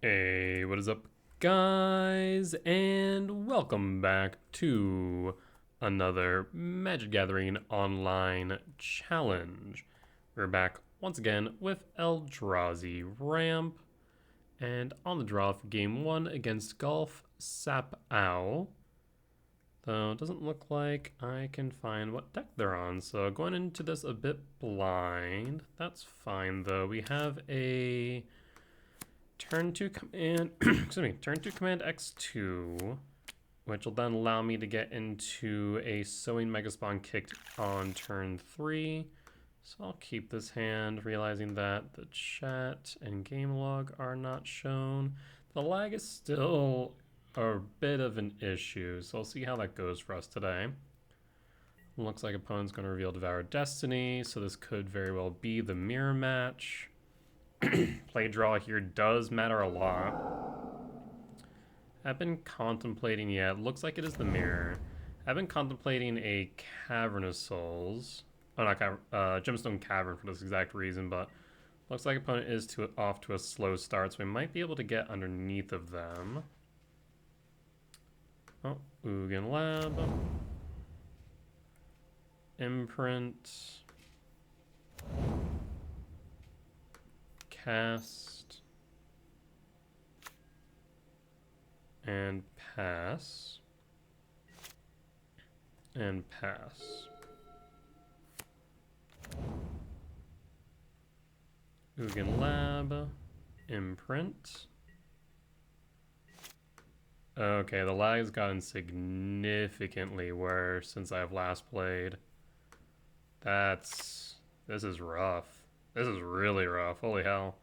Hey, what is up, guys? And welcome back to another Magic Gathering Online challenge. We're back once again with Eldrazi Ramp, and on the draw for game one against Golf Sap Owl. Though it doesn't look like I can find what deck they're on, so going into this a bit blind. That's fine though. We have a turn 2 command, excuse me, turn 2 command X2, which will then allow me to get into a Sowing Megaspawn kicked on turn 3. So I'll keep this hand, realizing that the chat and game log are not shown. The lag is still a bit of an issue, so we'll see how that goes for us today. Looks like opponent's going to reveal Devour Destiny, so this could very well be the mirror match. Play draw here does matter a lot. I've been contemplating, yeah, it looks like it is the mirror. I've been contemplating a Cavernous Souls. Oh, not Gemstone Cavern for this exact reason, but looks like opponent is off to a slow start, so we might be able to get underneath of them. Oh, Ugin Lab. Imprint. Cast. And pass. And pass. Ugin Lab. Imprint. Okay, the lag has gotten significantly worse since I've last played. This is rough. This is really rough. Holy hell.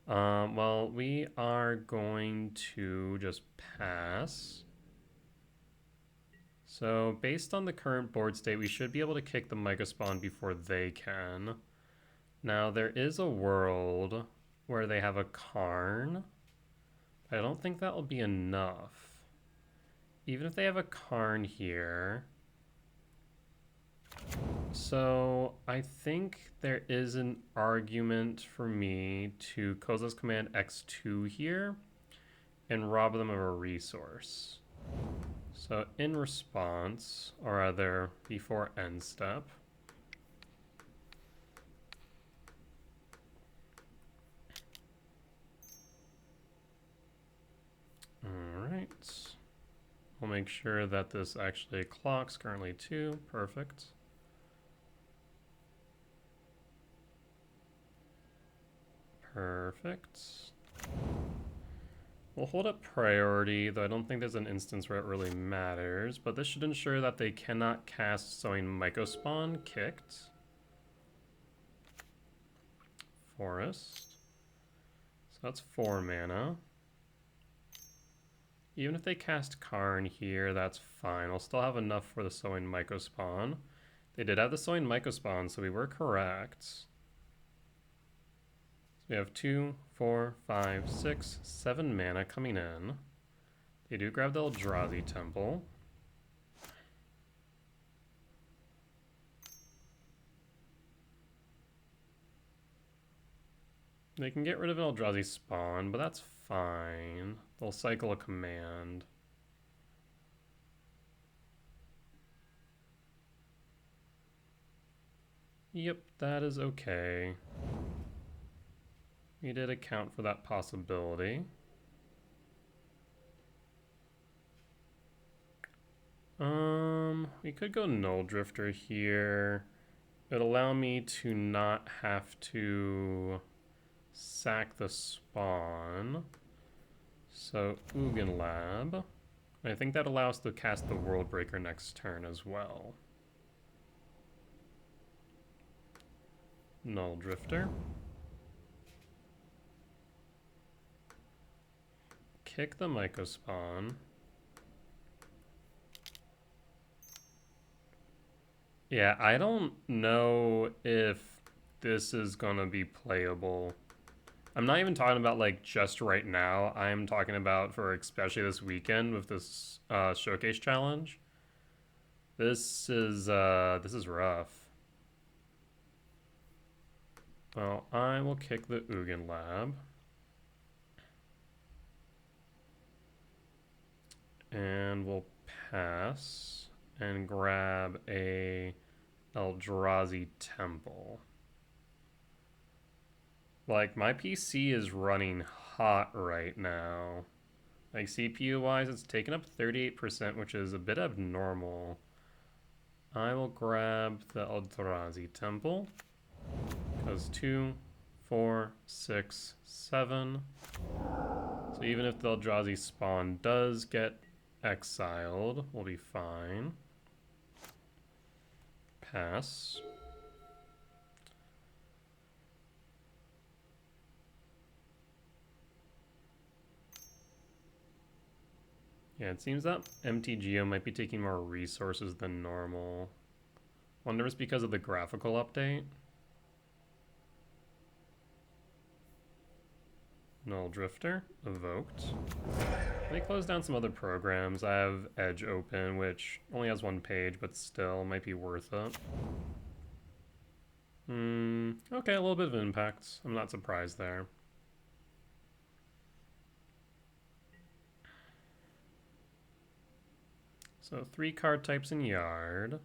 Well, we are going to just pass. So, based on the current board state, we should be able to kick the Megaspawn before they can. Now, there is a world where they have a Karn. I don't think that will be enough. Even if they have a Karn here. So I think there is an argument for me to Kozilek's command X2 here and rob them of a resource. So in response, or rather before end step, alright. We'll make sure that this actually clocks currently 2. Perfect. Perfect. We'll hold up priority, though I don't think there's an instance where it really matters, but this should ensure that they cannot cast Sowing Mycospawn kicked. Forest. So that's 4 mana. Even if they cast Karn here, that's fine. I'll still have enough for the Sowing Mycospawn. They did have the Sowing Mycospawn, so we were correct. So we have 2, 4, 5, 6, 7 mana coming in. They do grab the Eldrazi Temple. They can get rid of an Eldrazi spawn, but that's fine. They'll cycle a command. Yep, that is okay. We did account for that possibility. We could go Null Drifter here. It'd allow me to not have to sack the spawn. So Ugin Lab. I think that allows us to cast the World Breaker next turn as well. Null Drifter. Kick the Mycospawn. Yeah, I don't know if this is gonna be playable. I'm not even talking about like just right now. I'm talking about for especially this weekend with this showcase challenge. This is rough. Well, I will kick the Ugin Lab. And we'll pass and grab a Eldrazi Temple. Like, my PC is running hot right now. Like, CPU-wise, it's taken up 38%, which is a bit abnormal. I will grab the Eldrazi Temple. Because 2, 4, 6, 7. So even if the Eldrazi spawn does get exiled, we'll be fine. Pass. Yeah, it seems that MTGO might be taking more resources than normal. Wonder if it's because of the graphical update. Null Drifter, evoked. Let me close down some other programs. I have Edge open, which only has one page, but still might be worth it. Okay, a little bit of impact. I'm not surprised there. So 3 card types in Yard.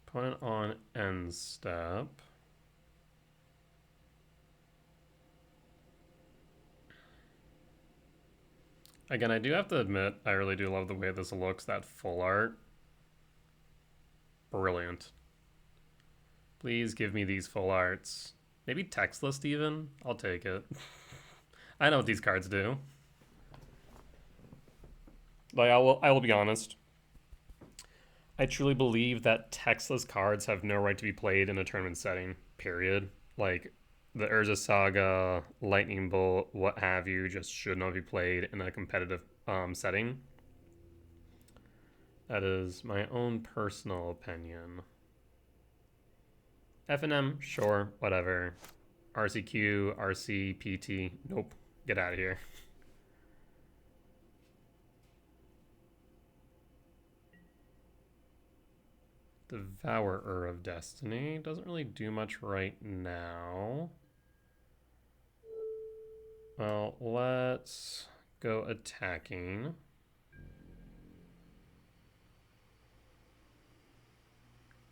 Opponent on end step. Again, I do have to admit, I really do love the way this looks, that full art. Brilliant. Please give me these full arts. Maybe text list even? I'll take it. I know what these cards do. Like, I will be honest. I truly believe that textless cards have no right to be played in a tournament setting, period. Like, the Urza Saga, Lightning Bolt, what have you, just should not be played in a competitive setting. That is my own personal opinion. FNM, sure, whatever. RCQ, RC, PT, nope, get out of here. Devourer of Destiny doesn't really do much right now. Well, let's go attacking.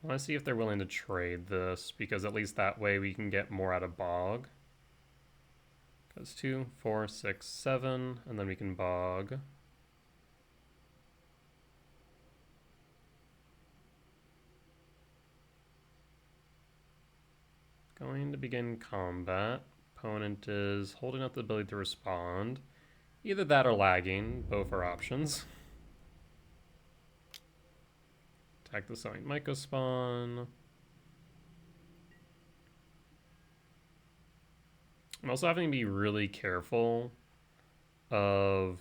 I want to see if they're willing to trade this, because at least that way we can get more out of Bog. Because 2, 4, 6, 7, and then we can Bog. Going to begin combat. Opponent is holding up the ability to respond. Either that or lagging. Both are options. Attack the Sowing Mycospawn. I'm also having to be really careful of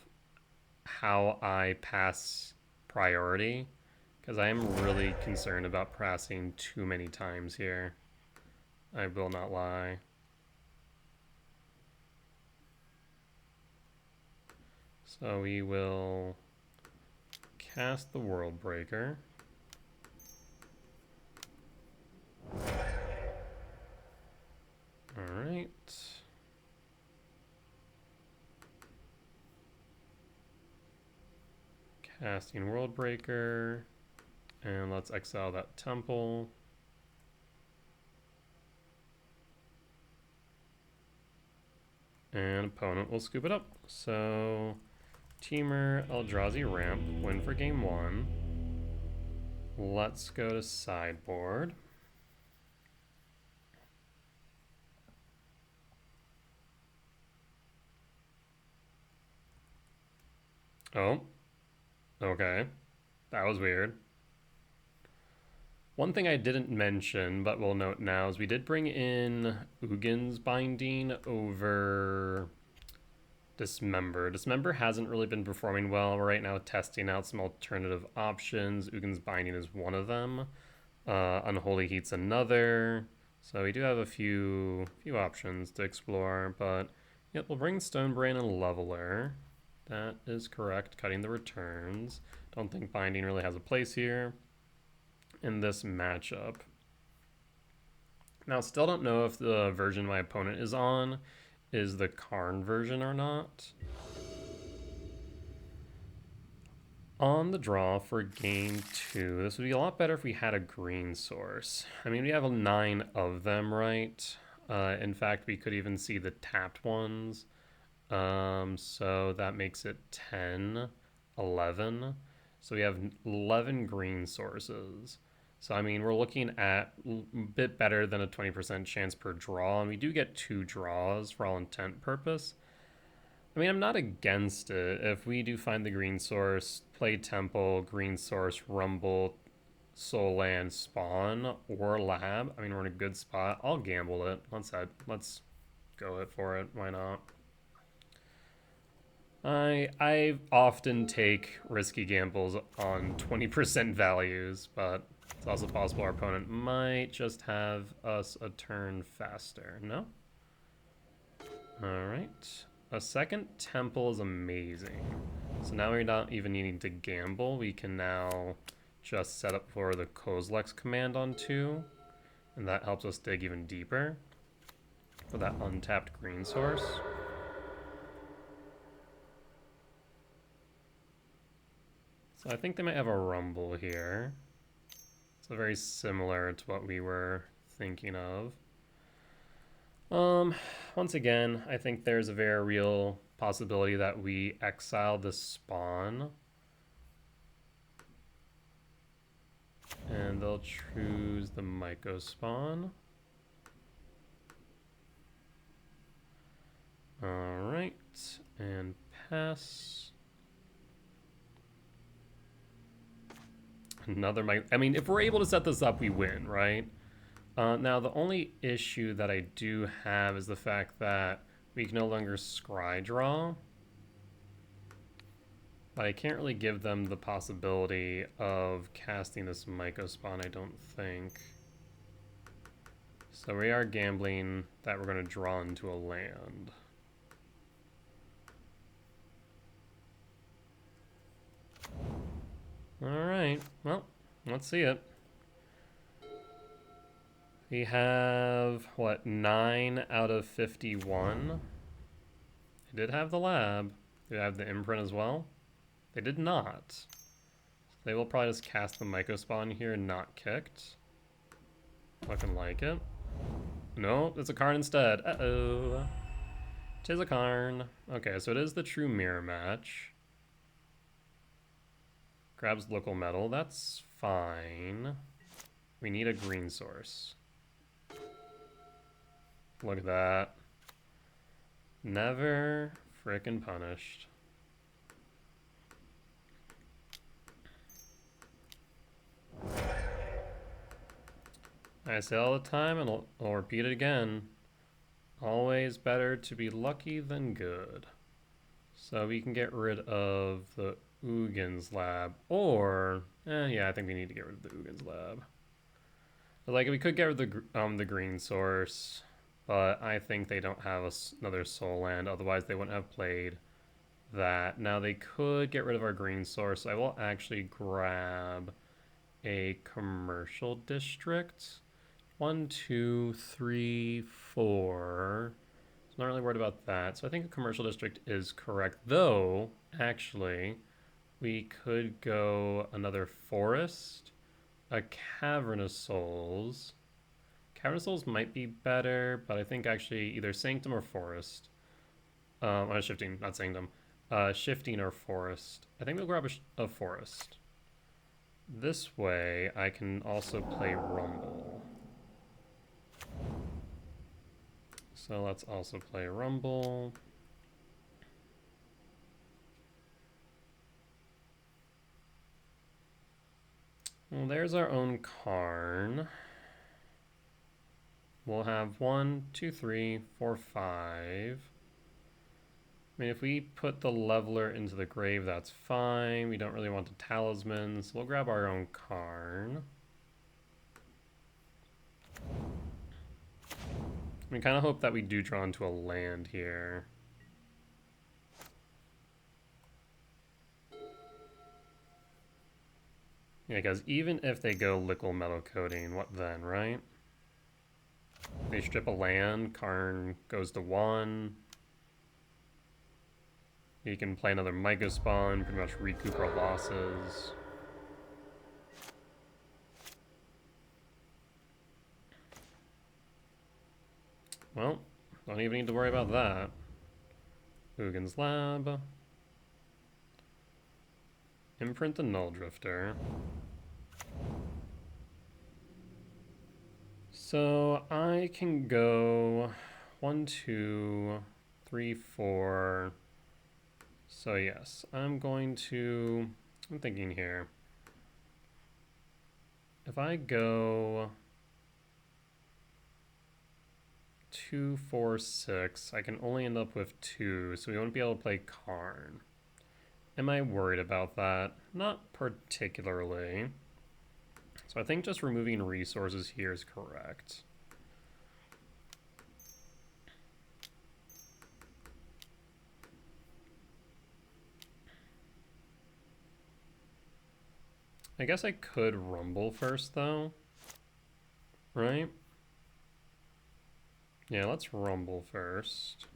how I pass priority, because I am really concerned about passing too many times here. I will not lie. So we will cast the World Breaker. Alright. Casting World Breaker. And let's exile that temple. And opponent will scoop it up. So Temur, Eldrazi ramp, win for game 1. Let's go to sideboard. Oh, okay. That was weird. One thing I didn't mention, but we'll note now, is we did bring in Ugin's Binding over Dismember. Dismember hasn't really been performing well. We're right now testing out some alternative options. Ugin's Binding is one of them. Unholy Heat's another. So we do have a few options to explore, but yep, we'll bring Stonebrain and Leveler. That is correct, cutting the returns. Don't think Binding really has a place here in this matchup. Now, still don't know if the version my opponent is on is the Karn version or not. On the draw for game 2, this would be a lot better if we had a green source. I mean, we have 9 of them, right? In fact, we could even see the tapped ones. So that makes it 10, 11. So we have 11 green sources. So, I mean, we're looking at a bit better than a 20% chance per draw, and we do get 2 draws for all intent purpose. I mean, I'm not against it. If we do find the green source, play Temple, green source, Rumble, Soul Land, Spawn, or Lab, I mean, we're in a good spot. I'll gamble it. Let's go it for it. Why not? I often take risky gambles on 20% values, but it's also possible our opponent might just have us a turn faster. No? Alright. A second temple is amazing. So now we're not even needing to gamble. We can now just set up for the Kozilek's command on 2. And that helps us dig even deeper for that untapped green source. So I think they might have a Rumble here. So very similar to what we were thinking of. Once again, I think there's a very real possibility that we exile the Spawn. And they'll choose the Myco Spawn. Alright, and pass. Another Myco. I mean, if we're able to set this up, we win, right? Now, the only issue that I do have is the fact that we can no longer scry draw. But I can't really give them the possibility of casting this Myco Spawn, I don't think. So we are gambling that we're going to draw into a land. Alright, well, let's see it. We have, what, 9 out of 51? They did have the lab. They have the imprint as well? They did not. They will probably just cast the Myco Spawn here and not kicked. Fucking like it. No, it's a Karn instead. Uh-oh. Tis a Karn. Okay, so it is the true mirror match. Grabs local metal. That's fine. We need a green source. Look at that. Never frickin' punished. I say all the time, and I'll repeat it again. Always better to be lucky than good. So we can get rid of the Ugins lab. Or, yeah, I think we need to get rid of the Ugins lab. But, like, we could get rid of the green source. But I think they don't have another soul land. Otherwise, they wouldn't have played that. Now, they could get rid of our green source. I will actually grab a commercial district. 1, 2, 3, 4. So I'm not really worried about that. So I think a commercial district is correct. Though, actually, we could go another forest, a Cavernous Souls. Cavernous Souls might be better, but I think actually either Sanctum or Forest. Shifting, not Sanctum. Shifting or Forest. I think we'll grab a Forest. This way, I can also play Rumble. So let's also play Rumble. Well, there's our own Karn. We'll have 1, 2, 3, 4, 5. I mean, if we put the Leveler into the grave, that's fine. We don't really want the Talisman, so we'll grab our own Karn. We kind of hope that we do draw into a land here. Yeah, because even if they go Liquid Metal Coating, what then, right? They strip a land, Karn goes to 1. He can play another Myco Spawn, pretty much recoup our losses. Well, don't even need to worry about that. Ugin's Lab. Imprint the Null Drifter. So I can go 1, 2, 3, 4. So yes, I'm thinking here. If I go 2, 4, 6, I can only end up with 2, so we won't be able to play Karn. Am I worried about that? Not particularly. So I think just removing resources here is correct. I guess I could Rumble first, though. Right? Yeah, let's Rumble first.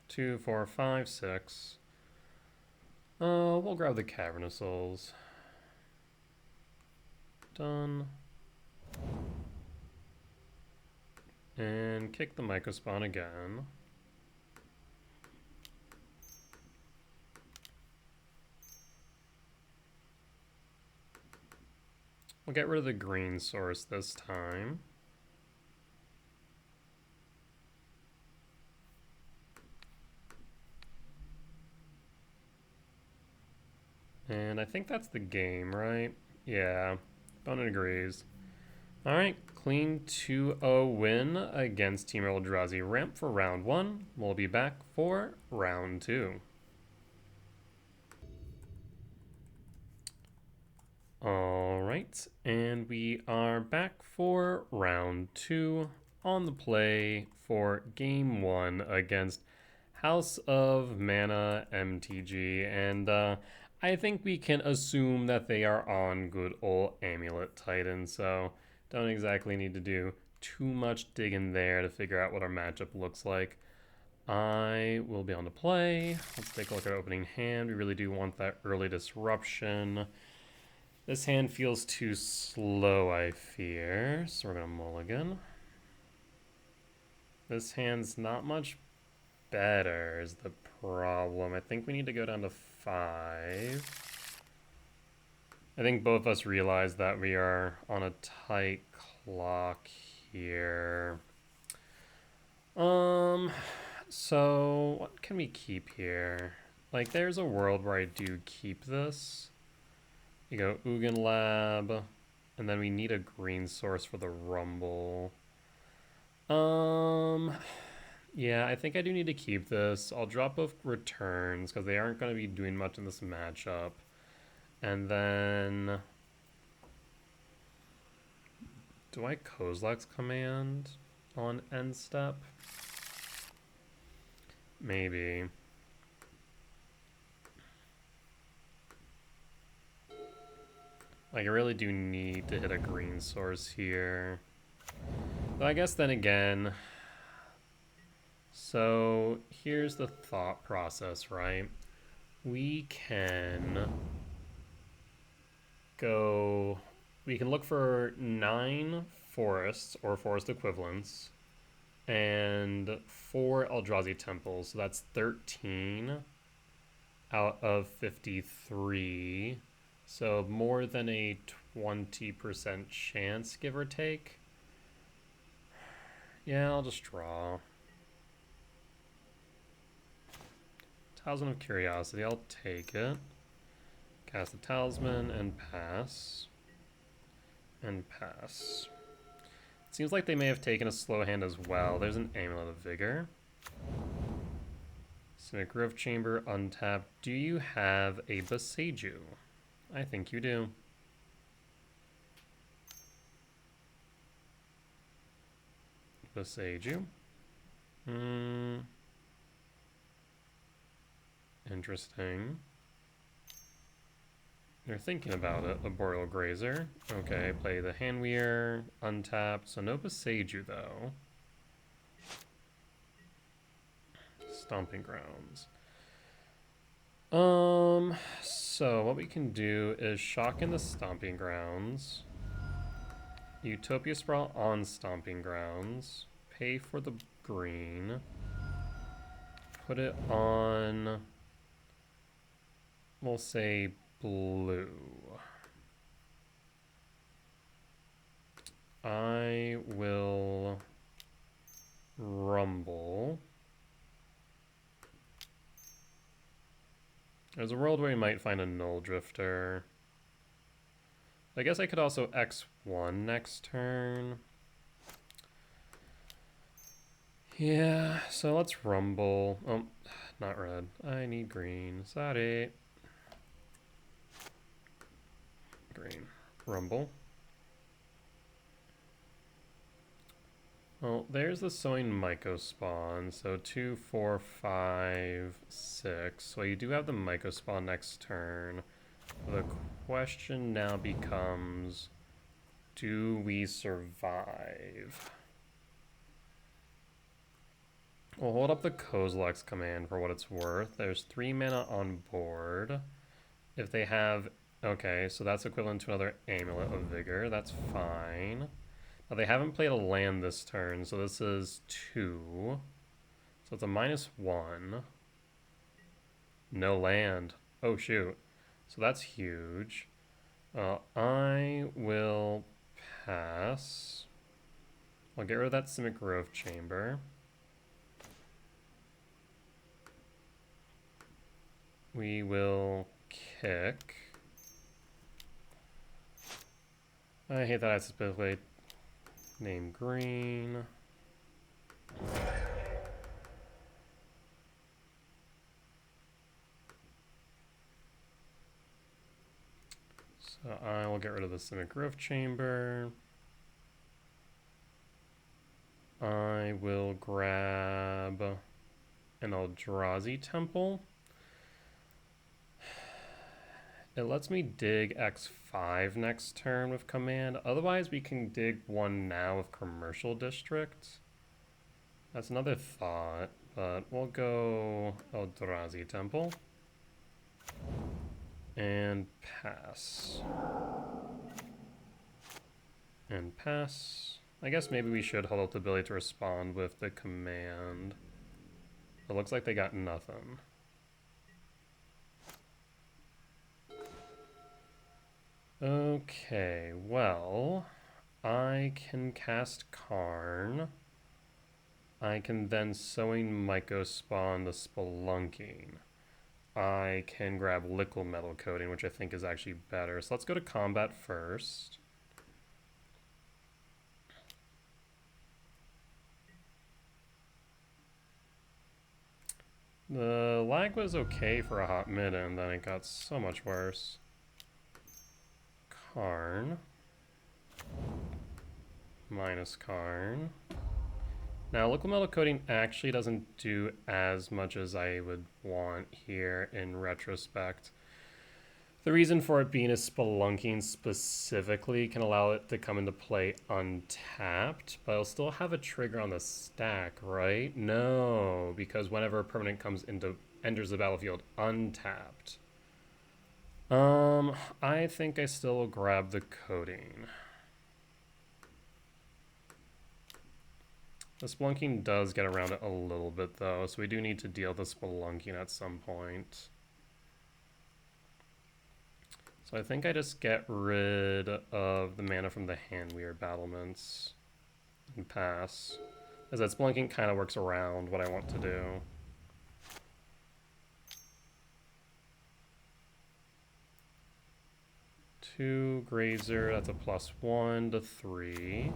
2, 4, 5, 6. We'll grab the Cavernous Souls. Done. And kick the Myco Spawn again. We'll get rid of the green source this time. And I think that's the game, right? Yeah, Bonin agrees. Alright, clean 2-0 win against Team Eldrazi. Ramp for round 1. We'll be back for round 2. Alright, and we are back for round 2 on the play for game 1 against House of Mana MTG. And I think we can assume that they are on good old Amulet Titan, so don't exactly need to do too much digging there to figure out what our matchup looks like. I will be on to play. Let's take a look at our opening hand. We really do want that early disruption. This hand feels too slow, I fear, so we're going to mulligan. This hand's not much better is the problem. I think we need to go down to 5. I think both of us realize that we are on a tight clock here. So what can we keep here? Like, there's a world where I do keep this. You go Ugin Lab, and then we need a green source for the Rumble. Yeah, I think I do need to keep this. I'll drop both returns because they aren't going to be doing much in this matchup. And then do I Kozilek's Command on end step? Maybe. Like, I really do need to hit a green source here. But I guess then again, so here's the thought process, right? We can look for 9 forests or forest equivalents and 4 Eldrazi temples. So that's 13 out of 53. So more than a 20% chance, give or take. Yeah, I'll just draw. Talisman of Curiosity, I'll take it. Cast the Talisman and pass. And pass. It seems like they may have taken a slow hand as well. There's an Amulet of Vigor. Simic Growth Chamber, untapped. Do you have a Boseiju? I think you do. Boseiju. Interesting. You're thinking about it. Arboreal Grazer. Okay, play the Handweir, untapped. So no Boseiju though. Stomping Grounds. So what we can do is shock in the Stomping Grounds. Utopia Sprawl on Stomping Grounds. Pay for the green. Put it on, we'll say blue. I will rumble. There's a world where we might find a Null Drifter. I guess I could also X1 next turn. Yeah, so let's rumble. Oh, not red. I need green. Sorry. Green. Rumble. Well, there's the Sowing Myco spawn. So 2, 4, 5, 6. So you do have the Myco spawn next turn. The question now becomes, do we survive? We'll hold up the Kozilek's command for what it's worth. There's 3 mana on board. If they have... Okay, so that's equivalent to another Amulet of Vigor. That's fine. Now, they haven't played a land this turn, so this is 2. So it's a -1. No land. Oh, shoot. So that's huge. I will pass. I'll get rid of that Simic Grove Chamber. We will kick. I hate that I specifically name green. So I will get rid of the Simic Grove Chamber. I will grab an Eldrazi Temple. It lets me dig X5 next turn with command. Otherwise, we can dig 1 now with Commercial District. That's another thought, but we'll go Eldrazi Temple. And pass. And pass. I guess maybe we should hold up the ability to respond with the command. It looks like they got nothing. Okay, well, I can cast Karn. I can then Sowing Myco spawn the Spelunking. I can grab Liquid Metal Coating, which I think is actually better. So let's go to combat first. The lag was okay for a hot minute, and then it got so much worse. Karn. Minus Karn. Now, Liquid Metal Coating actually doesn't do as much as I would want here in retrospect. The reason for it being a Spelunking specifically can allow it to come into play untapped, but it'll still have a trigger on the stack, right? No, because whenever a permanent enters the battlefield untapped. I think I still will grab the coating. The Spelunking does get around it a little bit though, so we do need to deal with the Spelunking at some point. So I think I just get rid of the mana from the Handweir battlements and pass. As that Spelunking kind of works around what I want to do. 2 Grazer, that's a +1 to 3.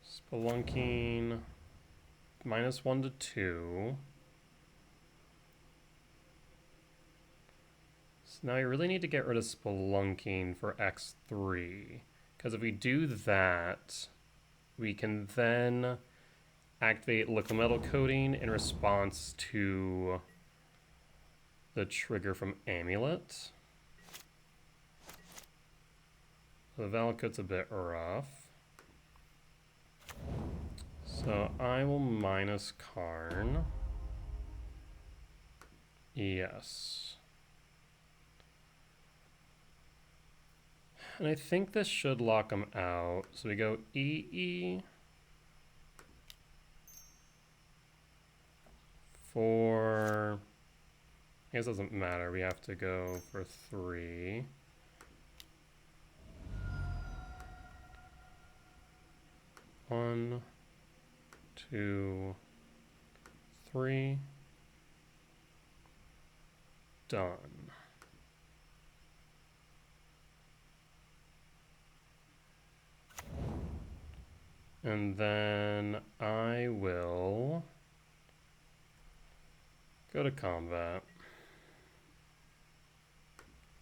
Spelunking, -1 to 2. So now I really need to get rid of Spelunking for X3. Because if we do that, we can then activate liquid metal coating in response to the trigger from Amulet. The Valakut's a bit rough. So I will minus Karn. Yes. And I think this should lock him out. So we go EE. For, I guess it doesn't matter. We have to go for 3. One, 2, 3. Done. And then I will go to combat.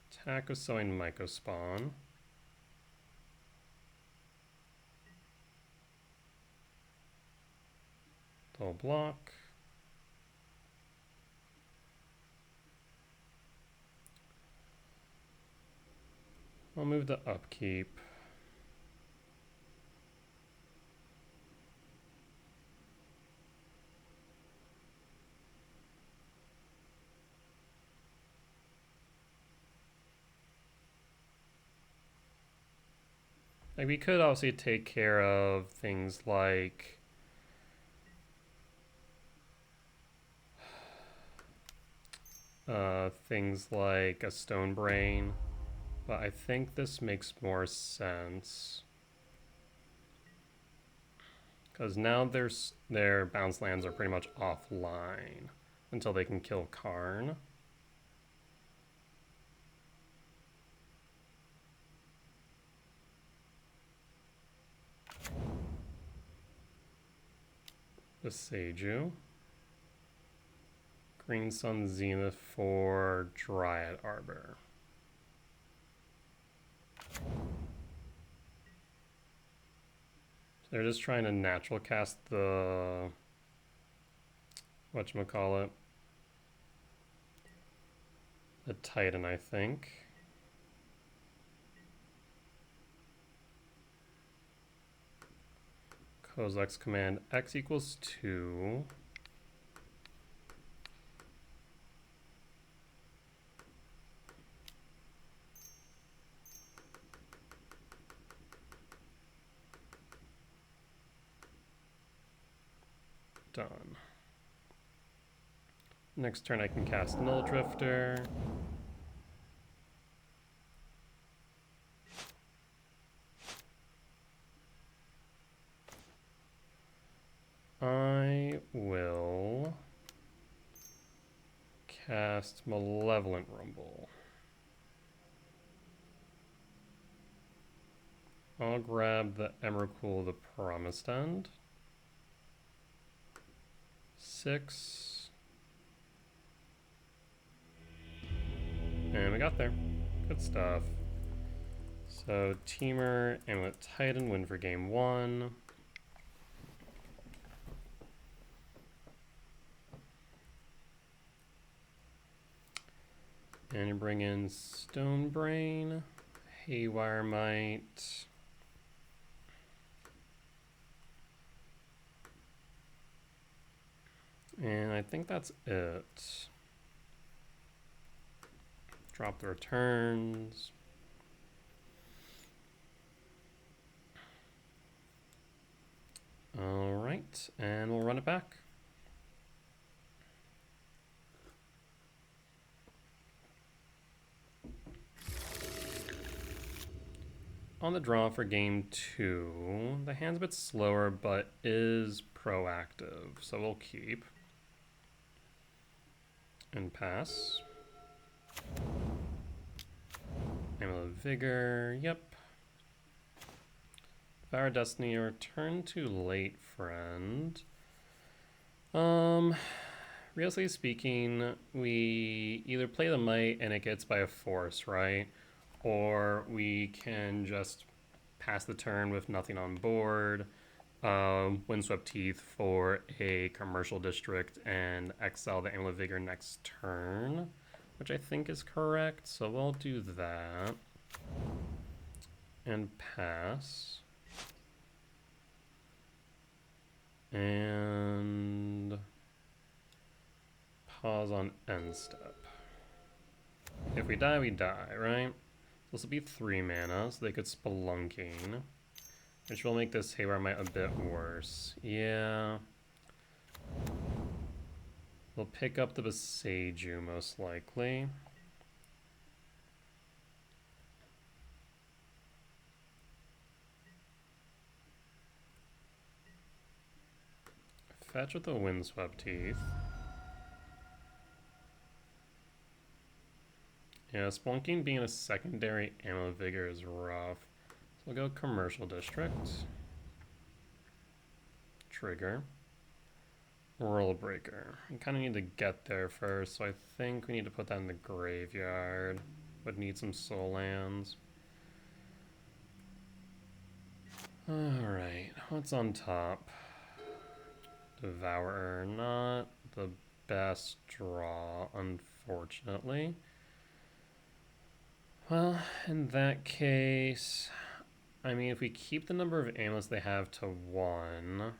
Attack with Sowing Mycospawn. Double block. I'll move the upkeep. Like, we could obviously take care of things like a Stone Brain, but I think this makes more sense because now their bounce lands are pretty much offline until they can kill Karn. The Seiju. Green Sun Zenith for Dryad Arbor. So they're just trying to natural cast the whatchamacallit, the Titan, I think. Kozak's command X equals 2. Done. Next turn I can cast Null Drifter. I will cast Malevolent Rumble. I'll grab the Emrakul of the Promised End. 6. And we got there. Good stuff. So Temur, Amulet Titan, win for game 1. And you bring in Stone Brain, Haywire Might. And I think that's it. Drop the returns. All right, and we'll run it back. On the draw for game 2, the hand's a bit slower, but is proactive, so we'll keep. And pass. Amulet of Vigor, yep. Devour Destiny, return to late, friend. Realistically speaking, we either play the Might and it gets by a force, right? Or we can just pass the turn with nothing on board. Windswept Teeth for a commercial district and exile the Amulet Vigor next turn, which I think is correct. So we'll do that and pass. And pause on end step. If we die, we die, right? This will be 3 mana, so they could Spelunking, which will make this Haywire Might a bit worse. Yeah. We'll pick up the Boseiju, most likely. Fetch with the Windswept Teeth. Yeah, Spelunking being a secondary Amulet Vigor is rough. So we'll go Commercial District. Trigger. World Breaker. We kind of need to get there first, so I think we need to put that in the graveyard. Would need some soul lands. Alright, what's on top? Devourer, not the best draw, unfortunately. Well, in that case, I mean, if we keep the number of amulets they have to 1,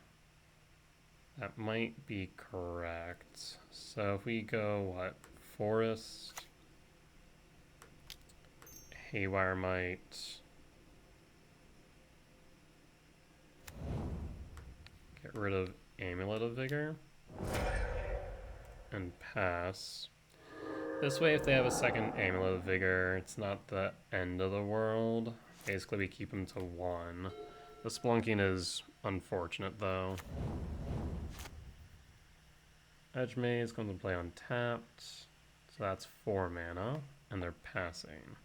that might be correct. So if we go, what, Forest, Haywire Might, get rid of Amulet of Vigor, and pass. This way, if they have a second Amulet of Vigor, it's not the end of the world. Basically, we keep them to 1. The Spelunking is unfortunate, though. Edge Maze comes to play untapped, so that's 4 mana, and they're passing.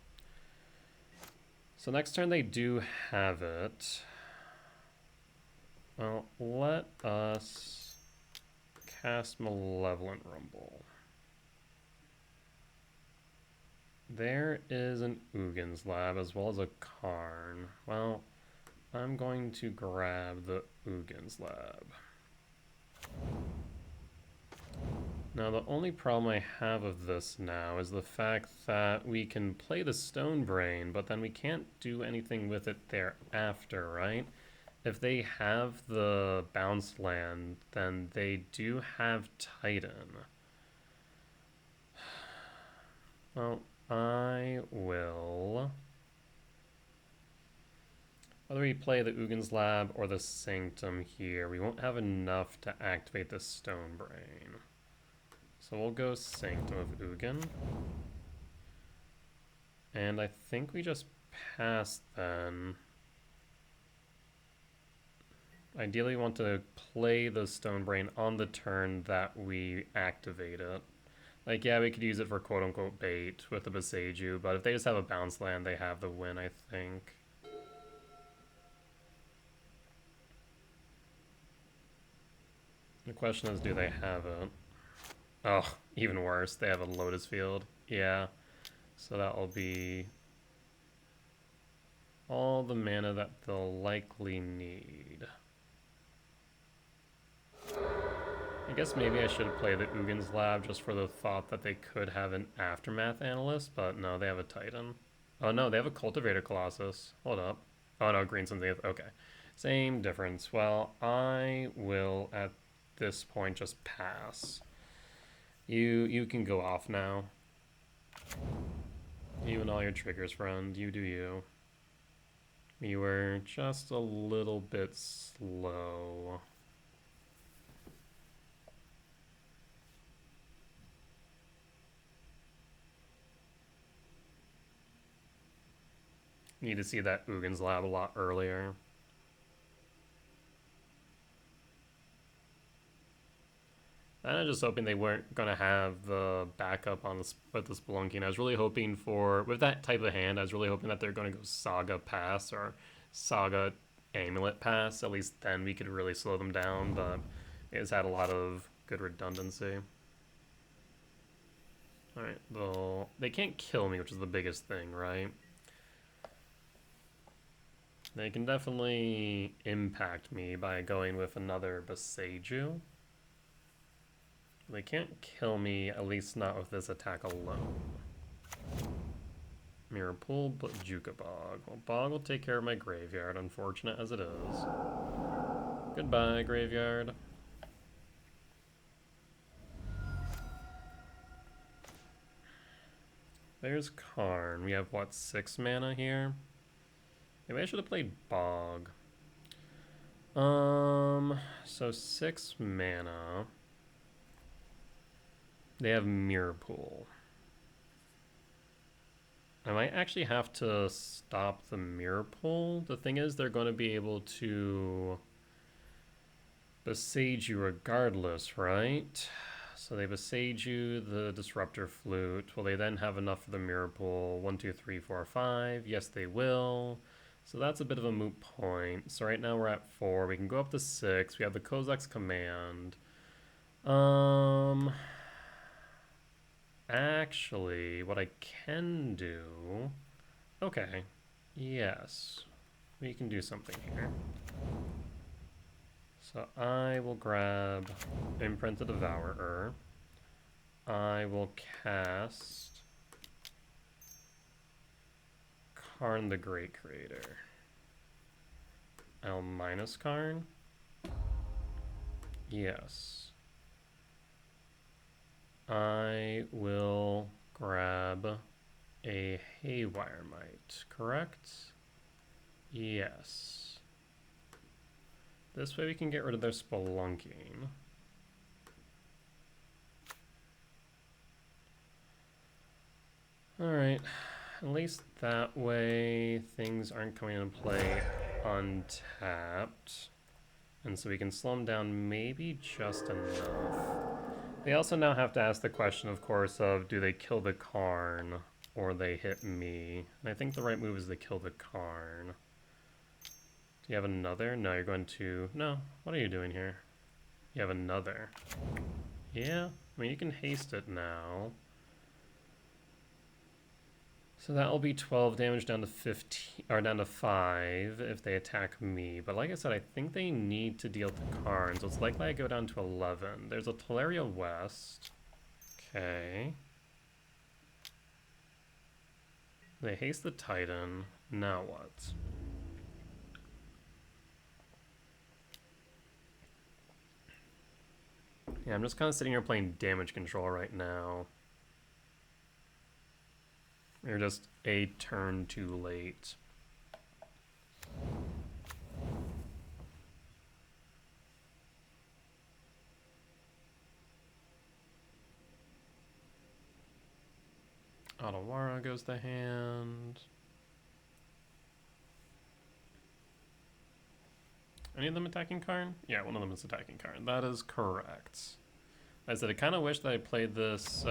So next turn they do have it. Well, let us cast Malevolent Rumble. There is an Ugin Slab as well as a Karn. Well, I'm going to grab the Ugin Slab. Now, the only problem I have of this now is the fact that we can play the Stone Brain, but then we can't do anything with it thereafter, right? If they have the bounce land, then they do have Titan. Well, I will... Whether we play the Ugin Slab or the Sanctum here, we won't have enough to activate the Stone Brain. So we'll go Sanctum of Ugin. And I think we just pass then. Ideally, we want to play the Stone Brain on the turn that we activate it. Like, yeah, we could use it for quote-unquote bait with the Boseiju, but if they just have a bounce land, they have the win, I think. The question is, do they have it? Oh, even worse, they have a Lotus Field. Yeah, so that will be all the mana that they'll likely need. I guess maybe I should have played the Ugin Slab just for the thought that they could have an Aftermath Analyst, but no, they have a Titan. Oh no, they have a Cultivator Colossus. Hold up. Oh no, Green Sun's 8th. Okay. Same difference. Well, I will, at this point, just pass. You can go off now. You and all your triggers, friend. You do you. You were just a little bit slow. Need to see that Ugin Slab a lot earlier. And I'm just hoping they weren't going to have the backup on with the Spelunking. I was really hoping for, with that type of hand, I was really hoping that they're going to go Saga Pass or Saga Amulet Pass. At least then we could really slow them down, but it's had a lot of good redundancy. Alright, they can't kill me, which is the biggest thing, right? They can definitely impact me by going with another Boseiju. They can't kill me, at least not with this attack alone. Mirror Pool, but Juka Bog. Well, Bog will take care of my graveyard, unfortunate as it is. Goodbye, graveyard. There's Karn. We have, what, 6 mana here? Maybe I should have played Bog. So 6 mana. They have Mirror Pool. I might actually have to stop the Mirror Pool. The thing is, they're going to be able to besiege you regardless, right? So they besiege you, the Disruptor Flute. Will they then have enough for the Mirror Pool? 1, 2, 3, 4, 5. Yes, they will. So that's a bit of a moot point. So right now we're at 4. We can go up to 6. We have the Kozak's Command. Actually, what I can do... Okay. Yes. We can do something here. So I will grab Imprint the Devourer. I will cast Karn the Great Creator. I'll minus Karn. Yes. I will grab a Haywire Mite, correct? Yes. This way we can get rid of their Spelunking. Alright, at least that way things aren't coming into play untapped. And so we can slow them down maybe just enough. They also now have to ask the question, of course, of do they kill the Karn or they hit me? And I think the right move is to kill the Karn. Do you have another? No, you're going to... No, what are you doing here? You have another. Yeah, I mean, you can haste it now. So that will be 12 damage down to 15, or down to 5 if they attack me. But like I said, I think they need to deal to Karn, so it's likely I go down to 11. There's a Teleria West. Okay. They haste the Titan. Now what? Yeah, I'm just kind of sitting here playing damage control right now. You're just a turn too late. Otawara goes to hand. Any of them attacking Karn? Yeah, one of them is attacking Karn. That is correct. I said I kind of wish that I played this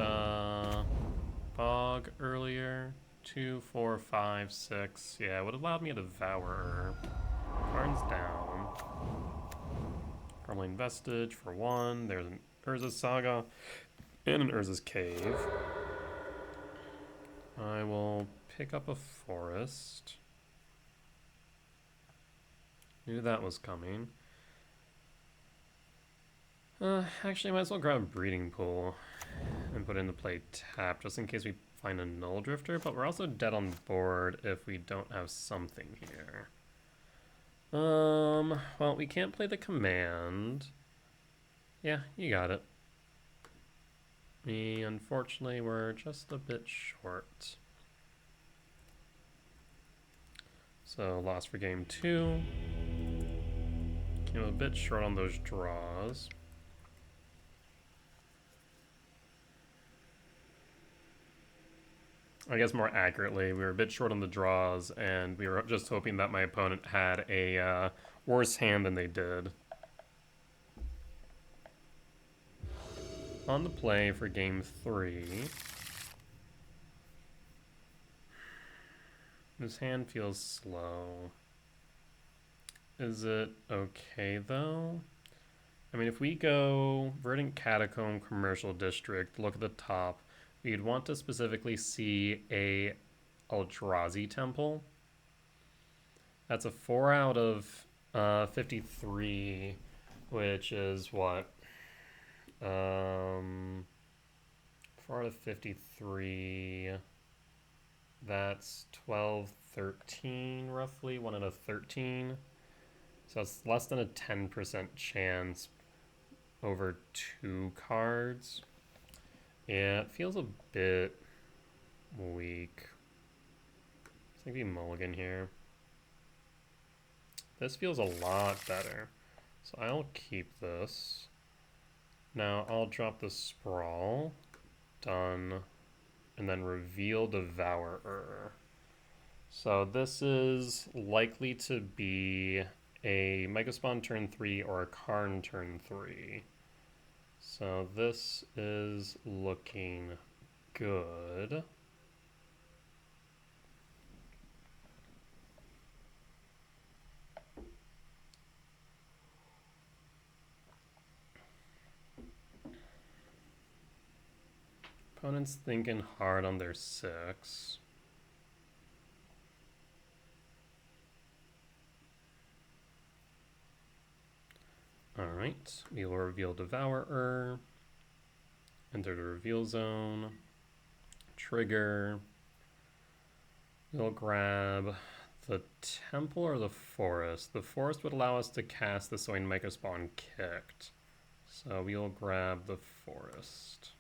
Bog earlier. 2, 4, 5, 6. Yeah, it would have allowed me to Devourer. Karn's down. Crumbling Vestige for 1. There's an Urza's Saga and an Urza's Cave. I will pick up a Forest. Knew that was coming. Actually, I might as well grab a Breeding Pool and put it into play tap, just in case we find a Null Drifter, but we're also dead on board if we don't have something here. Well, we can't play the command. Yeah, you got it. Unfortunately, we're just a bit short. So, loss for game 2. Came a bit short on those draws. I guess more accurately, we were a bit short on the draws, and we were just hoping that my opponent had a worse hand than they did. On the play for game 3. This hand feels slow. Is it okay, though? I mean, if we go Verdant Catacomb Commercial District, look at the top, we'd want to specifically see a Eldrazi temple. That's a 4 out of 53, which is what? 4 out of 53. That's 12, 13 roughly. 1 out of 13. So it's less than a 10% chance over 2 cards. Yeah, it feels a bit weak. I think we mulligan here. This feels a lot better. So I'll keep this. Now I'll drop the Sprawl. Done. And then reveal Devourer. So this is likely to be a Megaspawn turn 3 or a Karn turn 3. So this is looking good. Opponent's thinking hard on their 6. Alright, we will reveal Devourer. Enter the reveal zone. Trigger. We'll grab the temple or the forest. The forest would allow us to cast the Soin Megaspawn Kicked. So we'll grab the forest.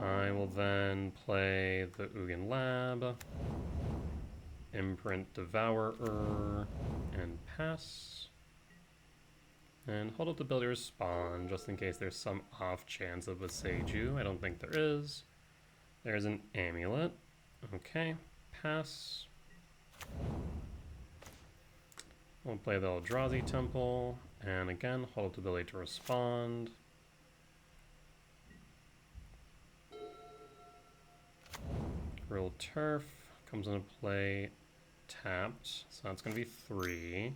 I will then play the Ugin Lab, imprint Devourer, and pass. And hold up the ability to respond, just in case there's some off chance of a Seiju. I don't think there is. There's an Amulet. Okay, pass. We'll play the Eldrazi Temple, and again, hold up the ability to respond. Grill Turf comes into play tapped, so that's going to be 3.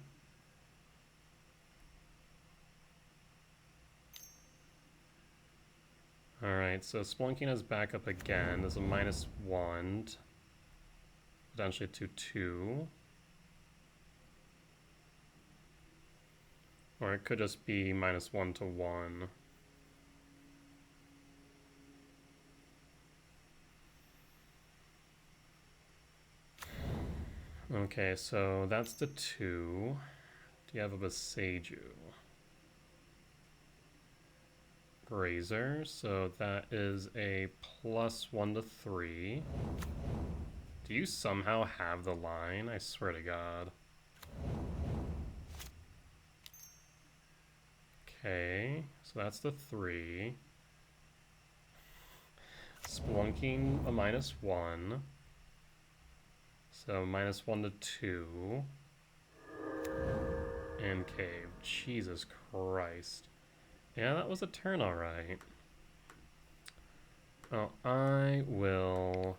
Alright, so Splunking is back up again. There's a -1, potentially to 2. Or it could just be -1 to 1. Okay, so that's the 2. Do you have a Boseiju? Grazer, so that is a +1 to 3. Do you somehow have the line? I swear to God. Okay, so that's the 3. Splunking a -1. So -1 to 2. And cave. Jesus Christ. Yeah, that was a turn, alright. Oh, I will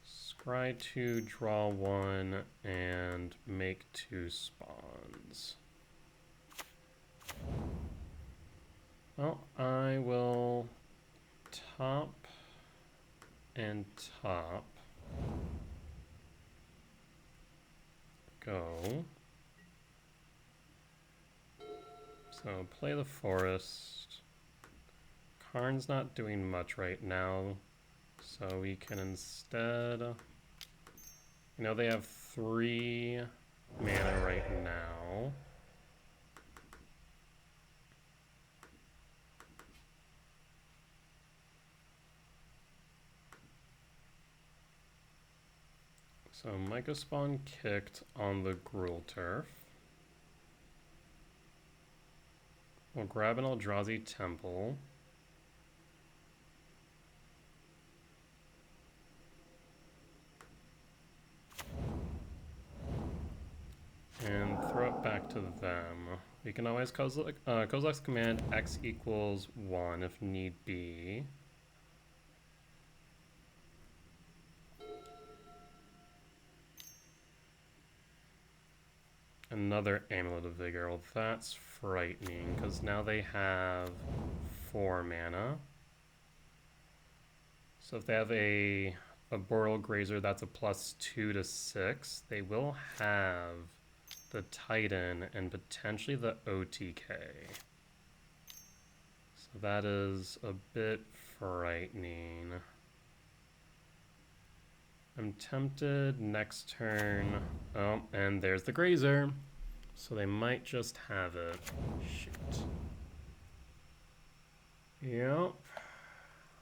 scry 2, draw 1, and make 2 spawns. Well, I will top and top. Go. So play the forest. Karn's not doing much right now, so we can instead... You know, they have 3 mana right now. So Megaspawn kicked on the Gruul Turf. We'll grab an Eldrazi Temple. And throw it back to them. We can always Kozilek's command X equals 1 if need be. Another Amulet of Vigor. Well, that's frightening, because now they have 4 mana. So if they have a Arboreal Grazer, that's a +2 to 6. They will have the Titan and potentially the OTK. So that is a bit frightening. I'm tempted next turn. Oh, and there's the Grazer. So they might just have it. Shoot. Yep.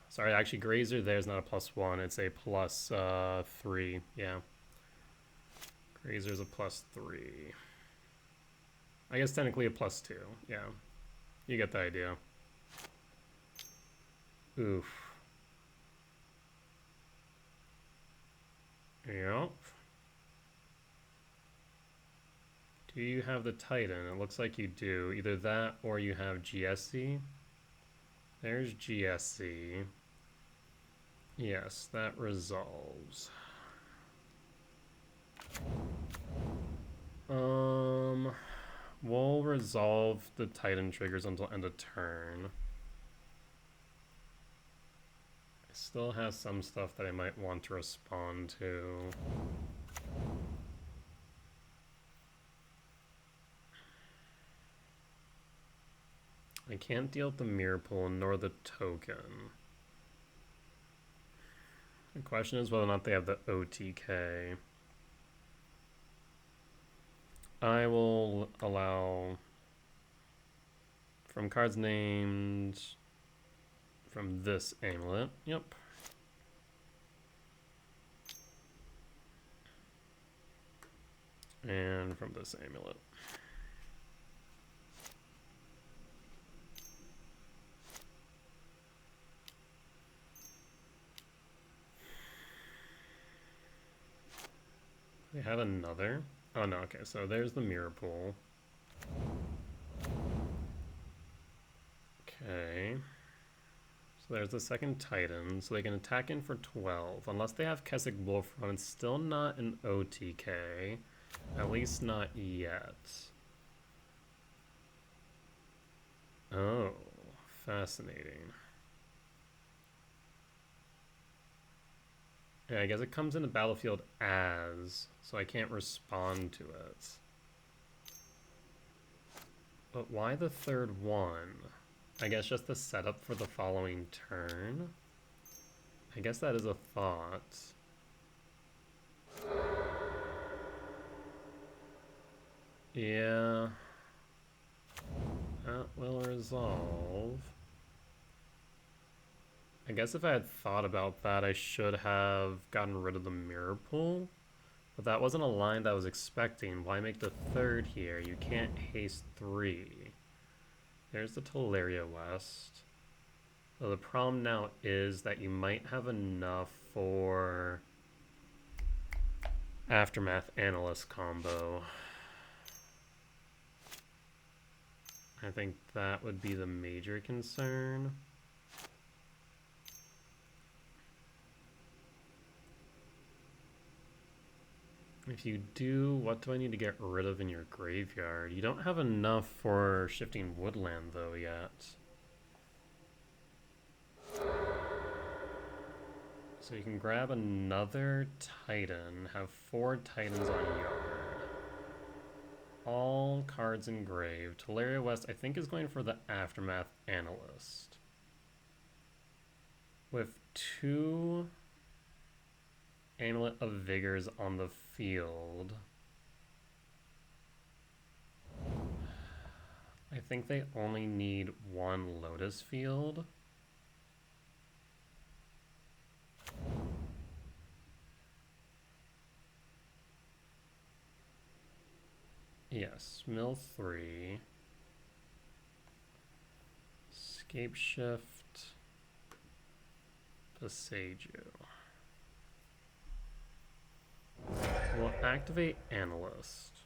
Sorry, actually Grazer there's not a +1. It's a +3. Yeah. Grazer's a +3. I guess technically a +2. Yeah. You get the idea. Oof. Yep. Do you have the Titan? It looks like you do. Either that or you have GSC. There's GSC. Yes, that resolves. We'll resolve the Titan triggers until end of turn. I still have some stuff that I might want to respond to. I can't deal with the mirror pool nor the token. The question is whether or not they have the OTK. I will allow from cards named from this amulet. Yep. And from this amulet. They have another? Oh no, okay, so there's the mirror pool. Okay. So there's the second Titan, so they can attack in for 12. Unless they have Keswick Wolfrun, it's still not an OTK. At least not yet. Oh, fascinating. Yeah, I guess it comes in the battlefield as, so I can't respond to it. But why the third one? I guess just the setup for the following turn? I guess that is a thought. Yeah. That will resolve. I guess if I had thought about that, I should have gotten rid of the mirror pool. But that wasn't a line that I was expecting. Why make the third here? You can't haste 3. There's the Teleria West. So the problem now is that you might have enough for Aftermath Analyst combo. I think that would be the major concern. If you do, what do I need to get rid of in your graveyard? You don't have enough for Shifting Woodland, though, yet. So you can grab another Titan, have 4 Titans on yard. All cards engraved. Teleria West, I think, is going for the Aftermath Analyst. With 2 Amulet of Vigors on the field. I think they only need 1 Lotus Field. Yes, mill 3. Escape Shift. Passeju. We'll activate Analyst.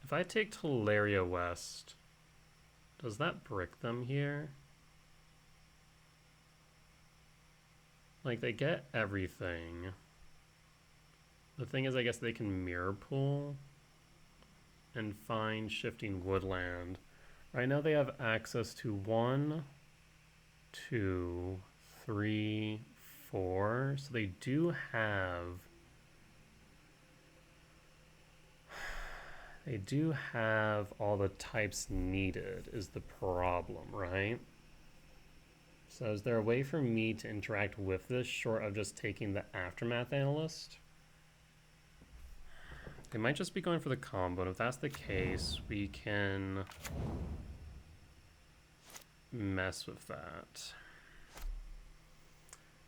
If I take Teleria West, does that brick them here? Like, they get everything. The thing is, I guess they can mirror pool and find Shifting Woodland. Right now they have access to 1, 2, 3, 4. So they do have... They do have all the types needed is the problem, right? So is there a way for me to interact with this short of just taking the Aftermath Analyst? They might just be going for the combo, and if that's the case, we can mess with that.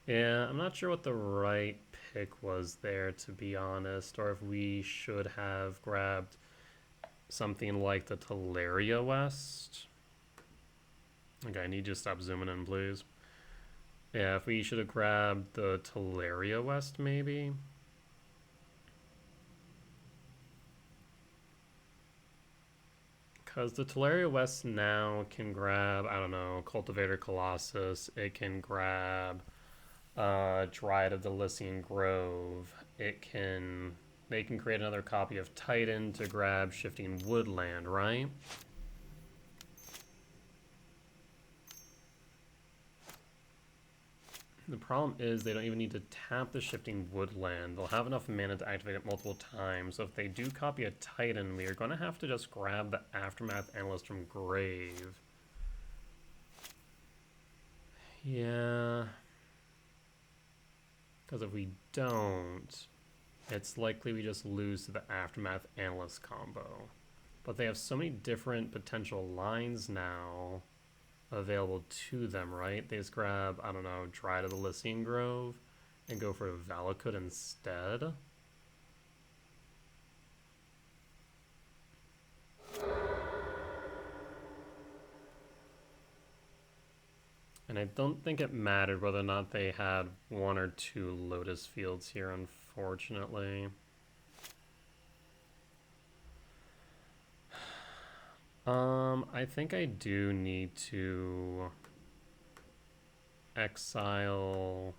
Yeah, I'm not sure what the right pick was there, to be honest, or if we should have grabbed something like the Teleria West. Okay, I need you to stop zooming in, please. Yeah, if we should have grabbed the Teleria West, maybe. Because the Teleria West now can grab, I don't know, Cultivator Colossus. It can grab Dryad of the Lycian Grove. They can create another copy of Titan to grab Shifting Woodland, right? The problem is they don't even need to tap the Shifting Woodland. They'll have enough mana to activate it multiple times. So if they do copy a Titan, we are going to have to just grab the Aftermath Analyst from Grave. Yeah. Because if we don't, it's likely we just lose to the Aftermath Analyst combo. But they have so many different potential lines now available to them, right? They just grab, I don't know, Dryad of the Lycian Grove and go for Valakut instead. And I don't think it mattered whether or not they had 1 or 2 Lotus Fields here, unfortunately. I think I do need to exile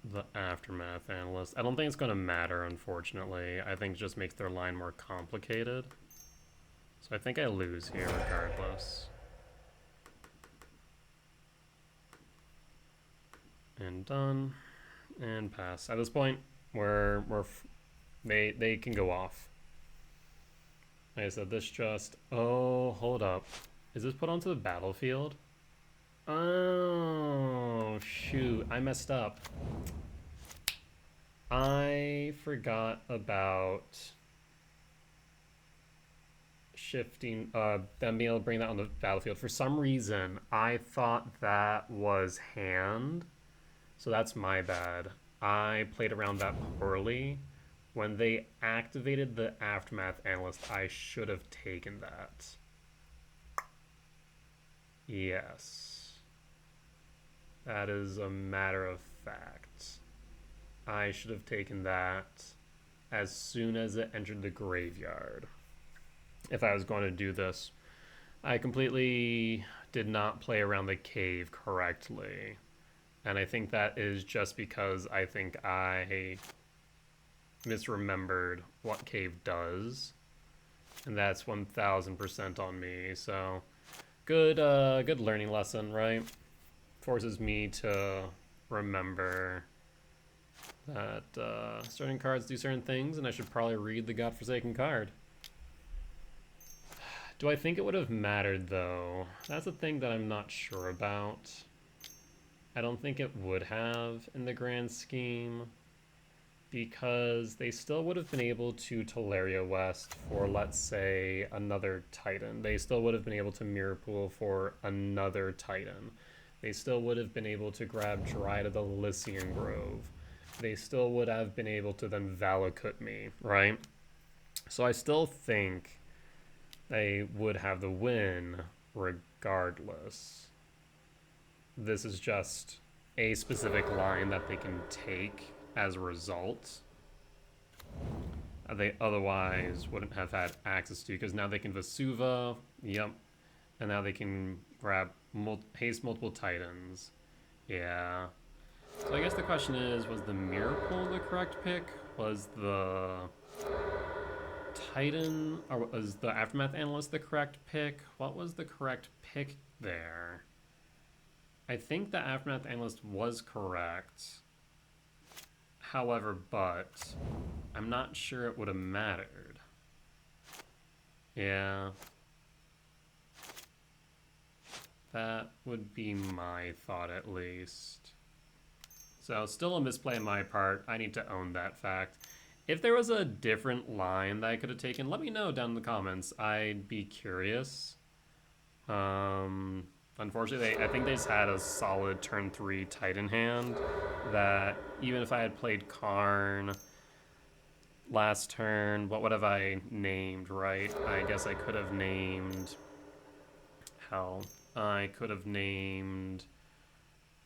the Aftermath Analyst. I don't think it's going to matter, unfortunately. I think it just makes their line more complicated. So I think I lose here regardless. And done. And pass. At this point, they can go off. Like I said, this just... Oh, hold up. Is this put onto the battlefield? Oh, shoot. I messed up. I forgot about shifting, them being able to bring that on the battlefield. For some reason, I thought that was hand. So that's my bad. I played around that poorly. When they activated the Aftermath Analyst, I should have taken that. Yes. That is a matter of fact. I should have taken that as soon as it entered the graveyard. If I was going to do this. I completely did not play around the cave correctly. And I think that is just because I think I misremembered what cave does, and that's 1000% on me. So good learning lesson, right? Forces me to remember that certain cards do certain things, and I should probably read the godforsaken card. Do I think it would have mattered though? That's a thing that I'm not sure about. I don't think it would have in the grand scheme, because they still would have been able to Teleria West for, let's say, another Titan. They still would have been able to Mirror Pool for another Titan. They still would have been able to grab Dryad of the Lycian Grove. They still would have been able to then Valakut me, right? So I still think they would have the win regardless. This is just a specific line that they can take as a result they otherwise wouldn't have had access to, because now they can Vesuva, yep, and now they can grab haste multiple Titans. Yeah. So I guess the question is, was the Mirror Pool the correct pick? Was the Titan, or was the Aftermath Analyst the correct pick? What was the correct pick there? I think the Aftermath Analyst was correct. However, but I'm not sure it would have mattered. Yeah. That would be my thought, at least. So, still a misplay on my part. I need to own that fact. If there was a different line that I could have taken, let me know down in the comments. I'd be curious. Unfortunately, I think they just had a solid turn 3 Titan hand that even if I had played Karn last turn, what would have I named, right? I guess I could have named... Hell. I could have named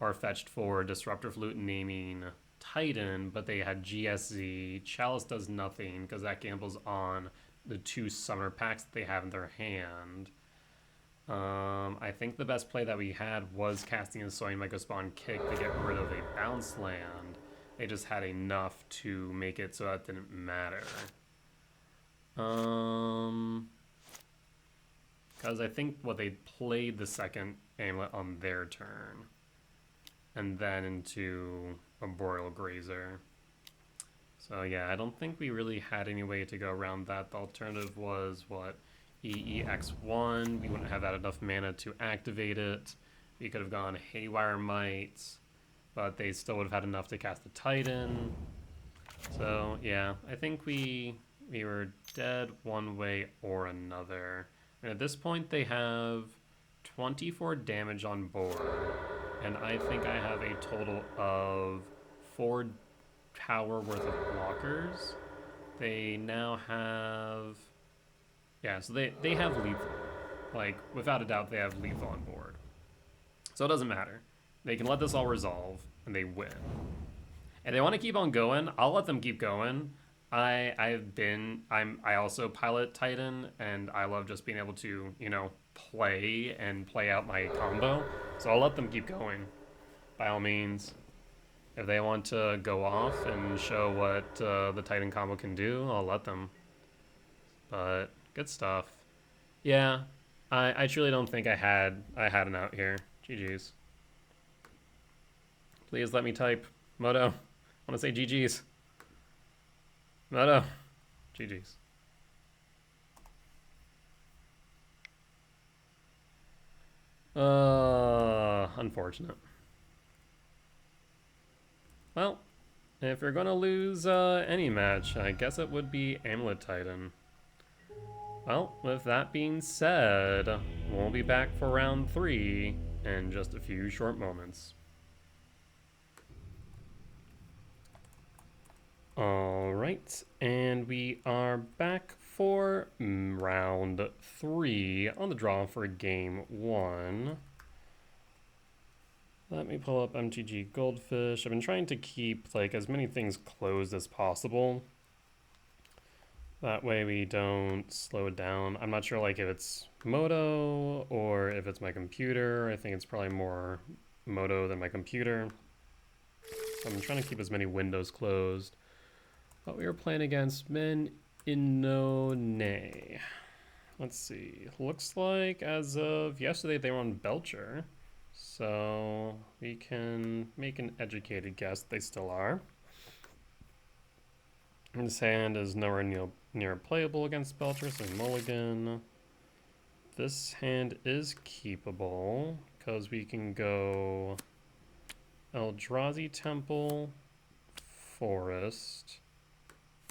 or fetched for Disruptor Flute naming Titan, but they had GSZ. Chalice does nothing because that gambles on the 2 summoner packs that they have in their hand. I think the best play that we had was casting a Soaring Microspawn Kick to get rid of a bounce land. They just had enough to make it so that didn't matter. Because I think what they played the second Amulet on their turn. And then into a Boreal Grazer. So yeah, I don't think we really had any way to go around that. The alternative was, what, EEX1. We wouldn't have had enough mana to activate it. We could have gone Haywire Might, but they still would have had enough to cast the Titan. So yeah, I think we were dead one way or another. And at this point they have 24 damage on board, and I think I have a total of 4 power worth of blockers. They now have... Yeah, so they have lethal. Like, without a doubt, they have lethal on board. So it doesn't matter. They can let this all resolve, and they win. And they want to keep on going, I'll let them keep going. I also pilot Titan, and I love just being able to, you know, play out my combo. So I'll let them keep going, by all means. If they want to go off and show what the Titan combo can do, I'll let them. But good stuff. Yeah, I truly don't think I had an out here. GG's. Please let me type. Moto, I want to say GG's. Moto, GG's. Unfortunate. Well, if you're gonna lose any match, I guess it would be Amulet Titan. Well, with that being said, we'll be back for round 3 in just a few short moments. Alright, and we are back for round 3 on the draw for game 1. Let me pull up MTG Goldfish. I've been trying to keep like as many things closed as possible. That way we don't slow it down. I'm not sure like if it's Moto or if it's my computer. I think it's probably more Moto than my computer. So I'm trying to keep as many windows closed. But we were playing against Men Inone. Let's see. Looks like as of yesterday they were on Belcher. So we can make an educated guess they still are. This hand is nowhere near playable against Belcher, so mulligan. This hand is keepable because we can go Eldrazi Temple, Forest,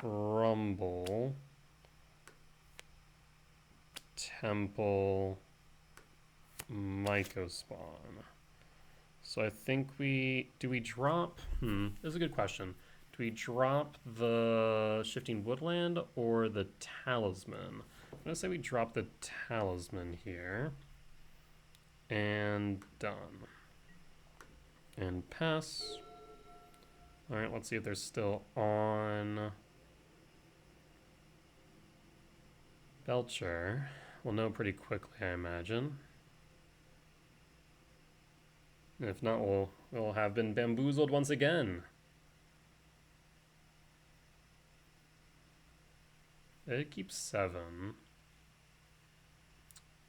Rumble, Temple, Mycospawn. So I think do we drop? This is a good question. Do we drop the Shifting Woodland or the Talisman? I'm gonna say we drop the Talisman here. And done. And pass. Alright, let's see if they're still on Belcher. We'll know pretty quickly, I imagine. And if not, we'll have been bamboozled once again. They keep 7.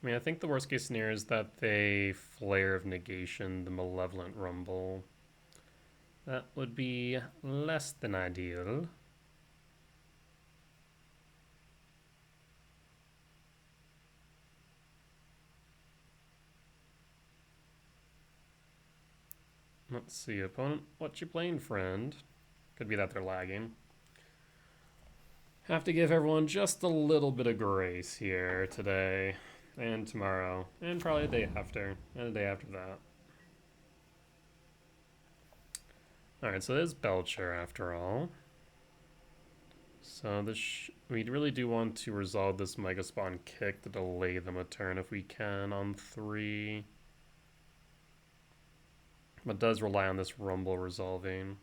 I mean, I think the worst case scenario is that they Flare of Negation the Malevolent Rumble. That would be less than ideal. Let's see, opponent, what you playing, friend? Could be that they're lagging. Have to give everyone just a little bit of grace here today, and tomorrow, and probably the day after, and the day after that. Alright, so there's Belcher after all. So this we really do want to resolve this Mega Spawn kick to delay them a turn if we can on 3. But does rely on this Rumble resolving.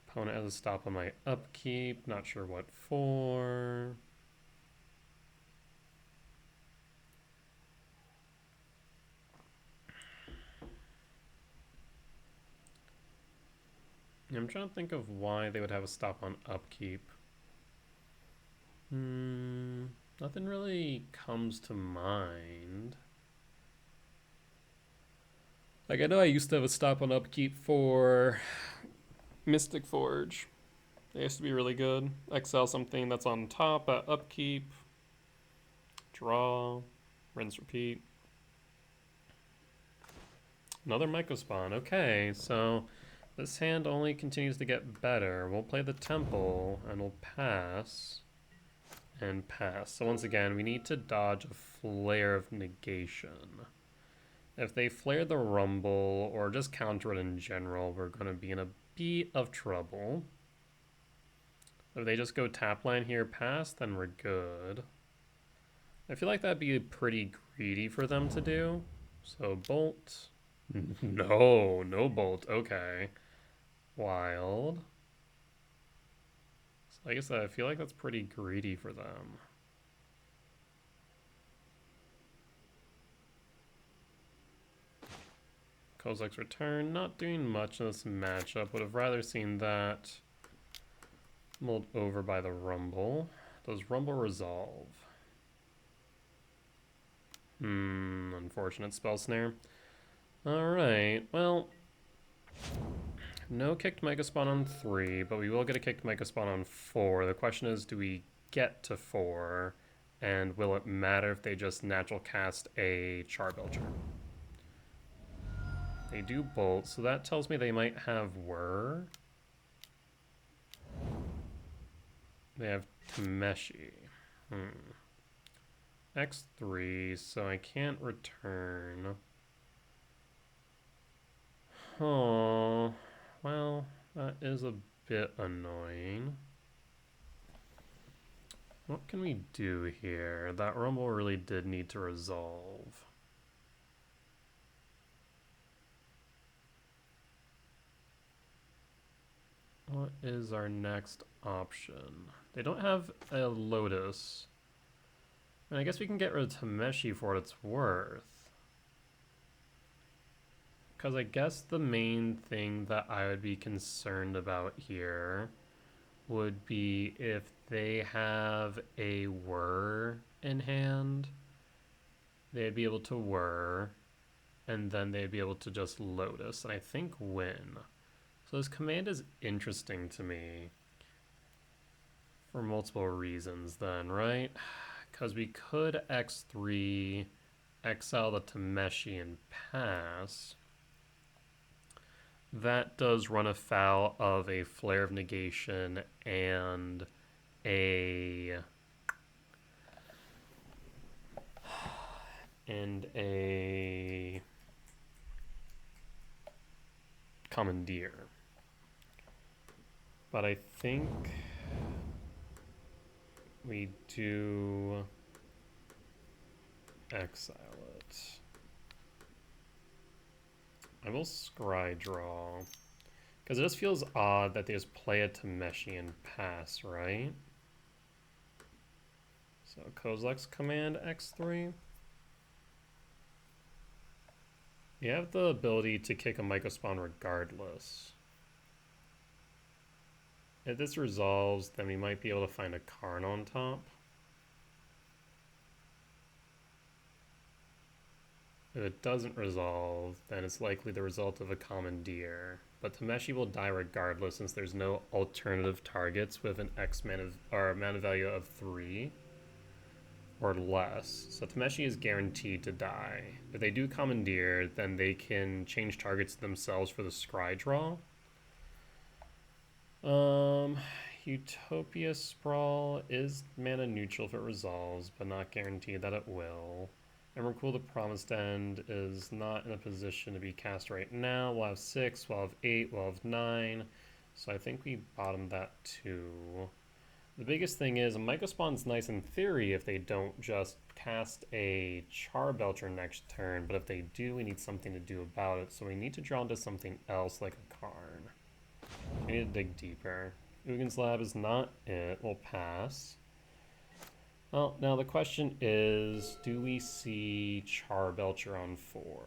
Opponent has a stop on my upkeep. Not sure what for. I'm trying to think of why they would have a stop on upkeep. Nothing really comes to mind. Like, I know I used to have a stop on upkeep for Mystic Forge. They used to be really good. Exile something that's on top at upkeep. Draw. Rinse, repeat. Another Mycospawn. Okay, so this hand only continues to get better. We'll play the Temple, and we'll pass. And pass. So once again, we need to dodge a Flare of Negation. If they flare the Rumble, or just counter it in general, we're going to be in a bit of trouble. If they just go tap line here, pass, then we're good. I feel like that'd be pretty greedy for them to do. So bolt. No bolt. Okay. Wild. So like I said, I feel like that's pretty greedy for them. Kozilek's Return, not doing much in this matchup. Would have rather seen that mulled over by the Rumble. Does Rumble resolve? Unfortunate Spell Snare. Alright, well, no kicked Mycospawn on 3, but we will get a kicked Mycospawn on 4. The question is, do we get to 4? And will it matter if they just natural cast a Charbelcher? They do bolt, so that tells me they might have Whir. They have Tameshi. X3, so I can't return. Oh, well, that is a bit annoying. What can we do here? That Rumble really did need to resolve. What is our next option? They don't have a Lotus. And I guess we can get rid of Tameshi for what it's worth. Because I guess the main thing that I would be concerned about here would be if they have a Whir in hand, they'd be able to Whir, and then they'd be able to just Lotus, and I think win. So this command is interesting to me for multiple reasons then, right? Because we could X3, exile the Tameshi, and pass. That does run afoul of a Flare of Negation and a Commandeer. But I think we do exile it. I will scry draw. Because it just feels odd that they just play a Tameshi and pass, right? So Kozilek's command X3. You have the ability to kick a Mycospawn regardless. If this resolves, then we might be able to find a Karn on top. If it doesn't resolve, then it's likely the result of a Commandeer. But Tameshi will die regardless since there's no alternative targets with an X mana or a mana value of 3 or less. So Tameshi is guaranteed to die. If they do Commandeer, then they can change targets themselves for the Scry draw. Utopia Sprawl is mana neutral if it resolves, but not guaranteed that it will. Emrakul the Promised End is not in a position to be cast right now. We'll have 6, we'll have 8, we'll have 9. So I think we bottomed that too. The biggest thing is a Mycospawn's nice in theory if they don't just cast a Charbelcher next turn, but if they do, we need something to do about it. So we need to draw into something else like a Karn. We need to dig deeper. Ugin's Lab is not it. We'll pass. Well, now the question is, do we see Charbelcher on 4?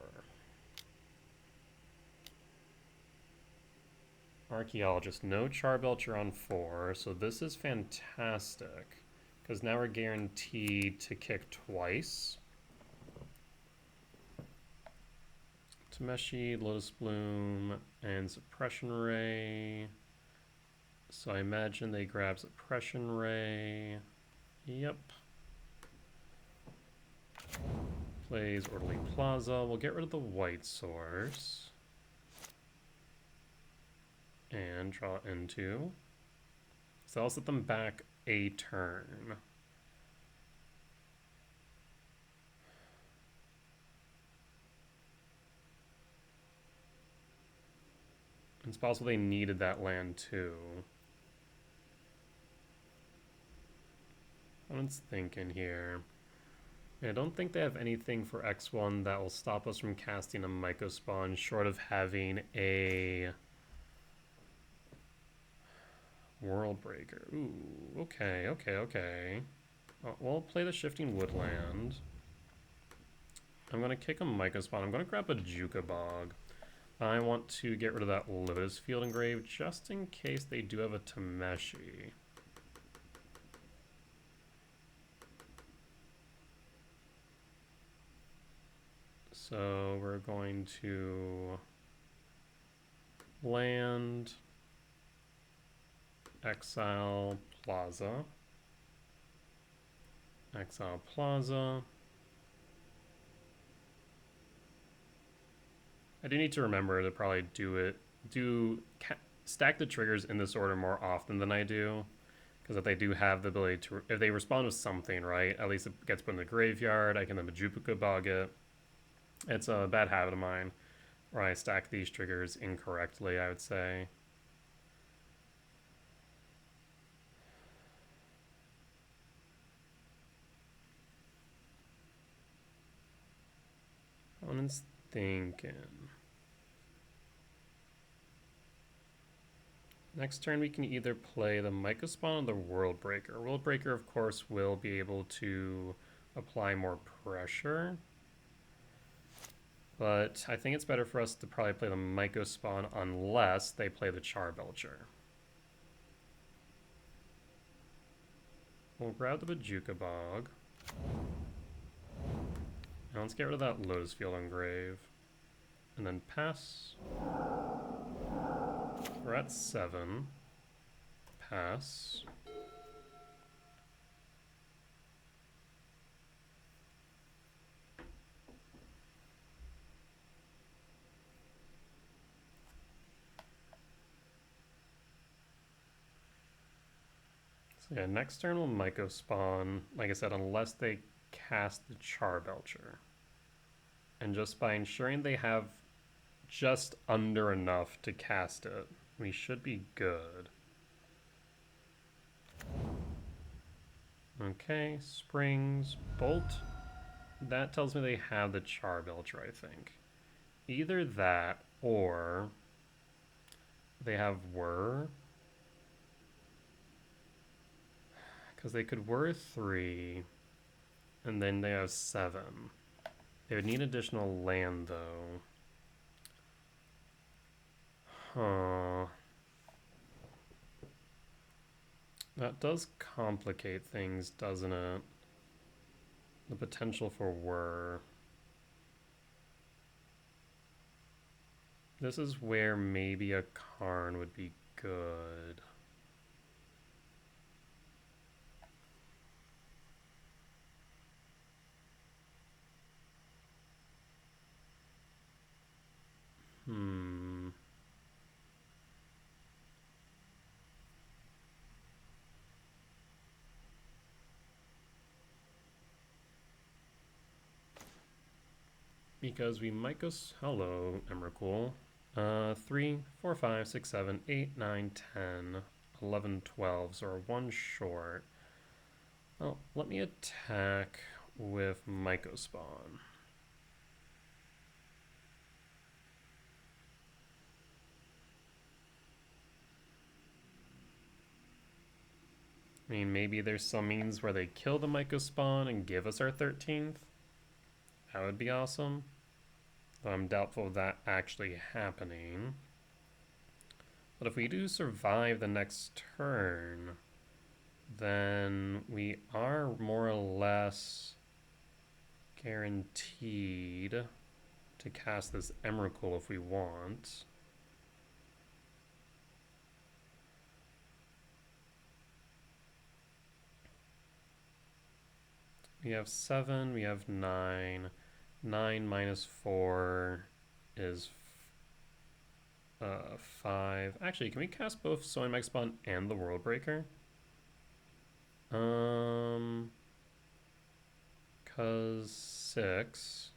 Archaeologist, no Charbelcher on 4, so this is fantastic. Because now we're guaranteed to kick twice. Tameshi, Lotus Bloom, and Suppression Ray. So I imagine they grab Suppression Ray. Yep. Plays Orderly Plaza. We'll get rid of the white source. And draw into. So I'll set them back a turn. It's possible they needed that land too. Someone's thinking here. I don't think they have anything for X1 that will stop us from casting a Mycospawn short of having a World Breaker. Ooh, okay. We'll play the Shifting Woodland. I'm going to kick a Mycospawn. I'm going to grab a Jukabog. I want to get rid of that Lotus Field Engrave just in case they do have a Tameshi. So we're going to land, exile Plaza, exile Plaza. I do need to remember to probably stack the triggers in this order more often than I do. Because if they do have the ability to, if they respond with something, right, at least it gets put in the graveyard, I can then Jukabog it. It's a bad habit of mine where I stack these triggers incorrectly, I would say. Opponent's thinking. Next turn we can either play the Mycospawn or the World Breaker. World Breaker, of course, will be able to apply more pressure. But I think it's better for us to probably play the Mycospawn unless they play the Charbelcher. We'll grab the Jukabog. Now let's get rid of that Lotus Field Engrave. And then pass. We're at 7. Pass. So yeah, next turn will Mycospawn, like I said, unless they cast the Charbelcher. And just by ensuring they have just under enough to cast it, we should be good. Okay, Springs, Bolt. That tells me they have the Charbelcher, I think. Either that or they have Whir. Because they could Whir 3 and then they have 7. They would need additional land though. Huh. That does complicate things, doesn't it? The potential for whir. This is where maybe a Karn would be good. Because we might go hello, Emrakul. 3, 4, 5, 6, 7, 8, 9, 10, 11, 12, so we're one short. Well, let me attack with Mycospawn. I mean, maybe there's some means where they kill the Mycospawn and give us our 13th. That would be awesome. Though I'm doubtful of that actually happening. But if we do survive the next turn, then we are more or less guaranteed to cast this Emrakul if we want. We have 7, we have 9. 9 minus 4 is 5. Actually, can we cast both Sowing Mycospawn and the World Breaker? Cause 6.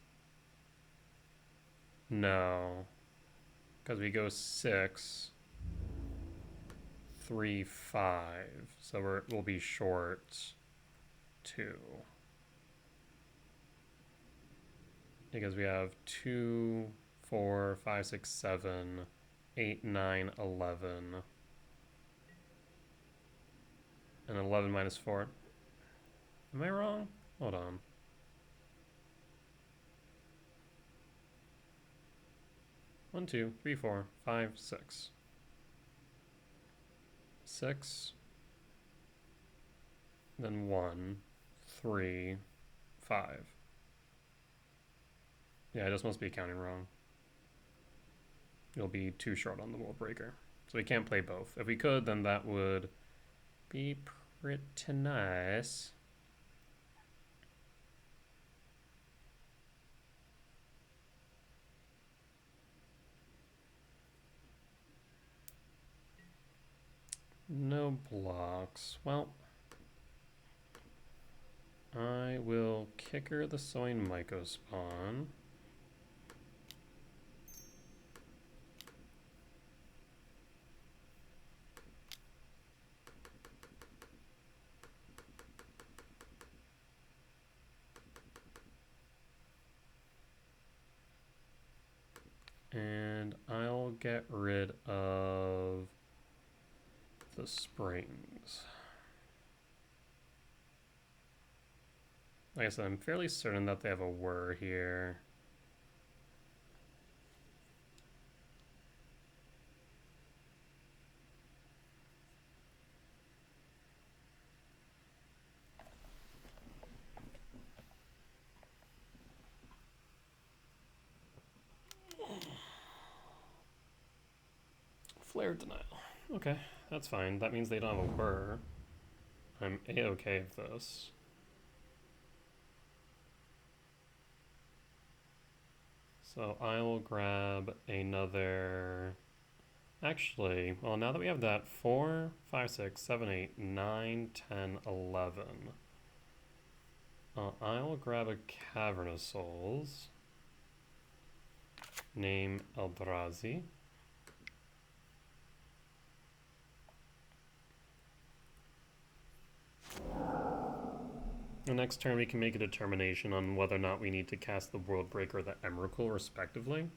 No. Because we go 6, 3, 5. So we'll be short 2. Because we have 2, 4, 5, 6, 7, 8, 9, 11. And 11 minus 4. Am I wrong? Hold on. One, 2, 3, 4, 5, 6. 6. Then 1, 3, 5. Yeah, I just must be counting wrong. You'll be too short on the World Breaker. So we can't play both. If we could, then that would be pretty nice. No blocks. Well, I will kicker the Sowing Mycospawn. And I'll get rid of the springs. Like I said, I'm fairly certain that they have a whir here. Flare denial. Okay, that's fine. That means they don't have a whir. I'm a-okay with this. So I will grab another... Actually, well, now that we have that, 4, 5, 6, 7, 8, 9, 10, 11. I will grab a Cavern of Souls. Name Eldrazi. The next turn we can make a determination on whether or not we need to cast the World Breaker or the Emrakul respectively.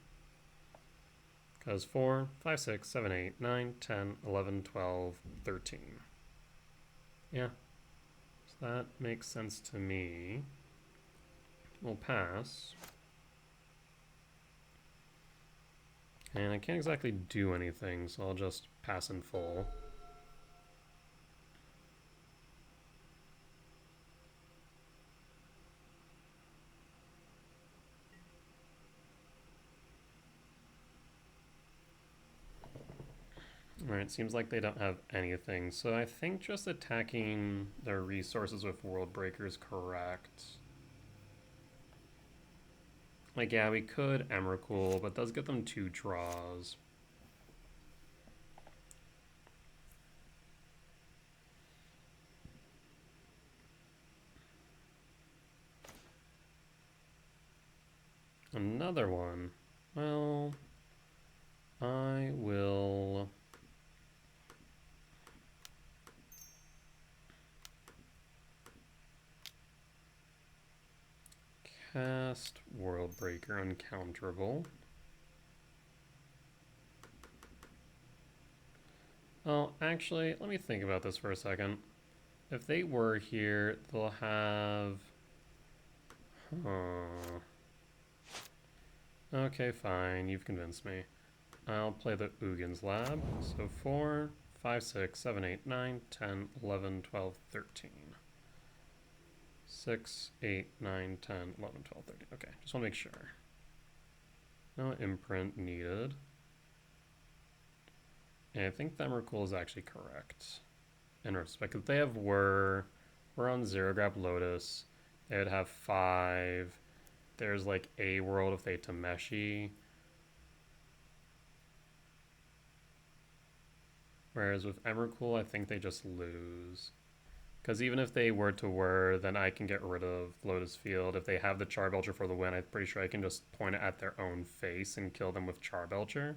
Because 4, 5, 6, 7, 8, 9, 10, 11, 12, 13. Yeah. So that makes sense to me. We'll pass. And I can't exactly do anything, so I'll just pass in full. Alright, seems like they don't have anything, so I think just attacking their resources with World Breaker is correct. Like, yeah, we could Emrakul, but it does get them 2 draws. Another one. Well, I will cast World Breaker uncounterable. Oh, actually, let me think about this for a second. If they were here, they'll have... Huh. Okay, fine. You've convinced me. I'll play the Ugins Lab. So 4, 5, 6, 7, 8, 9, 10, 11, 12, 13. 6, 8, 9, 10, 11, 12, 13. Okay, just want to make sure. No imprint needed. And I think the Emrakul is actually correct. In respect, if they have we're on 0 grab Lotus, they would have 5. There's like a world if they Tameshi. Whereas with Emrakul, I think they just lose. Because even if they were to whir, then I can get rid of Lotus Field. If they have the Charbelcher for the win, I'm pretty sure I can just point it at their own face and kill them with Charbelcher.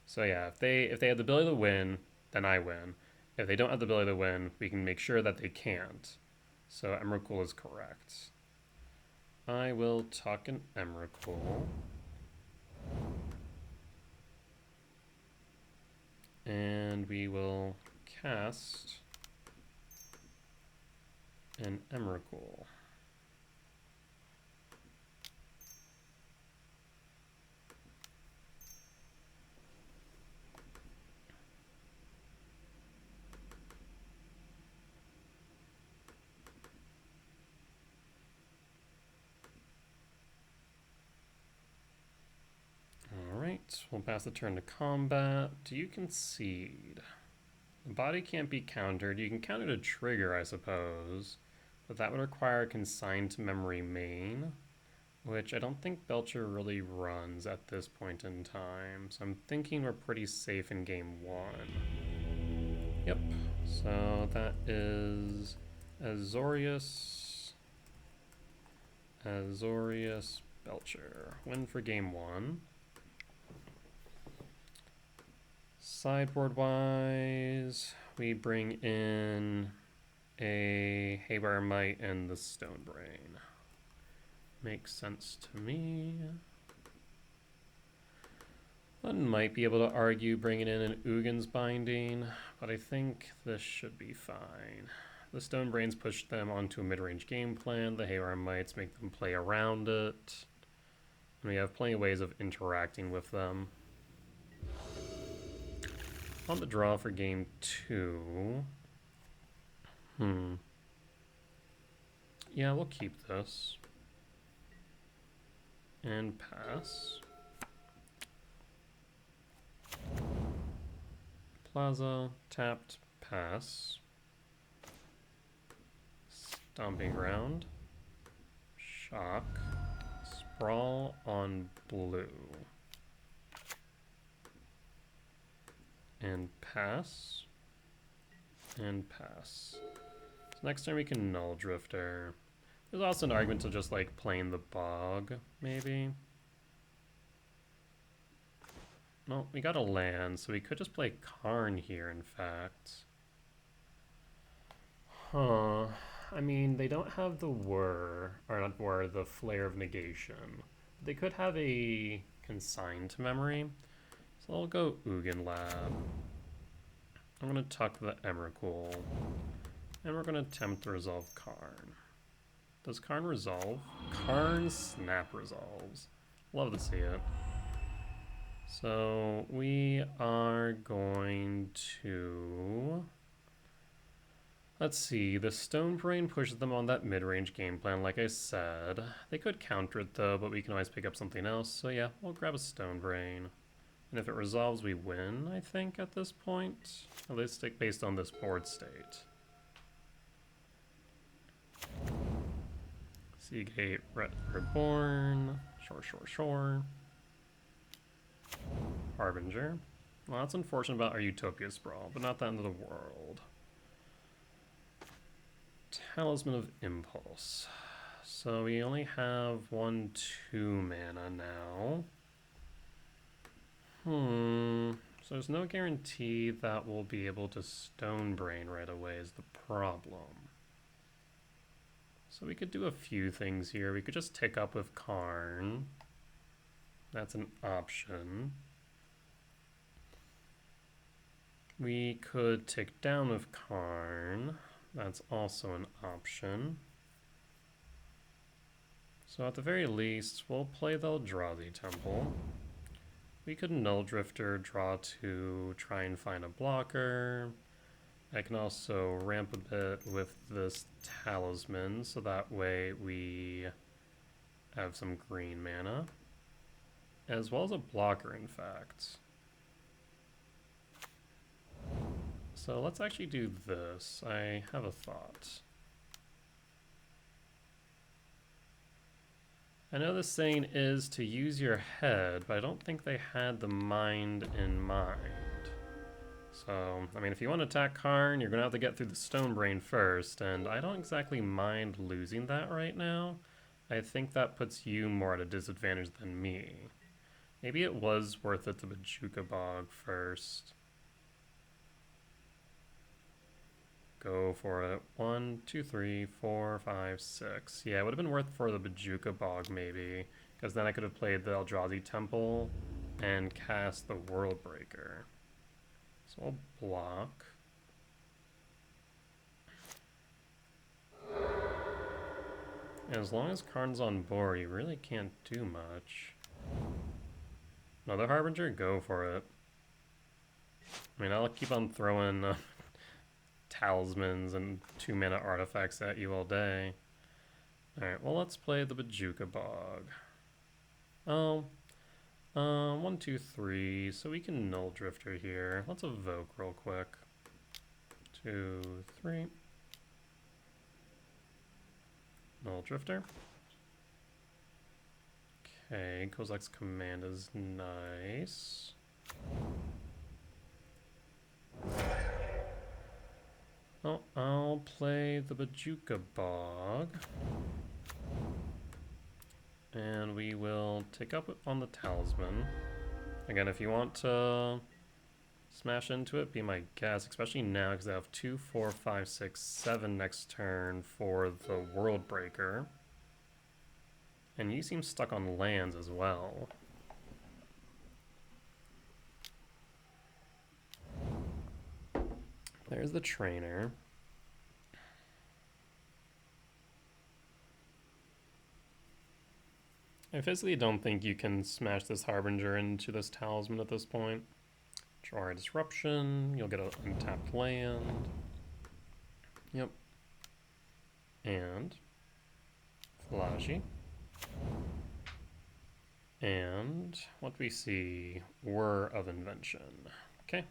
So yeah, if they have the ability to win, then I win. If they don't have the ability to win, we can make sure that they can't. So Emrakul is correct. I will tuck an Emrakul. And we will cast an Emrakul. Alright, we'll pass the turn to combat. Do you concede? The body can't be countered. You can counter the trigger, I suppose. But that would require a consigned to memory main, which I don't think Belcher really runs at this point in time. So I'm thinking we're pretty safe in game 1. Yep, so that is Azorius Belcher. Win for game 1. Sideboard wise, we bring in a Haywire Might and the Stone Brain. Makes sense to me. One might be able to argue bringing in an Ugins Binding, but I think this should be fine. The Stone Brains push them onto a mid-range game plan. The Haywire Mights make them play around it. And we have plenty of ways of interacting with them. On the draw for game 2. Yeah, we'll keep this. And pass. Plaza, tapped, pass. Stomping Ground. Shock. Sprawl on blue. And pass. And pass. So next time we can Null Drifter. There's also an argument to just like playing the Bog, maybe. No, we got a land, so we could just play Karn here, in fact. Huh. I mean, they don't have the whir, or not whir, the Flare of Negation. They could have a consigned to memory. So I'll go Ugin Lab. I'm going to tuck the Emrakul. And we're going to attempt to resolve Karn. Does Karn resolve? Karn snap resolves. Love to see it. So we are going to... Let's see, the Stone Brain pushes them on that mid-range game plan, like I said. They could counter it though, but we can always pick up something else. So yeah, we'll grab a Stone Brain. And if it resolves, we win, I think, at this point. At least based on this board state. Seagate, Reborn, sure. Harbinger. Well, that's unfortunate about our Utopia Sprawl, but not the end of the world. Talisman of Impulse. So we only have 1/2 mana now. So there's no guarantee that we'll be able to Stone Brain right away is the problem. So we could do a few things here. We could just tick up with Karn. That's an option. We could tick down with Karn. That's also an option. So at the very least, we'll play the Eldrazi Temple. We could Null Drifter, draw to try and find a blocker. I can also ramp a bit with this Talisman, so that way we have some green mana. As well as a blocker, in fact. So let's actually do this. I have a thought. I know the saying is to use your head, but I don't think they had the mind in mind. So, I mean, if you want to attack Karn, you're going to have to get through the Stone Brain first, and I don't exactly mind losing that right now. I think that puts you more at a disadvantage than me. Maybe it was worth it to Bojuka Bog first. Go for it. 1, 2, 3, 4, 5, 6. Yeah, it would have been worth for the Bojuka Bog maybe, because then I could have played the Eldrazi Temple and cast the World Breaker. So I'll block. And as long as Karn's on board, you really can't do much. Another Harbinger? Go for it. I mean, I'll keep on throwing talismans and 2-mana artifacts at you all day. Alright, well, let's play the Bojuka Bog. 1, 2, 3, so we can Null Drifter here. Let's evoke real quick. 2, 3. Null Drifter. Okay, Kozilek's Command is nice. Oh, I'll play the Bojuka Bog. And we will take up on the Talisman. Again, if you want to smash into it, be my guest, especially now because I have 2, 4, 5, 6, 7 next turn for the World Breaker. And you seem stuck on lands as well. There's the trainer. I physically don't think you can smash this Harbinger into this Talisman at this point. Draw a Disruption, you'll get an untapped land. Yep. And Flaji. And what do we see? Whir of Invention. Okay.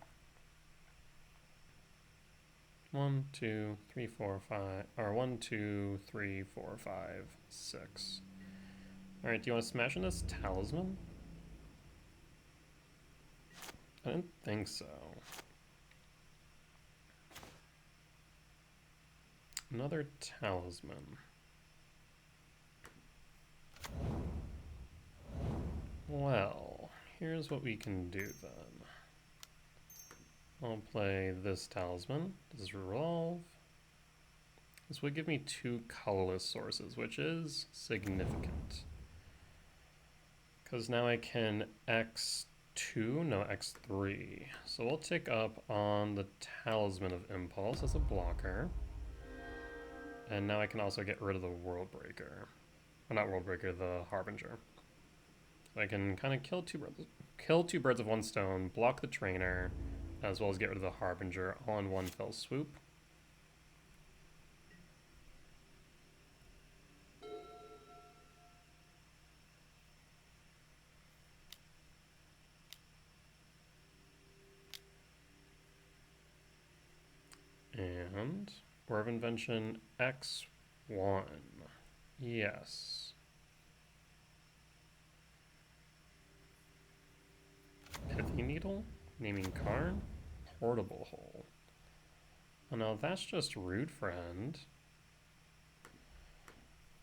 1, 2, 3, 4, 5, or 1, 2, 3, 4, 5, 6. Alright, do you want to smash in this Talisman? I didn't think so. Another Talisman. Well, here's what we can do then. I'll play this Talisman. Does this resolve? This would give me 2 colorless sources, which is significant. Because now I can X2, no, X3. So we'll tick up on the Talisman of Impulse as a blocker. And now I can also get rid of the World Breaker. Or not World Breaker, the Harbinger. So I can kind of kill two birds with one stone, block the trainer, as well as get rid of the Harbinger all in one fell swoop. And War of Invention X1. Yes. Pithy Needle? Naming Karn? Portable Hole. Oh no, that's just Rude Friend.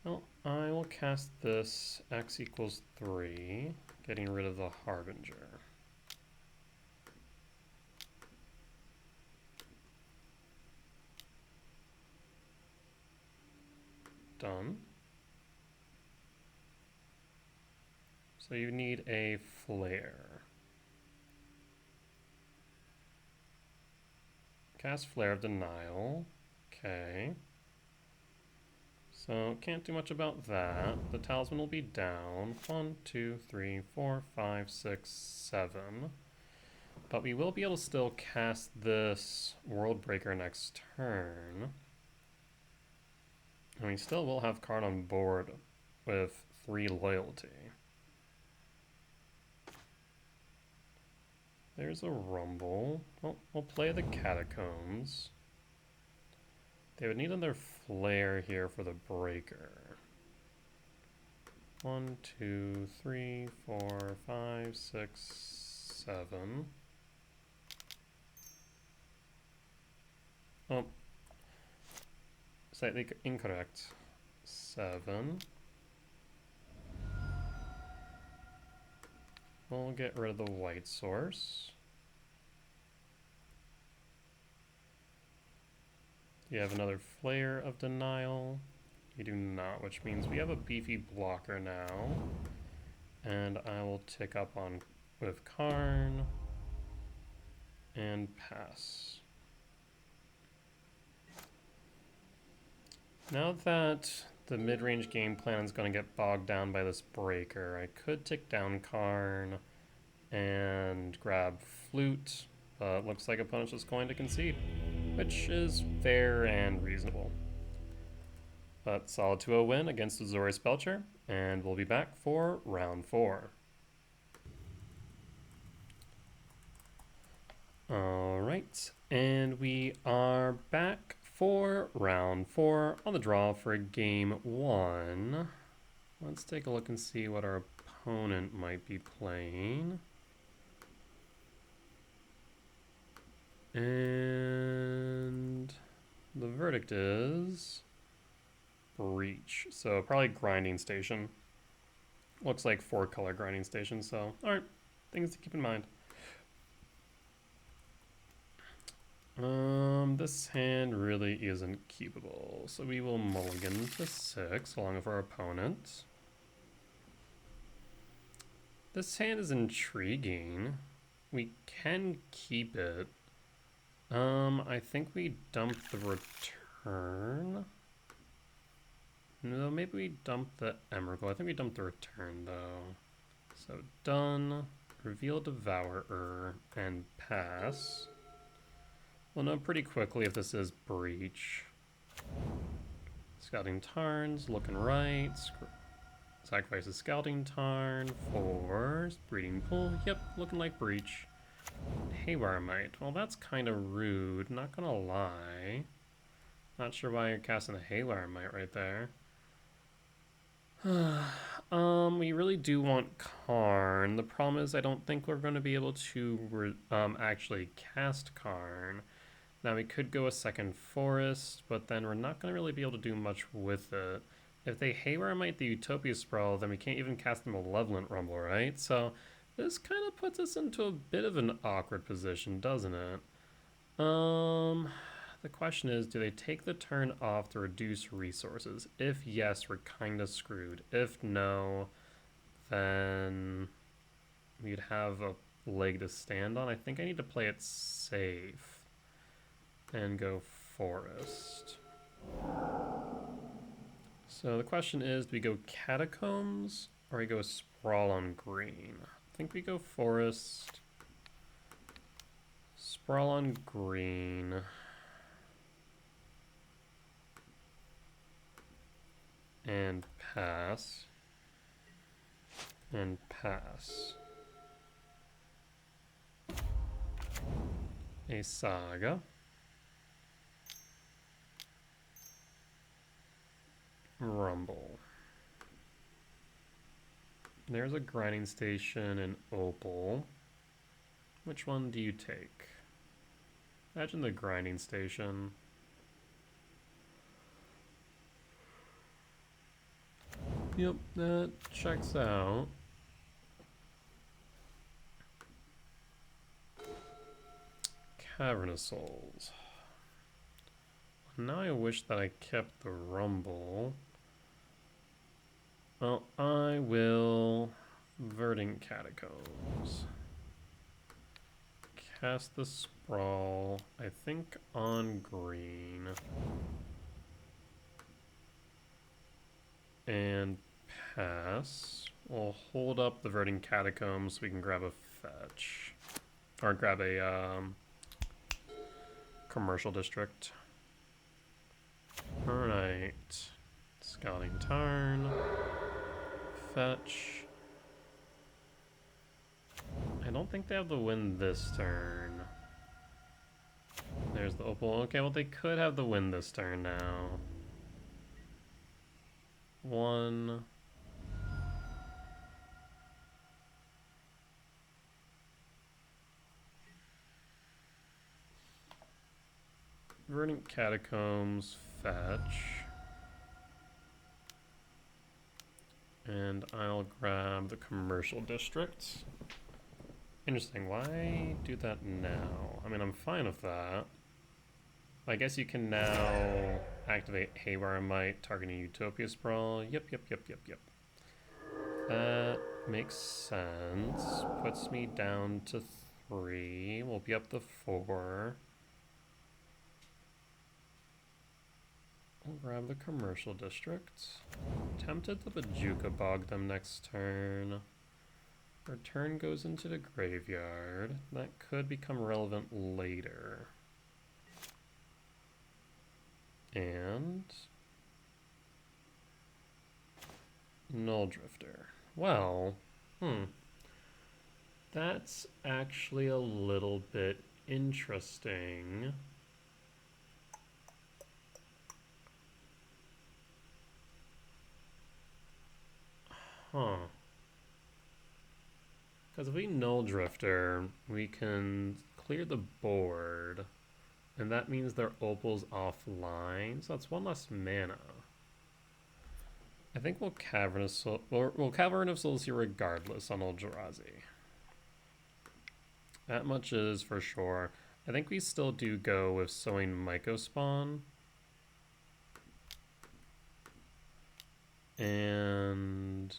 Well, I will cast this X equals 3, getting rid of the Harbinger. Done. So you need a Flare. Cast Flare of Denial. Okay. So can't do much about that. The talisman will be down. 1, 2, 3, 4, 5, 6, 7. But we will be able to still cast this World Breaker next turn. And we still will have Karn on board with 3 loyalty. There's a Rumble. Well, we'll play the Catacombs. They would need another Flare here for the Breaker. 1, 2, 3, 4, 5, 6, 7. Oh. Slightly incorrect. 7. We'll get rid of the white source. You have another Flare of Denial. You do not, which means we have a beefy blocker now. And I will tick up on with Karn and pass. Now that the mid-range game plan is going to get bogged down by this Breaker, I could tick down Karn and grab Flute, but looks like opponent's just going to concede, which is fair and reasonable. But solid 2-0 win against Azorius Belcher, and we'll be back for round 4. Alright, and we are back for round 4 on the draw for game 1. Let's take a look and see what our opponent might be playing. And the verdict is Breach. So probably Grinding Station. Looks like 4-color Grinding Station, so alright, things to keep in mind. This hand really isn't keepable, so we will mulligan to 6 along with our opponent. This hand is intriguing. We can keep it. I think we dump the return. No, maybe we dump the Emrakul. I think we dump the return though. So done. Reveal Devourer and pass. We'll know pretty quickly if this is Breach. Scouting Tarns, looking right. Sacrifices Scouting Tarn for Breeding Pool. Yep, looking like Breach. Haywire Might. Well, that's kind of rude, not gonna lie. Not sure why you're casting a Haywire Might right there. We really do want Karn. The problem is I don't think we're going to be able to actually cast Karn. Now we could go a second Forest, but then we're not going to really be able to do much with it. If they Haywire Might the Utopia Sprawl, then we can't even cast the Malevolent Rumble, right? So this kind of puts us into a bit of an awkward position, doesn't it? The question is, do they take the turn off to reduce resources? If yes, we're kind of screwed. If no, then we'd have a leg to stand on. I think I need to play it safe and go Forest. So the question is, do we go Catacombs or we go Sprawl on green? I think we go Forest. Sprawl on green. And pass. And pass. A Saga. Rumble. There's a grinding station in Opal. Which one do you take? Imagine the grinding station. Yep, that checks out. Cavernous Souls. Now I wish that I kept the Rumble. Well, I will Verdant Catacombs. Cast the Sprawl, I think on green. And pass. We'll hold up the Verdant Catacombs so we can grab a fetch. Or grab a commercial district. Alright. Scouting Tarn. Fetch. I don't think they have the win this turn. There's the Opal. Okay, well they could have the win this turn now. One. Verdant Catacombs, fetch. And I'll grab the commercial district. Interesting, why do that now? I mean, I'm fine with that. I guess you can now activate Haywire Might, targeting Utopia Sprawl. Yep. That makes sense. Puts me down to 3. We'll be up to 4. We'll grab the commercial district. Tempted to Bajuka Bog them next turn. Return goes into the graveyard. That could become relevant later. And Null Drifter. Well, that's actually a little bit interesting. Because if we Null Drifter, we can clear the board, and that means their Opal's offline, so that's 1 less mana. I think we'll Cavern of Souls here regardless on Eldrazi. That much is for sure. I think we still do go with Sowing Mycospawn. And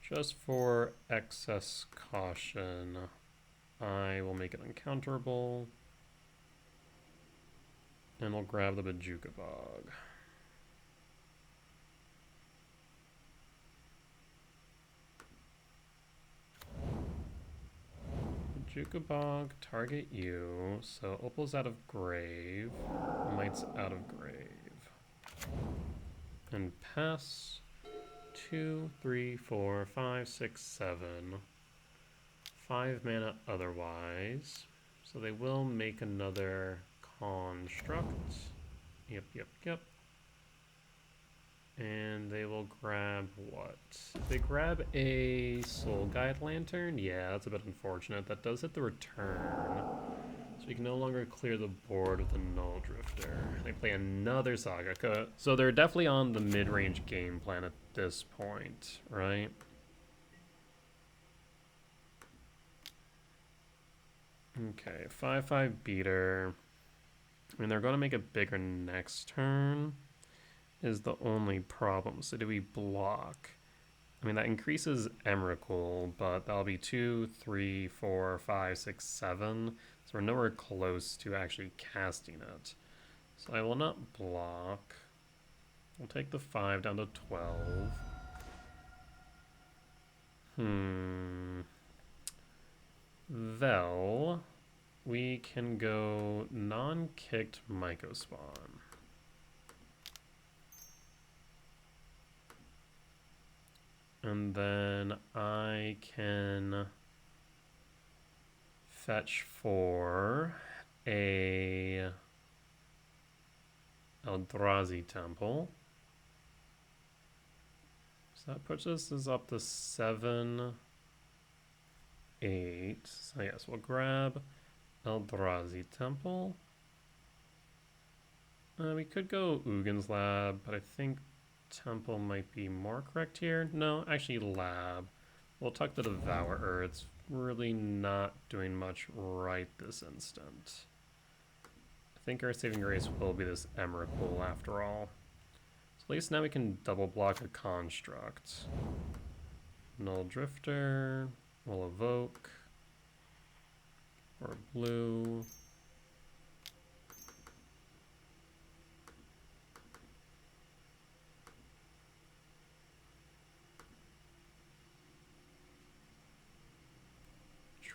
just for excess caution, I will make it uncounterable. And we'll grab the Bajuka Bog. Bajuka Bog, target you. So Opal's out of grave. Might's out of grave. And pass. 2, 3, 4, 5, 6, 7. 5 mana otherwise. So they will make another construct. Yep. And they will grab what? They grab a Soul Guide Lantern? Yeah, that's a bit unfortunate. That does hit the return. So you can no longer clear the board with a Null Drifter. They play another Saga. So they're definitely on the mid-range game plan at this point, right? Okay, 5/5 beater. I mean, they're going to make it bigger next turn is the only problem. So do we block? I mean, that increases Emrakul, but that'll be 2, 3, 4, 5, 6, 7. So we're nowhere close to actually casting it. So I will not block. We'll take the 5 down to 12. Well, we can go non-kicked Mycospawn. And then I can fetch for a Eldrazi Temple. So that puts us up to 7, 8. So yes, we'll grab Eldrazi Temple. We could go Ugin's Lab, but I think Temple might be more correct here. No, actually Lab. We'll tuck the Devourer. It's really not doing much right this instant. I think our saving grace will be this Emrakul after all. So at least now we can double block a construct. Null Drifter. We'll evoke. Or blue.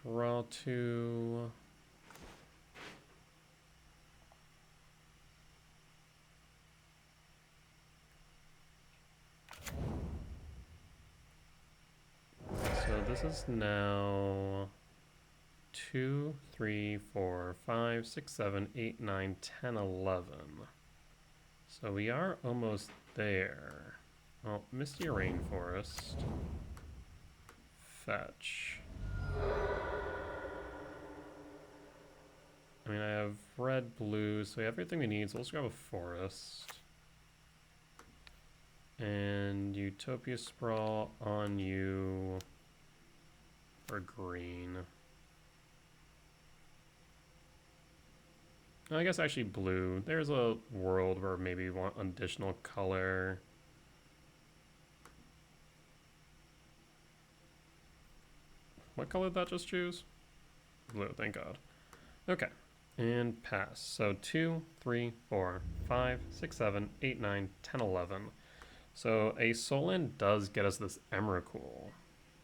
Draw 2. So this is now 2, 3, 4, 5, 6, 7, 8, 9, 10, 11. So we are almost there. Oh, Misty Rainforest. Fetch. I mean, I have red, blue, so we have everything we need, so let's grab a forest. And Utopia Sprawl on you for green. I guess actually blue. There's a world where maybe we want additional color. What color did that just choose? Blue, thank God. Okay, and pass. So 2, 3, 4, 5, 6, 7, 8, 9, 10, 11. So a Solan does get us this Emrakul,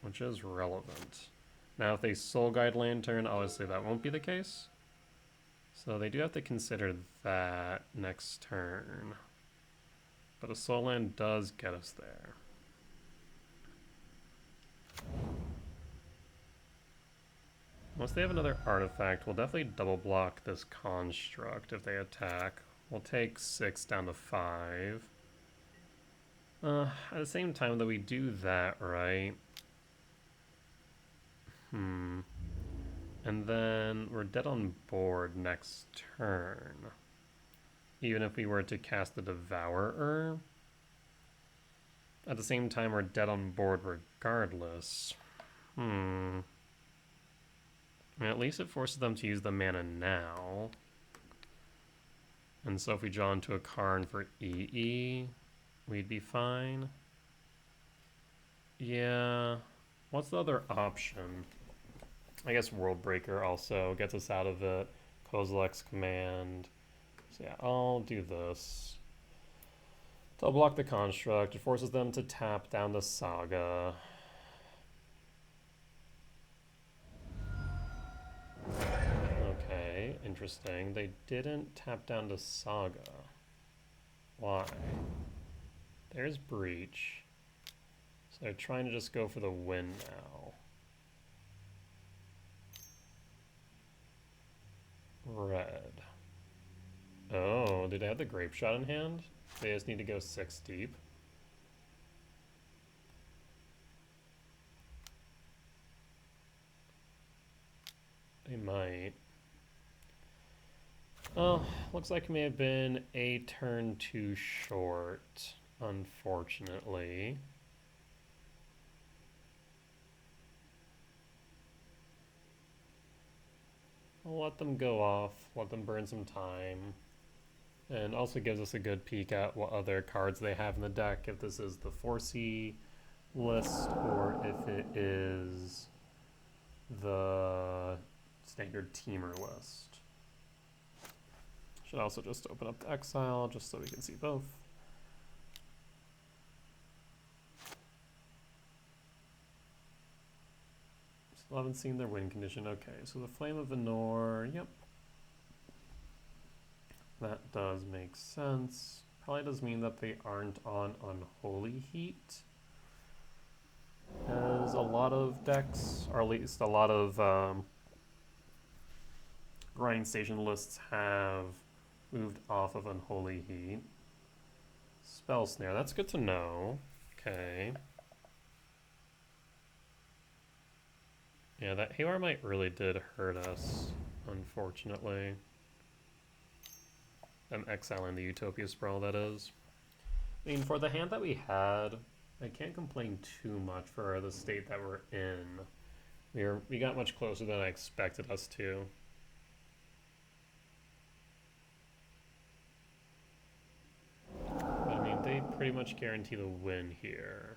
which is relevant. Now if they Soul Guide Lantern, obviously that won't be the case. So they do have to consider that next turn. But a Solan does get us there. Once they have another artifact, we'll definitely double block this construct if they attack. We'll take 6 down to 5. At the same time that we do that, right? And then we're dead on board next turn. Even if we were to cast the Devourer. At the same time, we're dead on board regardless. I mean, at least it forces them to use the mana now. And so if we draw into a Karn for EE, we'd be fine. Yeah. What's the other option? I guess Worldbreaker also gets us out of it. Kozilek's Command. So yeah, I'll do this. So I'll block the construct. It forces them to tap down the Saga. Okay, interesting. They didn't tap down the Saga. Why? There's Breach. So they're trying to just go for the win now. Red. Oh, did they have the Grape Shot in hand? They just need to go 6 deep. They might. Oh, looks like it may have been a turn too short, unfortunately. I'll let them go off, let them burn some time. And also gives us a good peek at what other cards they have in the deck, if this is the 4C list or if it is the standard Temur list. Should also just open up the Exile just so we can see both. Still haven't seen their win condition. Okay, so the Flame of Venor, yep. That does make sense. Probably does mean that they aren't on Unholy Heat. As a lot of decks, or at least a lot of grinding station lists have moved off of Unholy Heat. Spell Snare, that's good to know. Okay. Yeah, that Haywire Might really did hurt us, unfortunately. I'm exiling the Utopia Sprawl, that is. I mean, for the hand that we had, I can't complain too much for the state that we're in. We got much closer than I expected us to. But I mean, they pretty much guarantee the win here.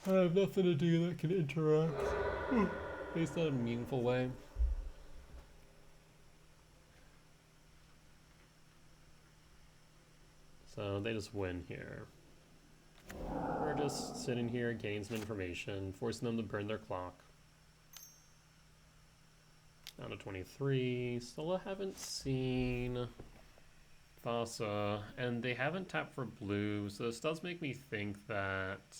I have nothing to do that can interact. At least not in a meaningful way. So they just win here. We're just sitting here getting some information, forcing them to burn their clock. Down to 23. Still haven't seen Thassa, and they haven't tapped for blue, so this does make me think that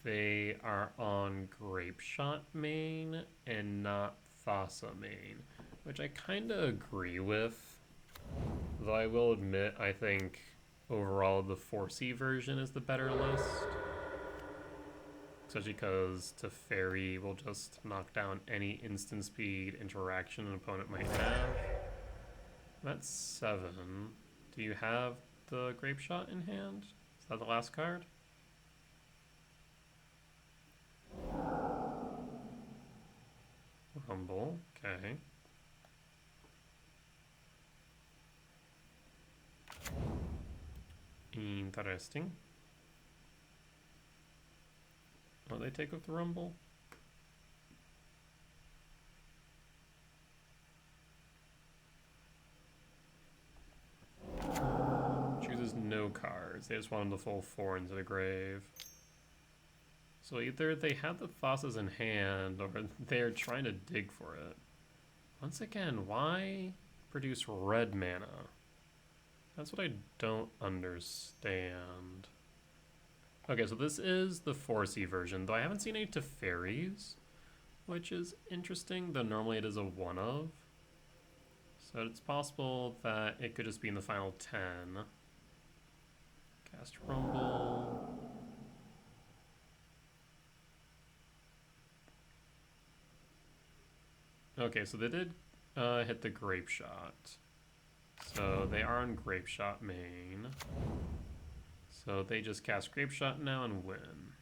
they are on Grape Shot main and not Thassa main, which I kind of agree with. Though I will admit, I think overall the 4C version is the better list. Especially because Teferi will just knock down any instant speed interaction an opponent might have. I'm at 7. Do you have the Grape Shot in hand? Is that the last card? Rumble, okay. Interesting. Oh, they take with the Rumble? Chooses no cards. They just wanted to fall 4 into the grave. So either they have the Thassas in hand, or they're trying to dig for it. Once again, why produce red mana? That's what I don't understand. Okay, so this is the 4C version, though I haven't seen any Teferis, which is interesting, though normally it is a one of. So it's possible that it could just be in the final 10. Cast Rumble. Okay, so they did hit the Grape Shot. So they are on Grape Shot main. So they just cast Grape Shot now and win.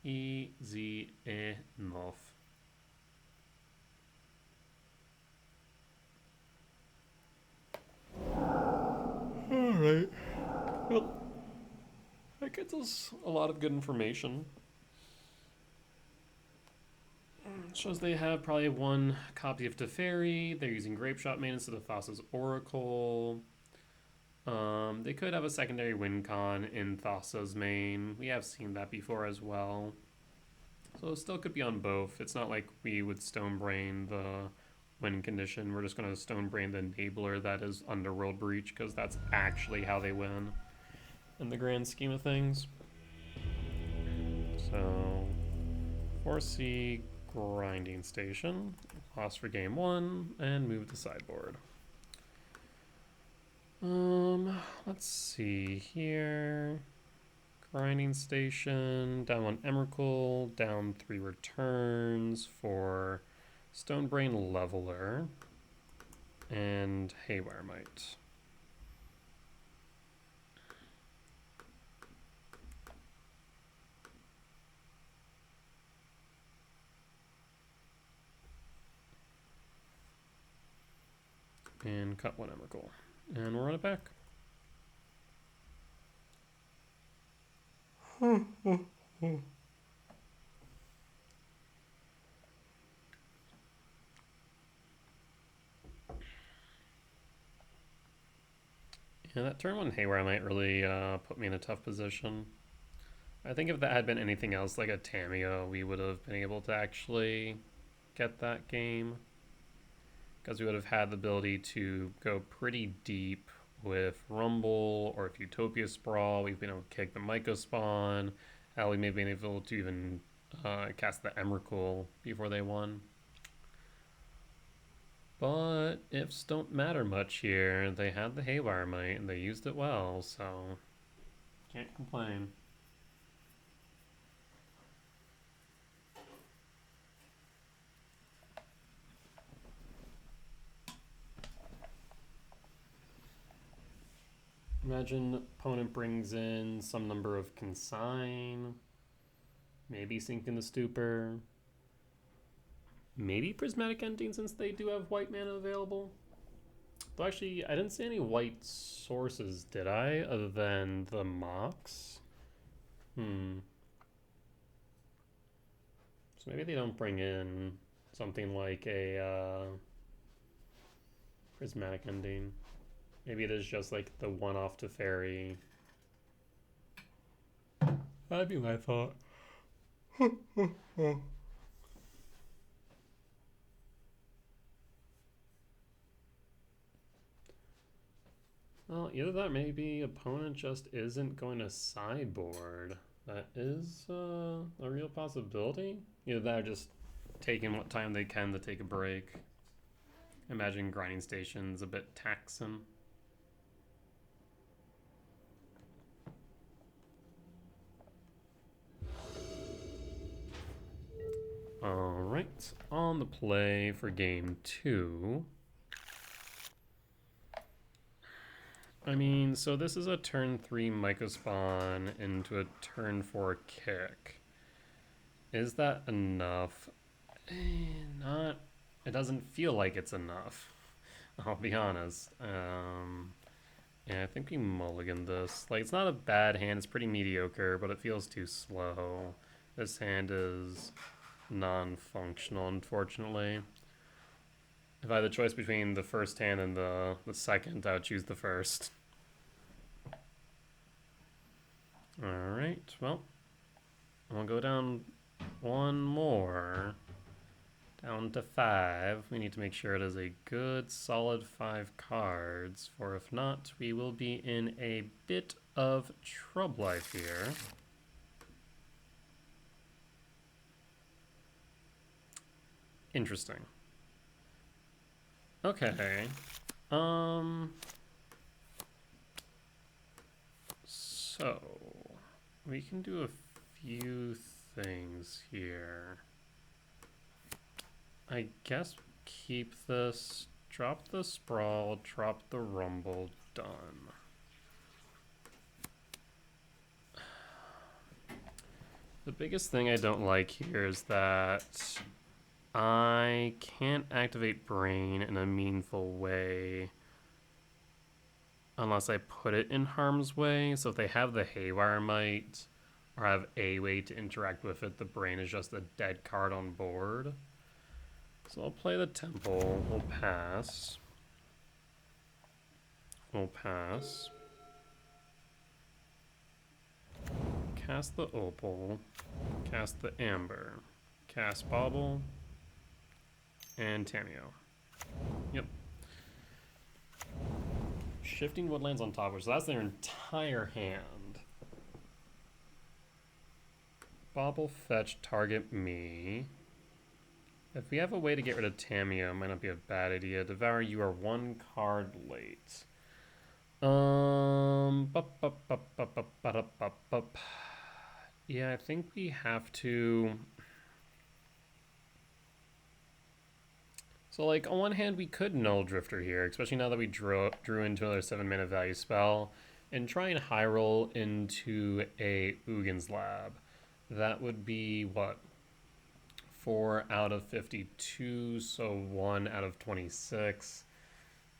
Easy enough. Alright. Well, that gets us a lot of good information. Shows they have probably one copy of Teferi. They're using Grape Shot main instead of Thassa's Oracle. They could have a secondary win con in Thassa's main. We have seen that before as well. So it still could be on both. It's not like we would Stonebrain the win condition. We're just going to Stonebrain the enabler that is Underworld Breach, because that's actually how they win in the grand scheme of things. So 4C Grinding Station, lost for game 1, and move the sideboard. Let's see here. Grinding Station, down 1 Emrakul, down 3 returns for Stonebrain Leveler, and Haywire Might. And cut 1 Emrakul. And we'll run it back. Yeah, that turn 1 Haywire Might really put me in a tough position. I think if that had been anything else, like a Tamiyo, we would have been able to actually get that game. Because we would have had the ability to go pretty deep with Rumble, or if Utopia Sprawl, we've been able to kick the Myco Spawn. We may have been able to even cast the Emrakul before they won. But ifs don't matter much here. They had the Haywire Might and they used it well, so Can't complain. Imagine opponent brings in some number of consign, maybe Sink in the Stupor, maybe Prismatic Ending since they do have white mana available. Though actually, I didn't see any white sources, did I? Other than the Mox? So maybe they don't bring in something like a Prismatic Ending. Maybe it is just like the one-off to fairy. That'd be my thought. Well, either that, maybe opponent just isn't going to sideboard. That is a real possibility. Either that or just taking what time they can to take a break. Imagine grinding station's a bit taxing. Alright, on the play for game 2. I mean, so this is a turn 3 Mycospawn into a turn 4 kick. Is that enough? Not. It doesn't feel like it's enough. I'll be honest. Yeah, I think we mulligan this. Like, it's not a bad hand. It's pretty mediocre, but it feels too slow. This hand is non-functional, unfortunately. If I had the choice between the first hand and the second, I would choose the first. Alright, well, we'll go down one more. Down to 5. We need to make sure it is a good, solid 5 cards, for if not, we will be in a bit of trouble, I fear. Interesting. Okay. So we can do a few things here. I guess keep this, drop the Sprawl, drop the Rumble, done. The biggest thing I don't like here is that I can't activate Brain in a meaningful way unless I put it in harm's way. So if they have the Haywire Might or have a way to interact with it, the Brain is just a dead card on board. So I'll play the Temple. We'll pass. We'll pass. Cast the Opal. Cast the Amber. Cast Bauble. And Tamiyo. Yep. Shifting Woodlands on top, so that's their entire hand. Bauble, fetch, target me. If we have a way to get rid of Tamiyo, it might not be a bad idea. Devour, you are 1 card late. Yeah, I think we have to. So, like, on one hand, we could Null Drifter here, especially now that we drew into another 7-mana value spell, and try and high roll into a Ugin's Lab. That would be, what, 4 out of 52, so 1 out of 26.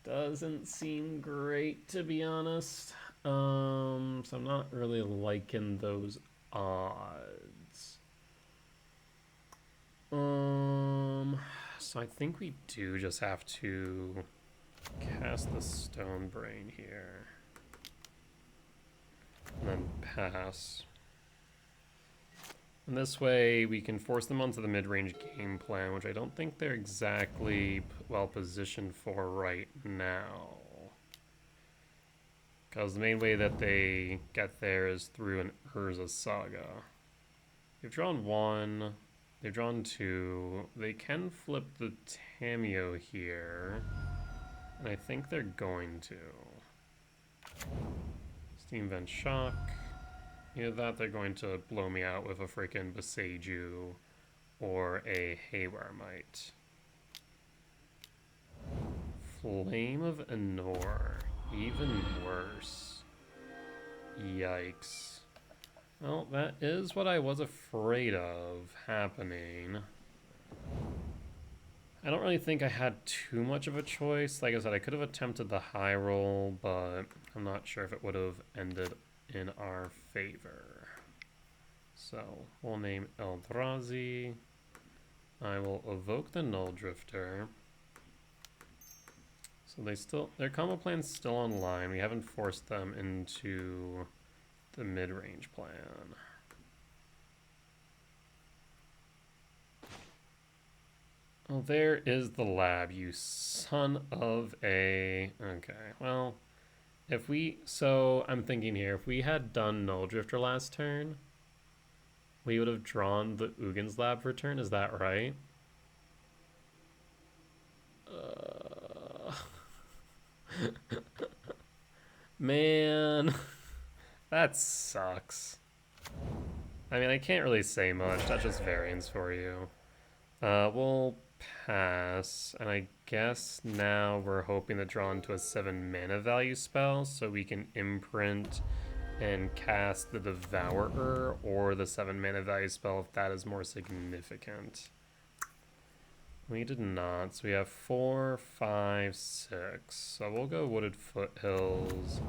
Doesn't seem great, to be honest. So I'm not really liking those odds. So I think we do just have to cast the Stone Brain here. And then pass. And this way we can force them onto the mid-range game plan, which I don't think they're exactly well positioned for right now. Because the main way that they get there is through an Urza Saga. They've drawn 1. They've drawn 2. They can flip the Tamiyo here. And I think they're going to. Steam Vent Shock. Either that, they're going to blow me out with a freaking Beseiju or a Haywire Mite. Flame of Anor. Even worse. Yikes. Well, that is what I was afraid of happening. I don't really think I had too much of a choice. Like I said, I could have attempted the high roll, but I'm not sure if it would have ended in our favor. So we'll name Eldrazi. I will evoke the Null Drifter. So their combo plan's still online. We haven't forced them into the mid-range plan. Oh, there is the lab, you son of a... Okay, well, I'm thinking here, if we had done Null Drifter last turn, we would have drawn the Ugin's Lab for turn, is that right? Man, that sucks. I mean, I can't really say much, that's just variance for you. We'll pass, and I guess now we're hoping to draw into a 7 mana value spell so we can imprint and cast the Devourer or the 7 mana value spell if that is more significant. We did not, so we have 4, 5, 6. So we'll go Wooded Foothills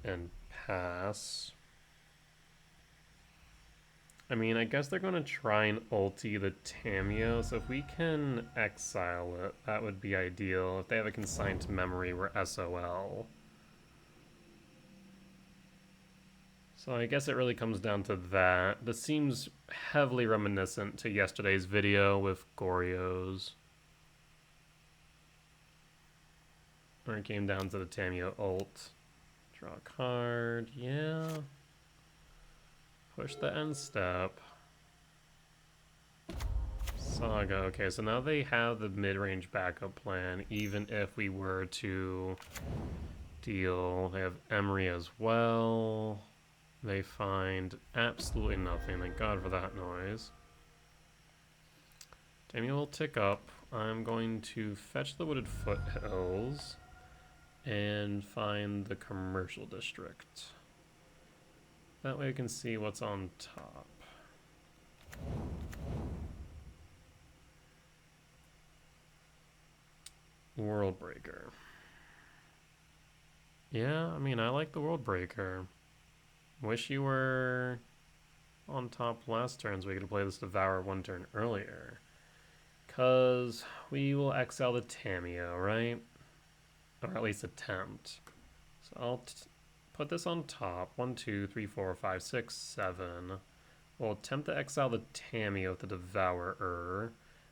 and pass. I mean, I guess they're going to try and ulti the Tamiyo, so if we can exile it, that would be ideal. If they have a consigned to memory, we're SOL. So I guess it really comes down to that. This seems heavily reminiscent to yesterday's video with Goryo's. Where it came down to the Tamiyo ult. Draw a card, yeah. Push the end step. Saga. Okay, so now they have the mid-range backup plan, even if we were to deal. They have Emery as well. They find absolutely nothing. Thank God for that noise. Damien will tick up. I'm going to fetch the Wooded Foothills and find the commercial district. That way we can see what's on top. World Breaker. Yeah, I mean, I like the World Breaker. Wish you were on top last turn so we could play this Devour one turn earlier. Because we will exile the Tamiyo, right? Or at least attempt. So I'll put this on top. 1, 2, 3, 4, 5, 6, 7. We'll attempt to exile the Tamiyo with the Devourer.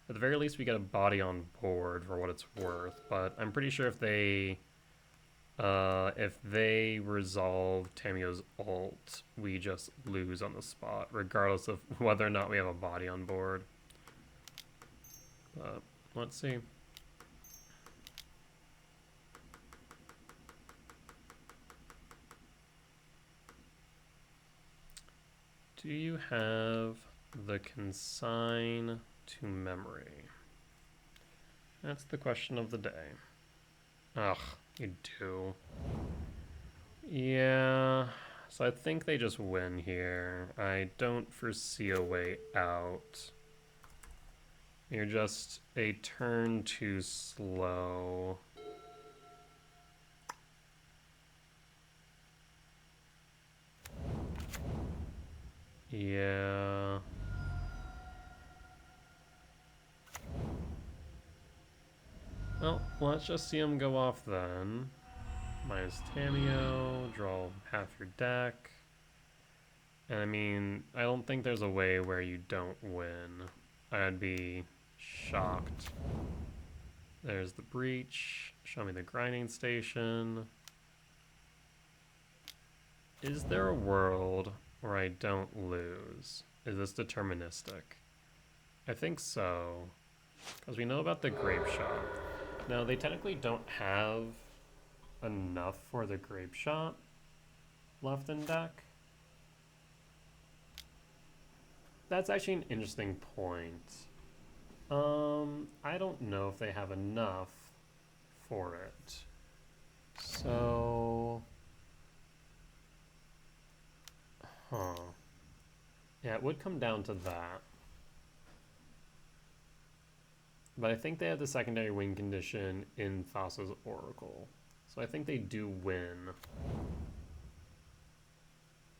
At the very least, we get a body on board for what it's worth. But I'm pretty sure if they resolve Tamiyo's ult, we just lose on the spot, regardless of whether or not we have a body on board. But let's see. Do you have the consign to memory? That's the question of the day. Ugh, you do. Yeah, so I think they just win here. I don't foresee a way out. You're just a turn too slow. Yeah. Well, let's just see him go off then. Minus Tamiyo, draw half your deck. And I mean, I don't think there's a way where you don't win. I'd be shocked. There's the Breach. Show me the grinding station. Is there a world where I don't lose? Is this deterministic? I think so. Because we know about the Grape Shot. Now, they technically don't have enough for the Grape Shot left in deck. That's actually an interesting point. I don't know if they have enough for it. So, huh. Yeah, it would come down to that. But I think they have the secondary win condition in Thassa's Oracle. So I think they do win.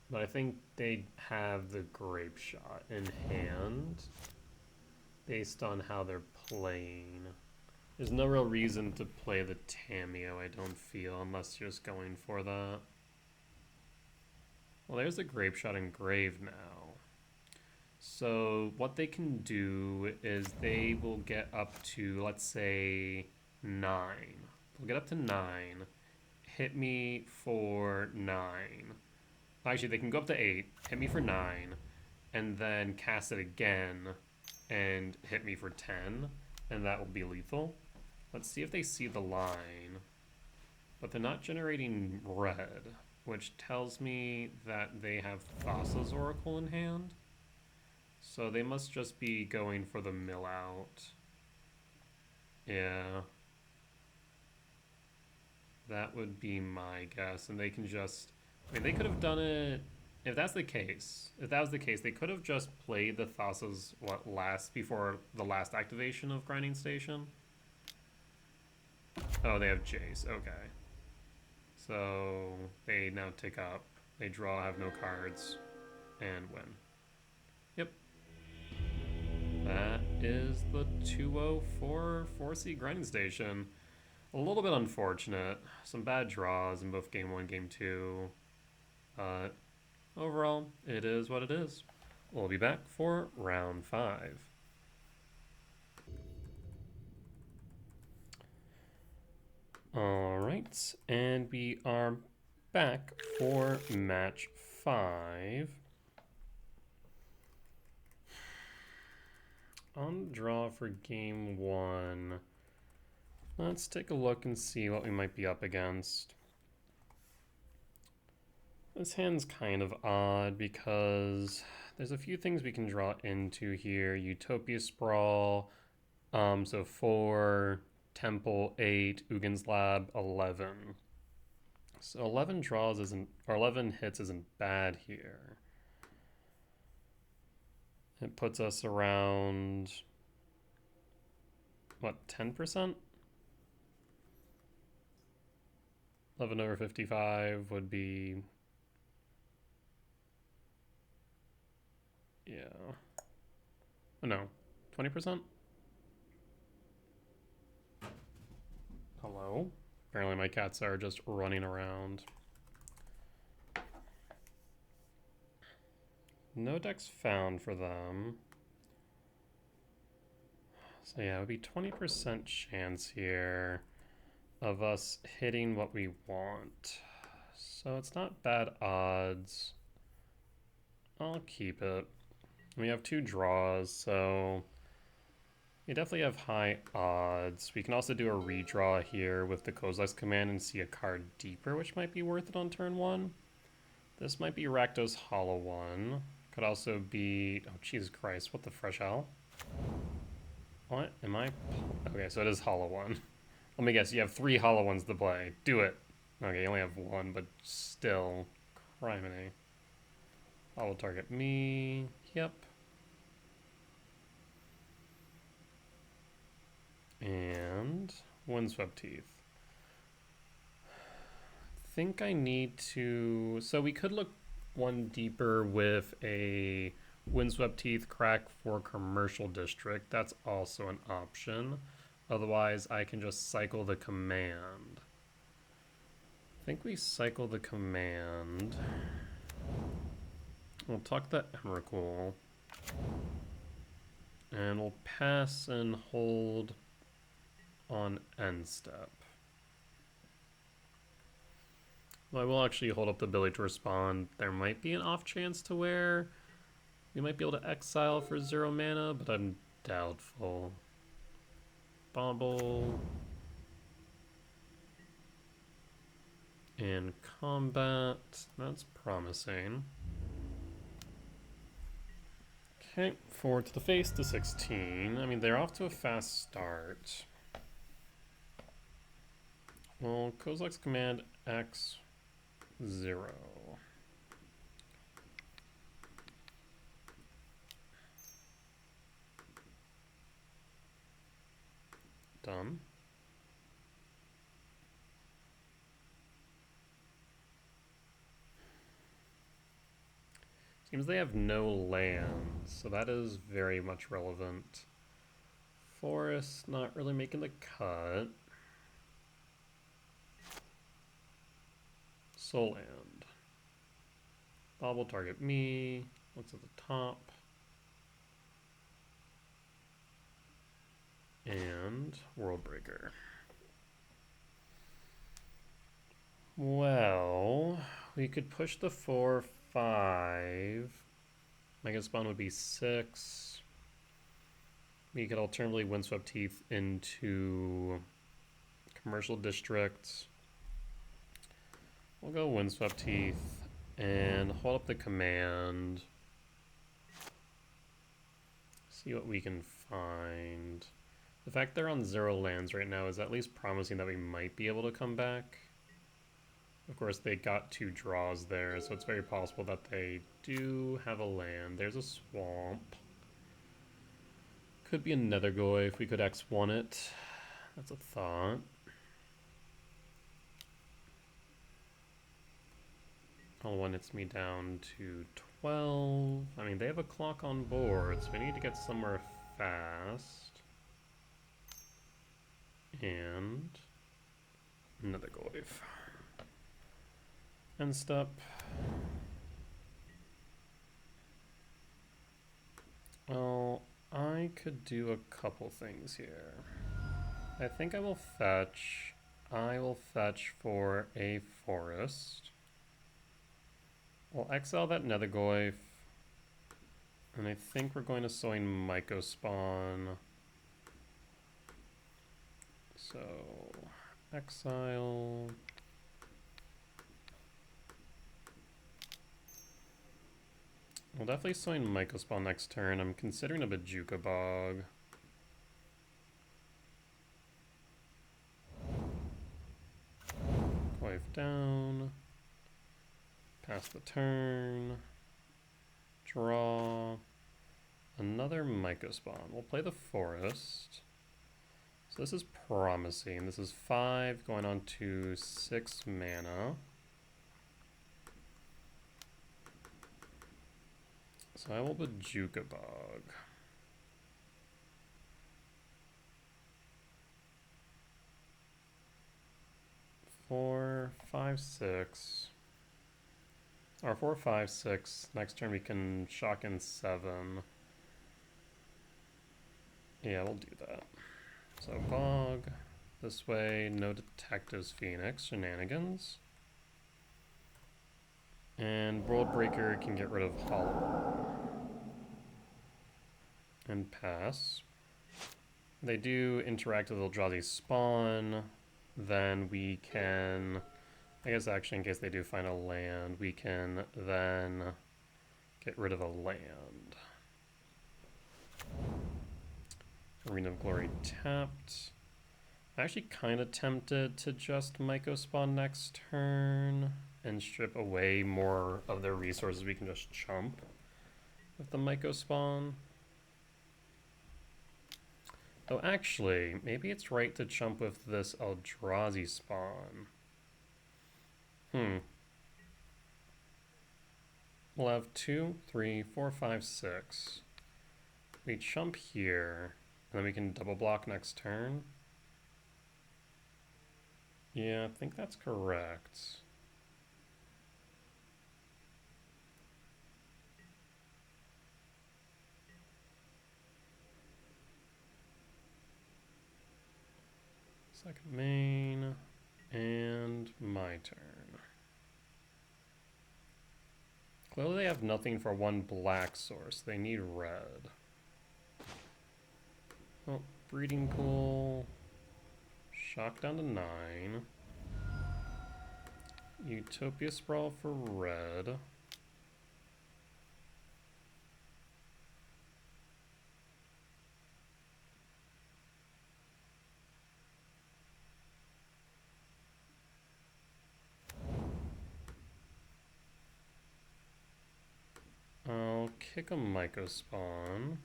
But I think they have the Grape Shot in hand based on how they're playing. There's no real reason to play the Tamiyo, I don't feel, unless you're just going for that. Well, there's the Grape Shot engraved now. So what they can do is they will get up to, let's say, 9. They'll get up to 9, hit me for 9. Actually, they can go up to 8, hit me for 9, and then cast it again and hit me for 10, and that will be lethal. Let's see if they see the line. But they're not generating red, which tells me that they have Thassa's Oracle in hand. So they must just be going for the mill out. Yeah. That would be my guess. And they can just... I mean, they could have done it... If that's the case, they could have just played the Thassa's, before the last activation of Grinding Station? Oh, they have Jace. Okay. So they now take up. They draw, have no cards, and win. Yep. That is the 204 4C Grinding Station. A little bit unfortunate. Some bad draws in both Game 1, Game 2. Overall, it is what it is. We'll be back for round 5. Alright, and we are back for match 5. On the draw for game 1, let's take a look and see what we might be up against. This hand's kind of odd because there's a few things we can draw into here. Utopia Sprawl, so 4, Temple 8, Ugin's Lab 11. So 11 draws isn't, or 11 hits isn't bad here. It puts us around, what, 10%? 11 over 55 would be, yeah. Oh no, 20%? Hello? Apparently my cats are just running around. No decks found for them. So yeah, it would be 20% chance here of us hitting what we want. So it's not bad odds. I'll keep it. We have 2 draws, so we definitely have high odds. We can also do a redraw here with the Kozilek's command and see a card deeper, which might be worth it on turn 1. This might be Rakdos Hollow One. Could also be... Oh, Jesus Christ, what the fresh hell? What? Am I... Okay, so it is Hollow One. Let me guess, you have 3 Hollow Ones to play. Do it. Okay, you only have 1, but still. Criminy. Hollow target me. Yep. And Windswept Teeth. I think I need to... So we could look one deeper with a Windswept Teeth crack for Commercial District. That's also an option. Otherwise, I can just cycle the command. I think we cycle the command. We'll tuck the Emrakul. And we'll pass and hold on end step. Well, I will actually hold up the ability to respond. There might be an off chance to where we might be able to exile for 0 mana, but I'm doubtful. Bobble. And combat. That's promising. Okay, forward to the face to 16. I mean, they're off to a fast start. Well, Kozilek's command X 0. Done. Seems they have no lands, so that is very much relevant. Forest not really making the cut. Soul Land. Bob will target me. What's at the top? And Worldbreaker. Well, we could push the 4/5. Mega Spawn would be 6. We could alternatively Windswept Teeth into Commercial District. We'll go Windswept Teeth and hold up the command. See what we can find. The fact they're on 0 lands right now is at least promising that we might be able to come back. Of course, they got 2 draws there, so it's very possible that they do have a land. There's a swamp. Could be a Nethergoy if we could X1 it. That's a thought. Hollow One hits me down to 12. I mean, they have a clock on board, so we need to get somewhere fast. And another Goyf. End step. Well, I could do a couple things here. I think I will fetch. I will fetch for a forest. We'll exile that Nethergoyf. And I think we're going to Soin Mycospawn. So, exile. We'll definitely Soin Mycospawn next turn. I'm considering a Bajuka Bog. Goyf down. Pass the turn. Draw. Another Mycospawn. We'll play the forest. So this is promising. This is 5 going on to 6 mana. So I will Bajuka Bog. Four, 5, 6. Or 4, 5, 6. Next turn we can shock in 7. Yeah, we'll do that. So Bog. This way, no Detectives Phoenix. Shenanigans. And Worldbreaker can get rid of Hollow. And pass. They do interact with Eldrazi spawn. Then we can, I guess actually in case they do find a land, we can then get rid of a land. Arena of Glory tapped. I'm actually kind of tempted to just Mycospawn next turn and strip away more of their resources we can just chump with the Mycospawn. Oh, actually, maybe it's right to chump with this Eldrazi spawn. We'll have 2, 3, 4, 5, 6. We chump here, and then we can double block next turn. Yeah, I think that's correct. Second main, and my turn. Clearly they have nothing for 1 black source. They need red. Oh, Breeding Pool. Shock down to 9. Utopia Sprawl for red. kick a Myco spawn.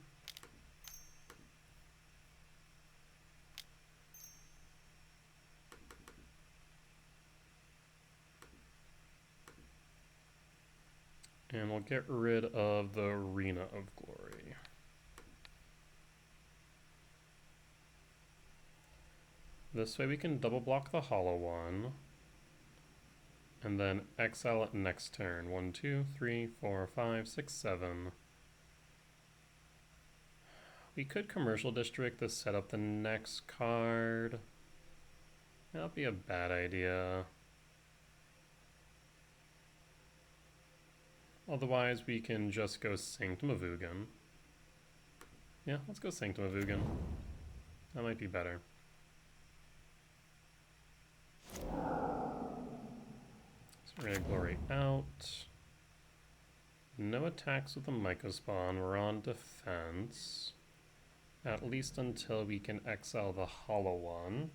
And we'll get rid of the Arena of Glory. This way we can double block the Hollow One. And then exile it next turn. 1, 2, 3, 4, 5, 6, 7. We could Commercial District to set up the next card. That would be a bad idea. Otherwise, we can just go Sanctum of Ugin. Yeah, let's go Sanctum of Ugin. That might be better. So we're going to Glory out. No attacks with the Myco spawn. We're on defense. At least until we can exile the Hollow One.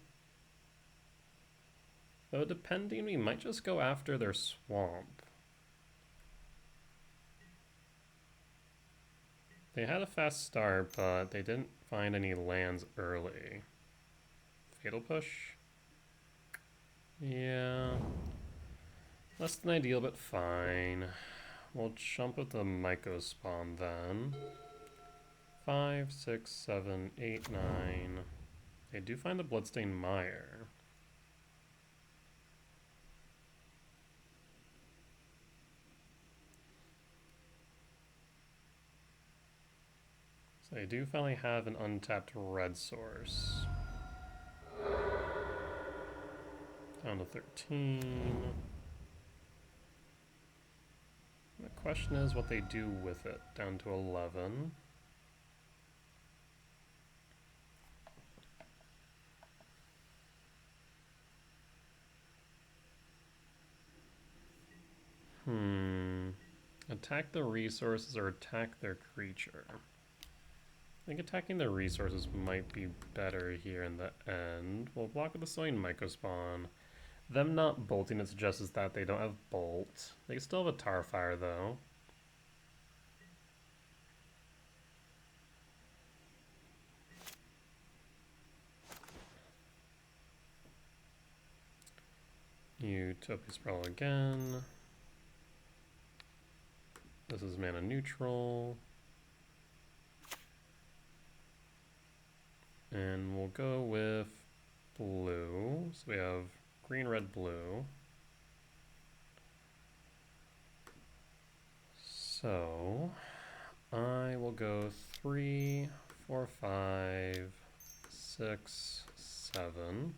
Though depending, we might just go after their swamp. They had a fast start, but they didn't find any lands early. Fatal Push? Yeah. Less than ideal, but fine. We'll jump with the Myco spawn then. 5, 6, 7, 8, 9. They do find the Bloodstained Mire. So they do finally have an untapped red source. Down to 13. The question is what they do with it. Down to 11. Attack the resources or attack their creature. I think attacking the resources might be better here in the end. We'll block with the Sowing Myco spawn. Them not bolting it suggests that they don't have bolt. They still have a Tarfire though. Utopia Sprawl again. This is mana neutral. And we'll go with blue. So we have green, red, blue. So I will go 3, 4, 5, 6, 7.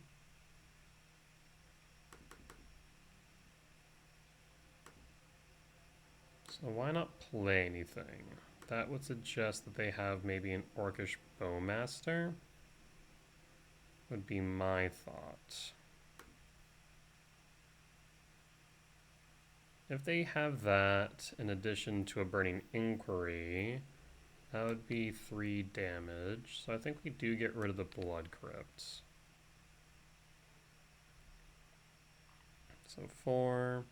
So why not play anything? That would suggest that they have maybe an Orcish Bowmaster. Would be my thought. If they have that in addition to a Burning Inquiry, that would be 3 damage. So I think we do get rid of the Blood Crypt. So 4,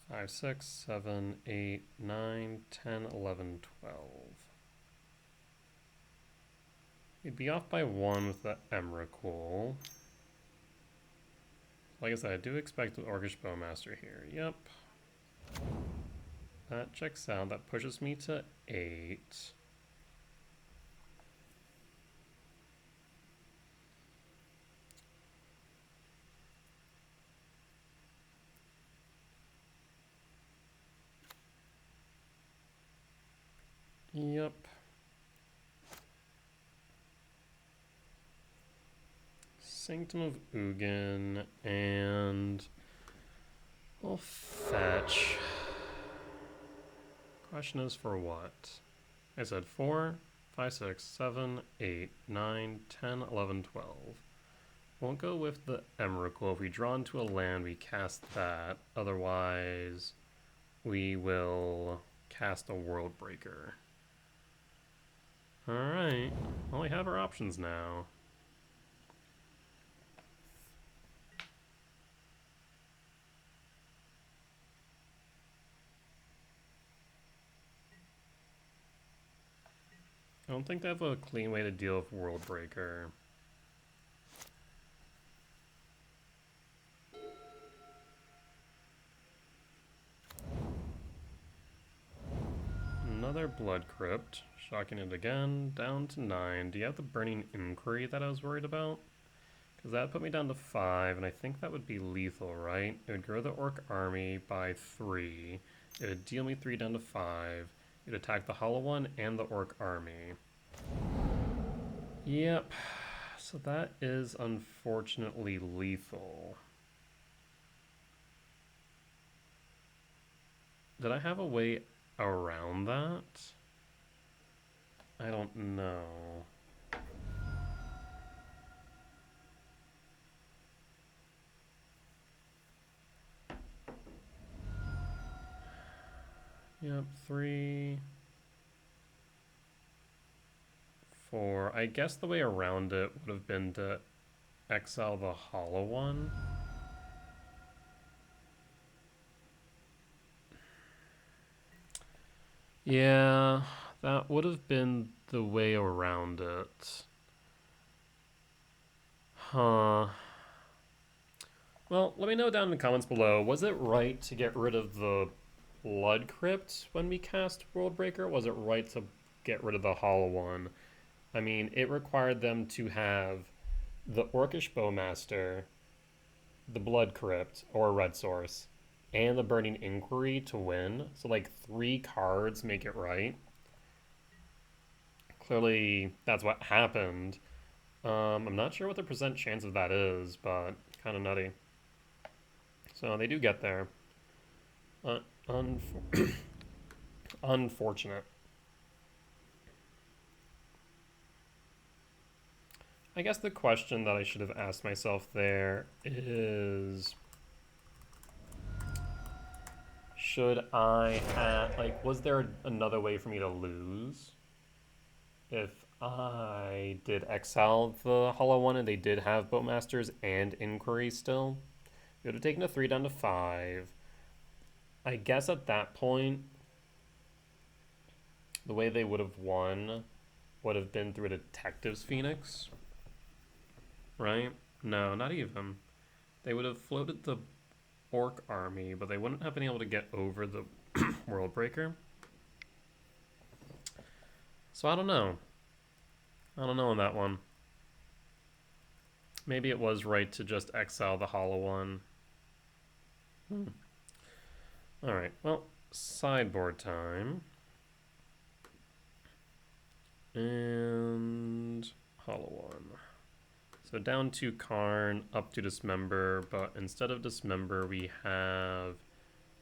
5, 6, 7, 8, 9, 10, 11, 12. We'd be off by 1 with the Emrakul. Like I said, I do expect an Orcish Bowmaster here. Yep. That checks out. That pushes me to 8. Yep. Sanctum of Ugin, and we'll fetch. Question is for what? I said 4, 5, 6, 7, 8, 9, 10, 11, 12. We'll go with the Emrakul. If we draw into a land, we cast that. Otherwise, we will cast a World Breaker. Alright, well, we have our options now. don't think they have a clean way to deal with World Breaker. Another Blood Crypt. Shocking it again. Down to 9. Do you have the Burning Inquiry that I was worried about? Because that put me down to 5, and I think that would be lethal, right? It would grow the Orc army by 3. It would deal me 3 down to 5. It would attack the Hollow One and the Orc army. Yep. So that is unfortunately lethal. Did I have a way around that? I don't know. Yep, 3, 4. I guess the way around it would have been to exile the Hollow One. Yeah, that would have been the way around it. Huh. Well, let me know down in the comments below. Was it right to get rid of the Blood Crypt when we cast World Breaker? Was it right to get rid of the Hollow One? I mean, it required them to have the Orcish Bowmaster, the Blood Crypt, or Red Source, and the Burning Inquiry to win. So like 3 cards make it right. Clearly, that's what happened. I'm not sure what the percent chance of that is, but kind of nutty. So they do get there. Unfortunate. I guess the question that I should have asked myself there is, should I have, like, was there another way for me to lose if I did exile the Hollow One and they did have Bowmasters and Inquiry still? It would have taken a 3 down to 5. I guess at that point, the way they would have won would have been through a Detective's Phoenix. Right? No, not even. They would have floated the Orc army, but they wouldn't have been able to get over the World Breaker. So I don't know. I don't know on that one. Maybe it was right to just exile the Hollow One. Alright, well, sideboard time. And Hollow One. So down to Karn, up to Dismember, but instead of Dismember, we have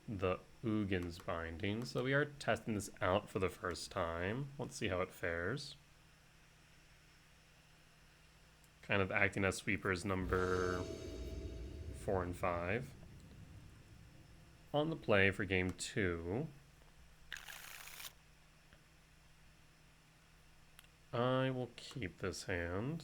the Ugin's Binding. So we are testing this out for the first time. Let's see how it fares. Kind of acting as sweepers number 4 and 5. On the play for game 2. I will keep this hand.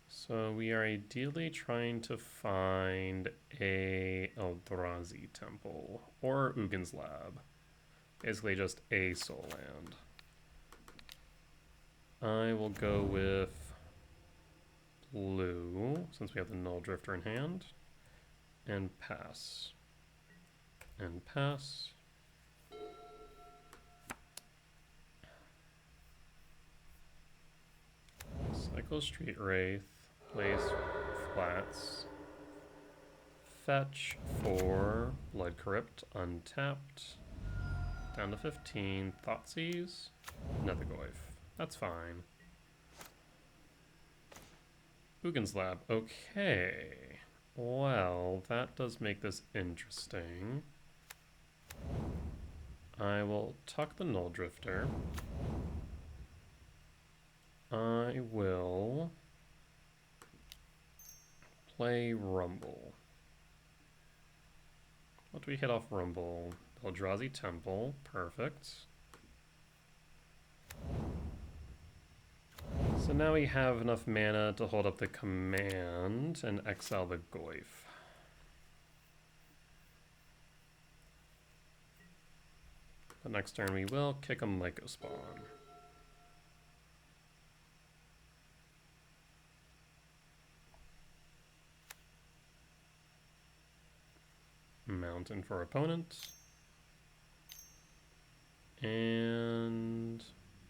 So we are ideally trying to find a Eldrazi temple or Ugin's Lab. Basically just a soul land. I will go with blue, since we have the Null Drifter in hand, and pass. And pass. Cycle Street Wraith, plays flats. Fetch for Blood Crypt, untapped. Down to 15, Thoughtseize, Nethergoyf. That's fine. Ugin's Lab, okay. Well, that does make this interesting. I will tuck the Null Drifter. I will play Rumble. What do we hit off Rumble? Eldrazi Temple, perfect. So now we have enough mana to hold up the command and exile the Goyf. But next turn we will kick a Myco Spawn. Mountain for opponent. And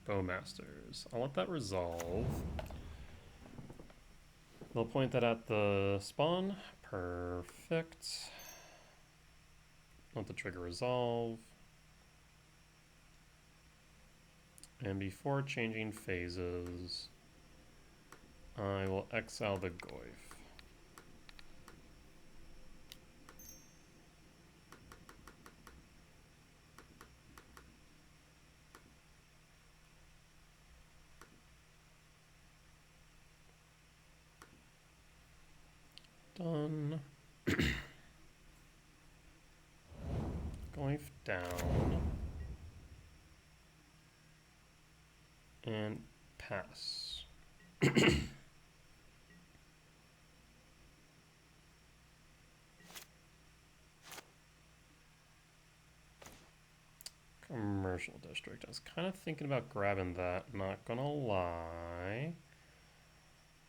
Bowmasters. I'll let that resolve. We'll point that at the spawn. Perfect. Let the trigger resolve. And before changing phases, I will exile the Goyf. Done. Goyf down. And pass. Commercial district. I was kind of thinking about grabbing that, not gonna lie.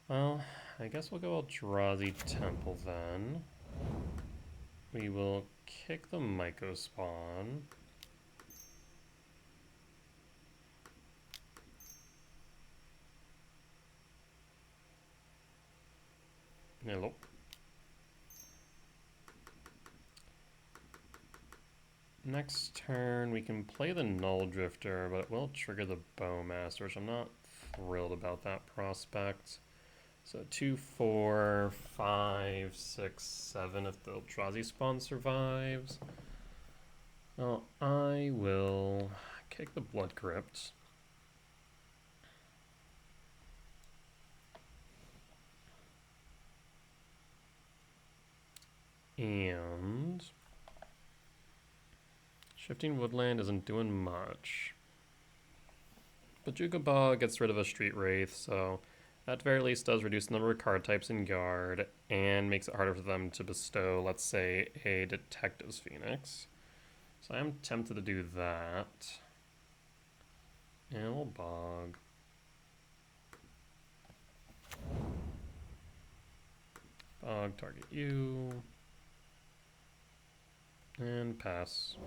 Well, I guess we'll go Eldrazi Temple then. We will kick the Myco Spawn. Hello. Next turn, we can play the Null Drifter, but it will trigger the Bowmaster, which I'm not thrilled about that prospect. So 2, 4, 5, 6, 7 if the Eldrazi spawn survives. Well, I will kick the Blood Crypt. And Shifting Woodland isn't doing much. But Jugaba gets rid of a Street Wraith, so at the very least does reduce the number of card types in Yard and makes it harder for them to bestow, let's say, a Detective's Phoenix. So I am tempted to do that. And we'll bog. Bog, target you. And pass.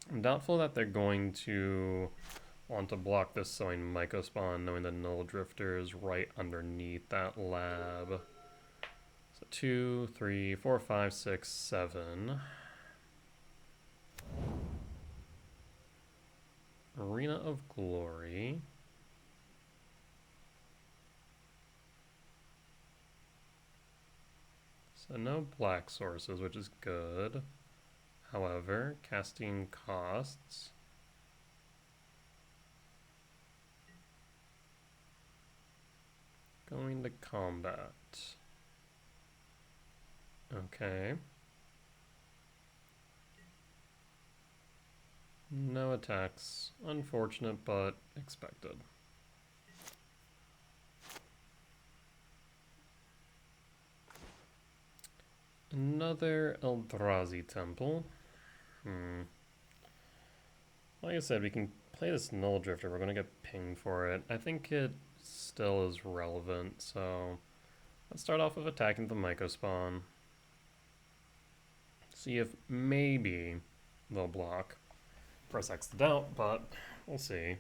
I'm doubtful that they're going to want to block this sowing Myco Spawn, knowing the Null Drifter is right underneath that lab. So 2, 3, 4, 5, 6, 7. Arena of Glory. So no black sources, which is good. However, casting costs. Going to combat. Okay. No attacks. Unfortunate, but expected. Another Eldrazi Temple. Like I said, we can play this Null Drifter. We're going to get pinged for it. I think it still is relevant, so let's start off with attacking the Myco Spawn. See if maybe they'll block. Press X to doubt, but we'll see.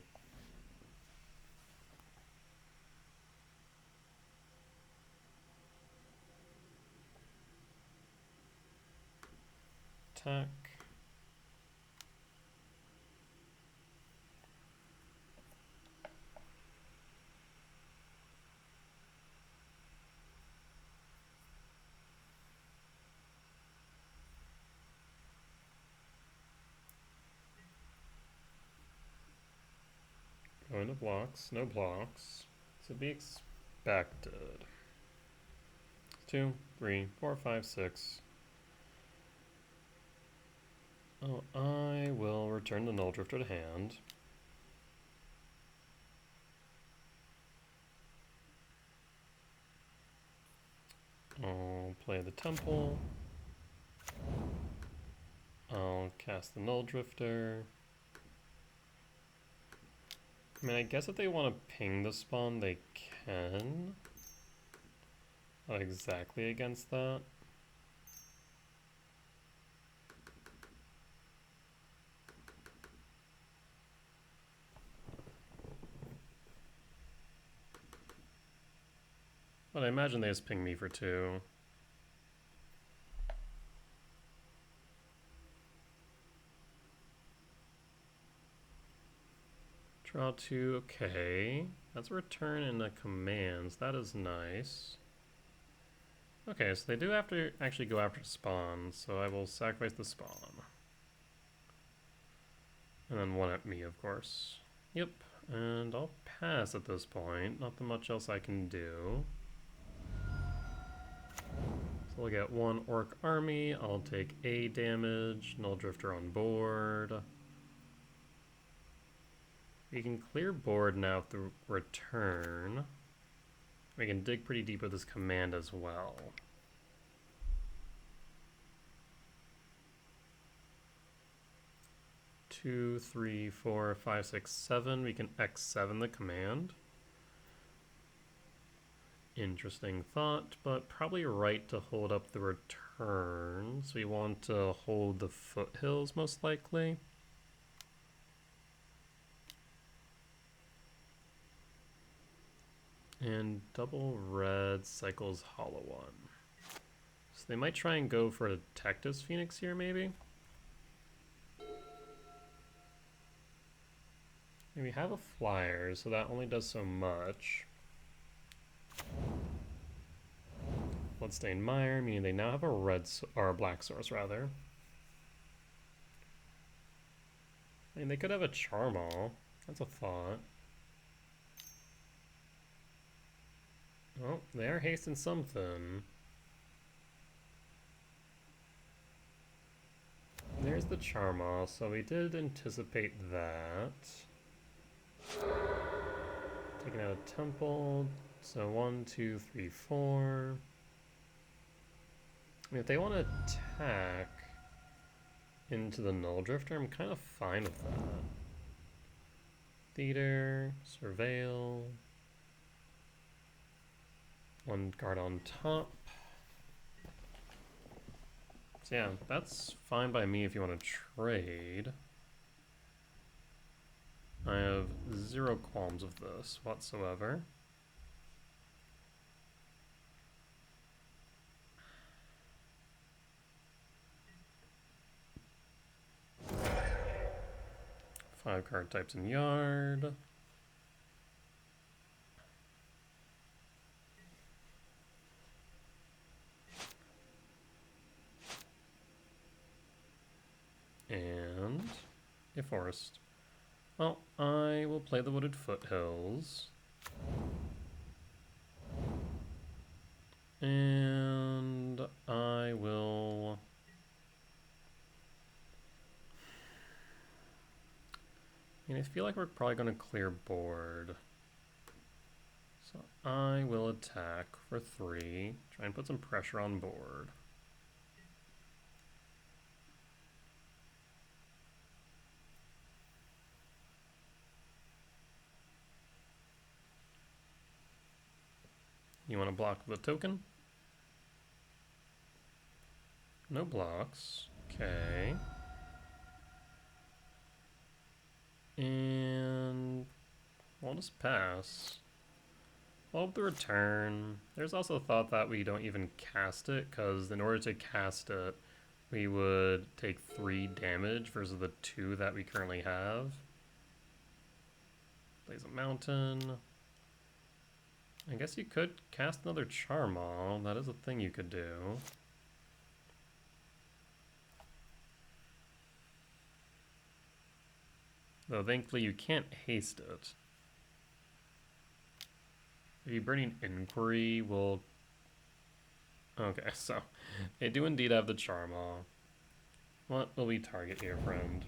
Attack. Going to blocks, no blocks. To be expected. 2, 3, 4, 5, 6. Oh, I will return the Null Drifter to hand. I'll play the Temple. I'll cast the Null Drifter. I mean, I guess if they want to ping the spawn, they can. Not exactly against that. But I imagine they just ping me for 2. Draw 2, okay. That's a return in the commands. That is nice. Okay, so they do have to actually go after spawn, so I will sacrifice the spawn. And then 1 at me, of course. Yep, and I'll pass at this point. Not that much else I can do. So we'll get 1 Orc Army. I'll take A damage. Null Drifter on board. We can clear board now with the return. We can dig pretty deep with this command as well. Two, 3, 4, 5, 6, 7. We can X7 the command. Interesting thought, but probably right to hold up the return. So we want to hold the foothills most likely. And double red cycles Hollow One. So they might try and go for a Detective's Phoenix here, maybe? And we have a flyer, so that only does so much. Bloodstained Mire, meaning they now have a red or a black source rather. I mean, they could have a Charmal. That's a thought. Oh, they are hasting something. There's the Charmal, so we did anticipate that. Taking out a temple, so 1, 2, 3, 4. I mean, if they want to attack into the Null Drifter, I'm kind of fine with that. Theater, Surveil. 1 guard on top. So yeah, that's fine by me if you want to trade. I have 0 qualms of this whatsoever. Five card types in yard. And a forest. Well, I will play the Wooded Foothills. And I will... I mean, I feel like we're probably going to clear board. So I will attack for 3. Try and put some pressure on board. You want to block the token? No blocks. Okay. And we'll just pass. Well, the return. There's also a thought that we don't even cast it, because in order to cast it, we would take 3 damage versus the 2 that we currently have. Blaze a Mountain. I guess you could cast another Charmal. That is a thing you could do. Though thankfully you can't haste it. The Burning Inquiry will... Okay, so they do indeed have the Charmal. What will we target here, friend?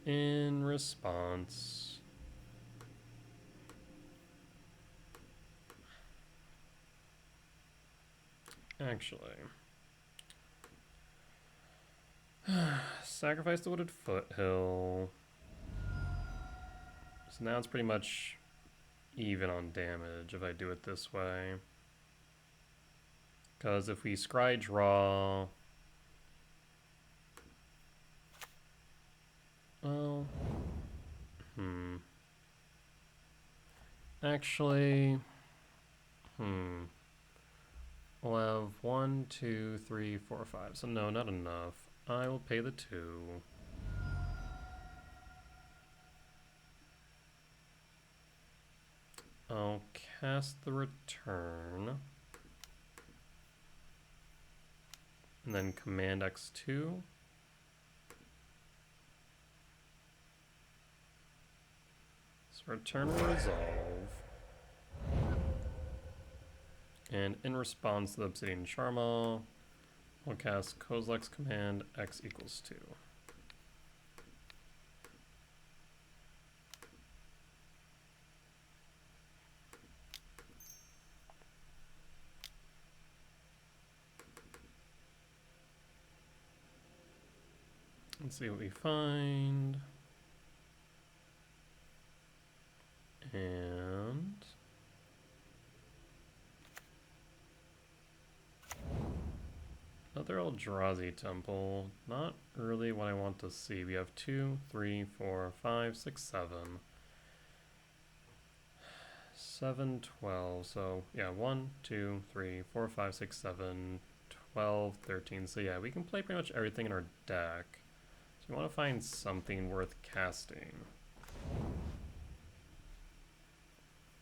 In response... Actually, sacrifice the Wooded Foothill. So now it's pretty much even on damage if I do it this way. Because if we scry draw... Well... Actually... We'll have 1, 2, 3, 4, 5. So no, not enough. I will pay the 2. I'll cast the return. And then command X2. So return will resolve. And in response to the Obsidian Charma, we'll cast Kozilek's command X equals 2. Let's see what we find. And another Eldrazi temple. Not really what I want to see. We have 2, 3, 4, 5, 6, 7. 7, 12. So yeah, 1, 2, 3, 4, 5, 6, 7, 12, 13. So yeah, we can play pretty much everything in our deck. So we want to find something worth casting.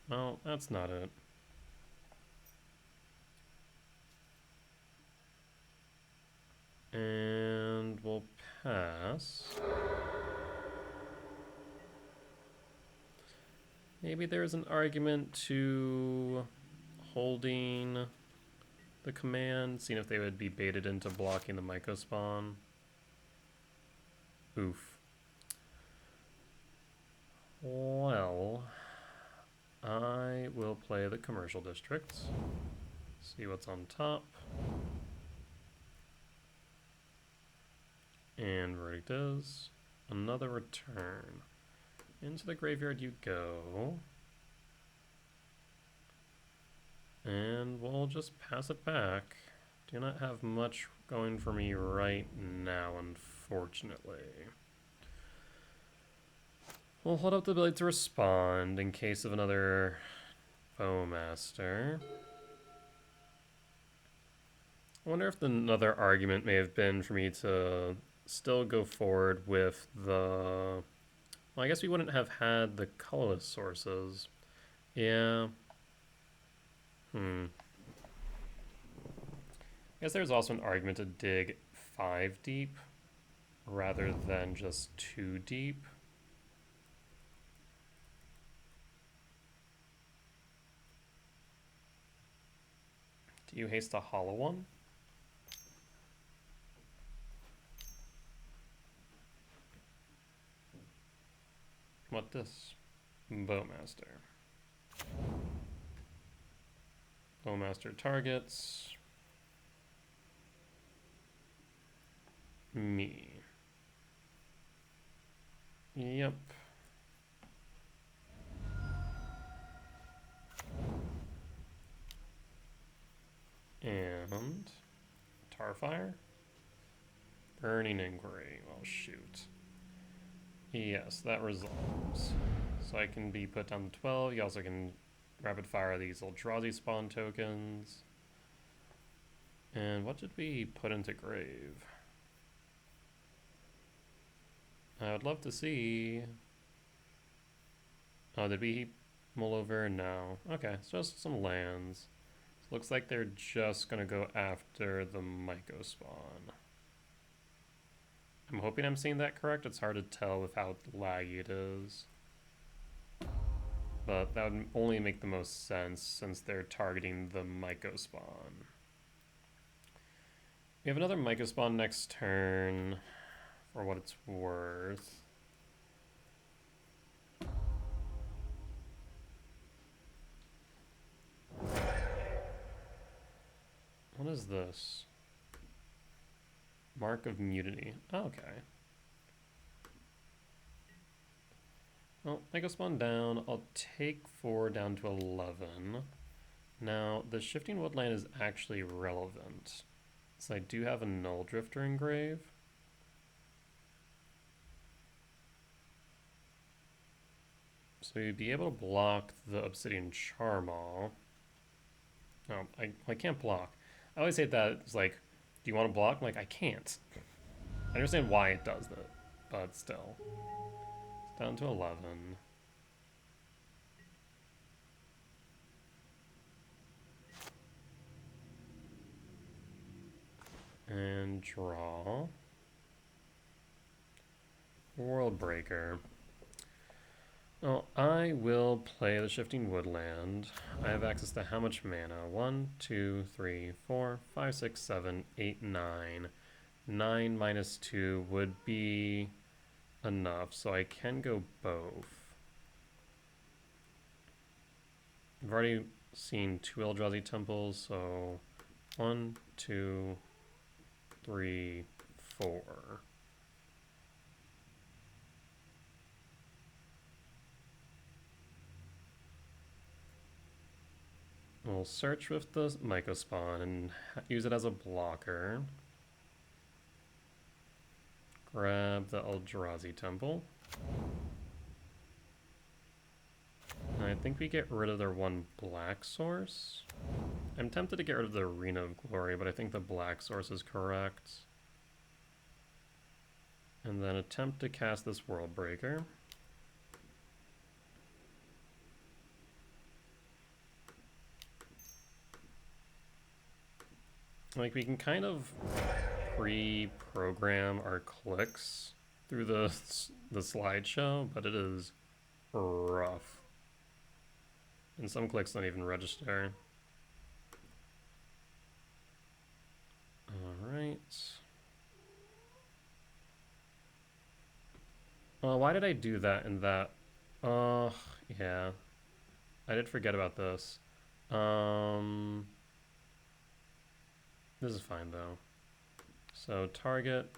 Well, that's not it. And we'll pass. Maybe there's an argument to holding the command, seeing if they would be baited into blocking the Myco spawn. Oof. Well, I will play the commercial district. See what's on top. And verdict is another return. Into the graveyard you go. And we'll just pass it back. Do not have much going for me right now, unfortunately. We'll hold up the ability to respond in case of another Foemaster. I wonder if another argument may have been for me to still go forward with the... Well, I guess we wouldn't have had the colorless sources. Yeah. I guess there's also an argument to dig 5 deep rather than just 2 deep. Do you haste the Hollow One? What this? Bowmaster. Bowmaster targets me. Yep. And Tarfire? Burning Inquiry. Oh, shoot. Yes, that resolves. So I can be put down to 12. You also can rapid fire these Eldrazi spawn tokens. And what did we put into grave? I would love to see... Oh, did we mull over? No. Okay, so just some lands. So looks like they're just gonna go after the Myco spawn. I'm hoping I'm seeing that correct. It's hard to tell with how laggy it is. But that would only make the most sense since they're targeting the Myco spawn. We have another Myco spawn next turn, for what it's worth. What is this? Mark of Mutiny. Oh, okay. Well, I go spawn down. I'll take 4 down to 11. Now, the Shifting Woodland is actually relevant. So I do have a Null Drifter engrave. So you'd be able to block the Obsidian Charmaw. No, I can't block. I always say that it's like, do you want to block? I'm like, I can't. I understand why it does that, but still. It's down to 11. And draw. World Breaker. Oh, I will play the Shifting Woodland. I have access to how much mana? 1, 2, 3, 4, 5, 6, 7, 8, 9. 9 minus 2 would be enough, so I can go both. I've already seen 2 Eldrazi temples, so 1, 2, 3, 4. We'll search with the Mycospawn and use it as a blocker. Grab the Eldrazi temple. And I think we get rid of their 1 black source. I'm tempted to get rid of the Arena of Glory, but I think the black source is correct. And then attempt to cast this World Breaker. Like, we can kind of pre-program our clicks through the slideshow, but it is rough. And some clicks don't even register. Alright. Why did I do that in that? Yeah. I did forget about this. This is fine though. So target,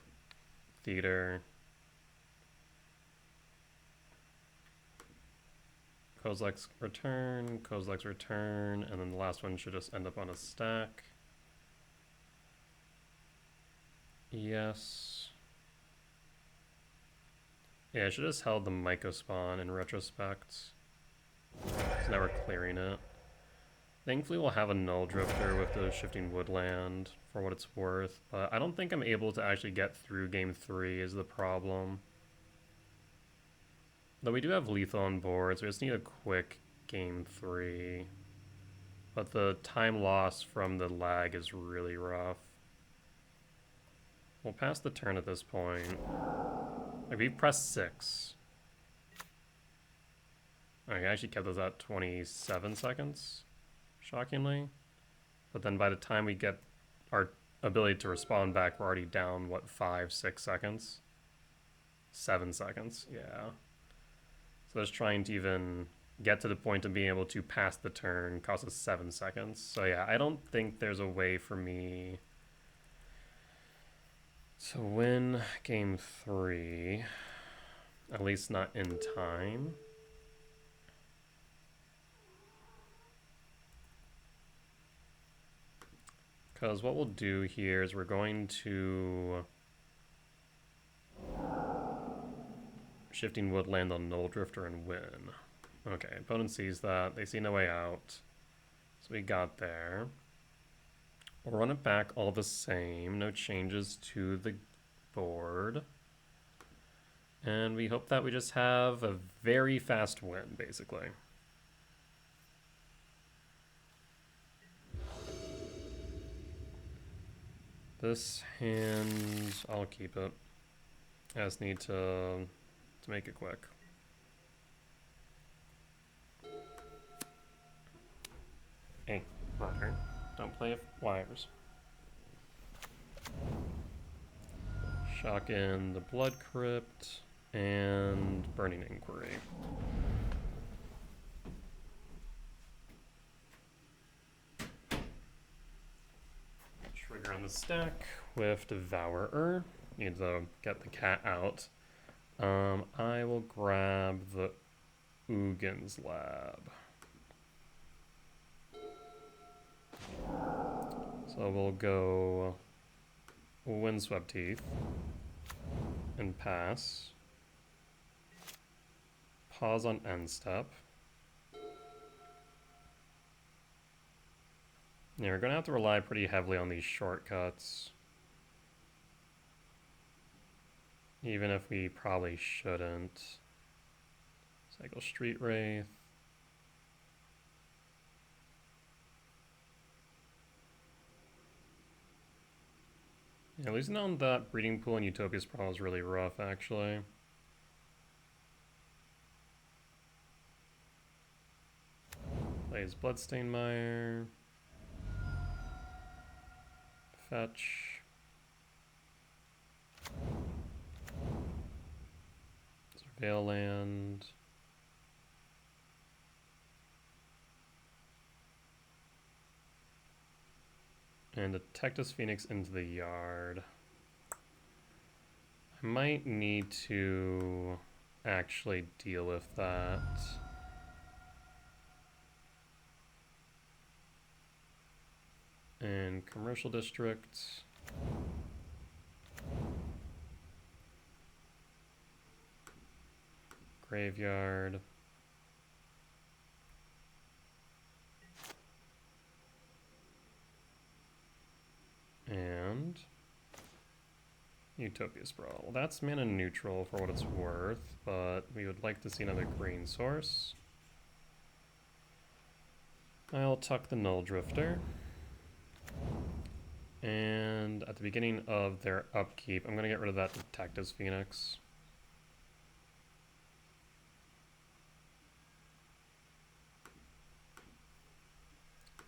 theater, Kozilek's return, and then the last one should just end up on a stack. Yes. Yeah, I should have just held the Mycospawn in retrospect. So now we're clearing it. Thankfully we'll have a Null Drifter with the Shifting Woodland for what it's worth, but I don't think I'm able to actually get through game 3 is the problem. Though we do have lethal on board, so we just need a quick game 3. But the time loss from the lag is really rough. We'll pass the turn at this point. Like, we've pressed 6. I actually kept those at 27 seconds. Shockingly. But then by the time we get our ability to respond back, we're already down, what, 5, 6 seconds? 7 seconds, yeah. So just trying to even get to the point of being able to pass the turn costs us 7 seconds. So yeah, I don't think there's a way for me to win game 3. At least not in time. Because what we'll do here is we're going to Shifting Woodland on Null Drifter and win. Okay, opponent sees that. They see no way out. So we got there. We'll run it back all the same. No changes to the board. And we hope that we just have a very fast win, basically. This hand, I'll keep it. I just need to make it quick. Hey, my turn. Don't play wires. Shock in the Blood Crypt and Burning Inquiry. stack with Devourer. Need to get the cat out. I will grab the Ugin's Lab. So we'll go Windswept Teeth and pass. Pause on end step. Yeah, we're going to have to rely pretty heavily on these shortcuts. Even if we probably shouldn't. Cycle Street Wraith. Yeah, losing on that Breeding Pool and Utopia Sprawl is really rough, actually. Plays Bloodstained Mire. Fetch. Surveil Land. And Detectus Phoenix into the yard. I might need to actually deal with that. And Commercial District. Graveyard. And Utopia Sprawl. Well, that's mana neutral for what it's worth, but we would like to see another green source. I'll tuck the Null Drifter. And at the beginning of their upkeep, I'm going to get rid of that Detective's Phoenix.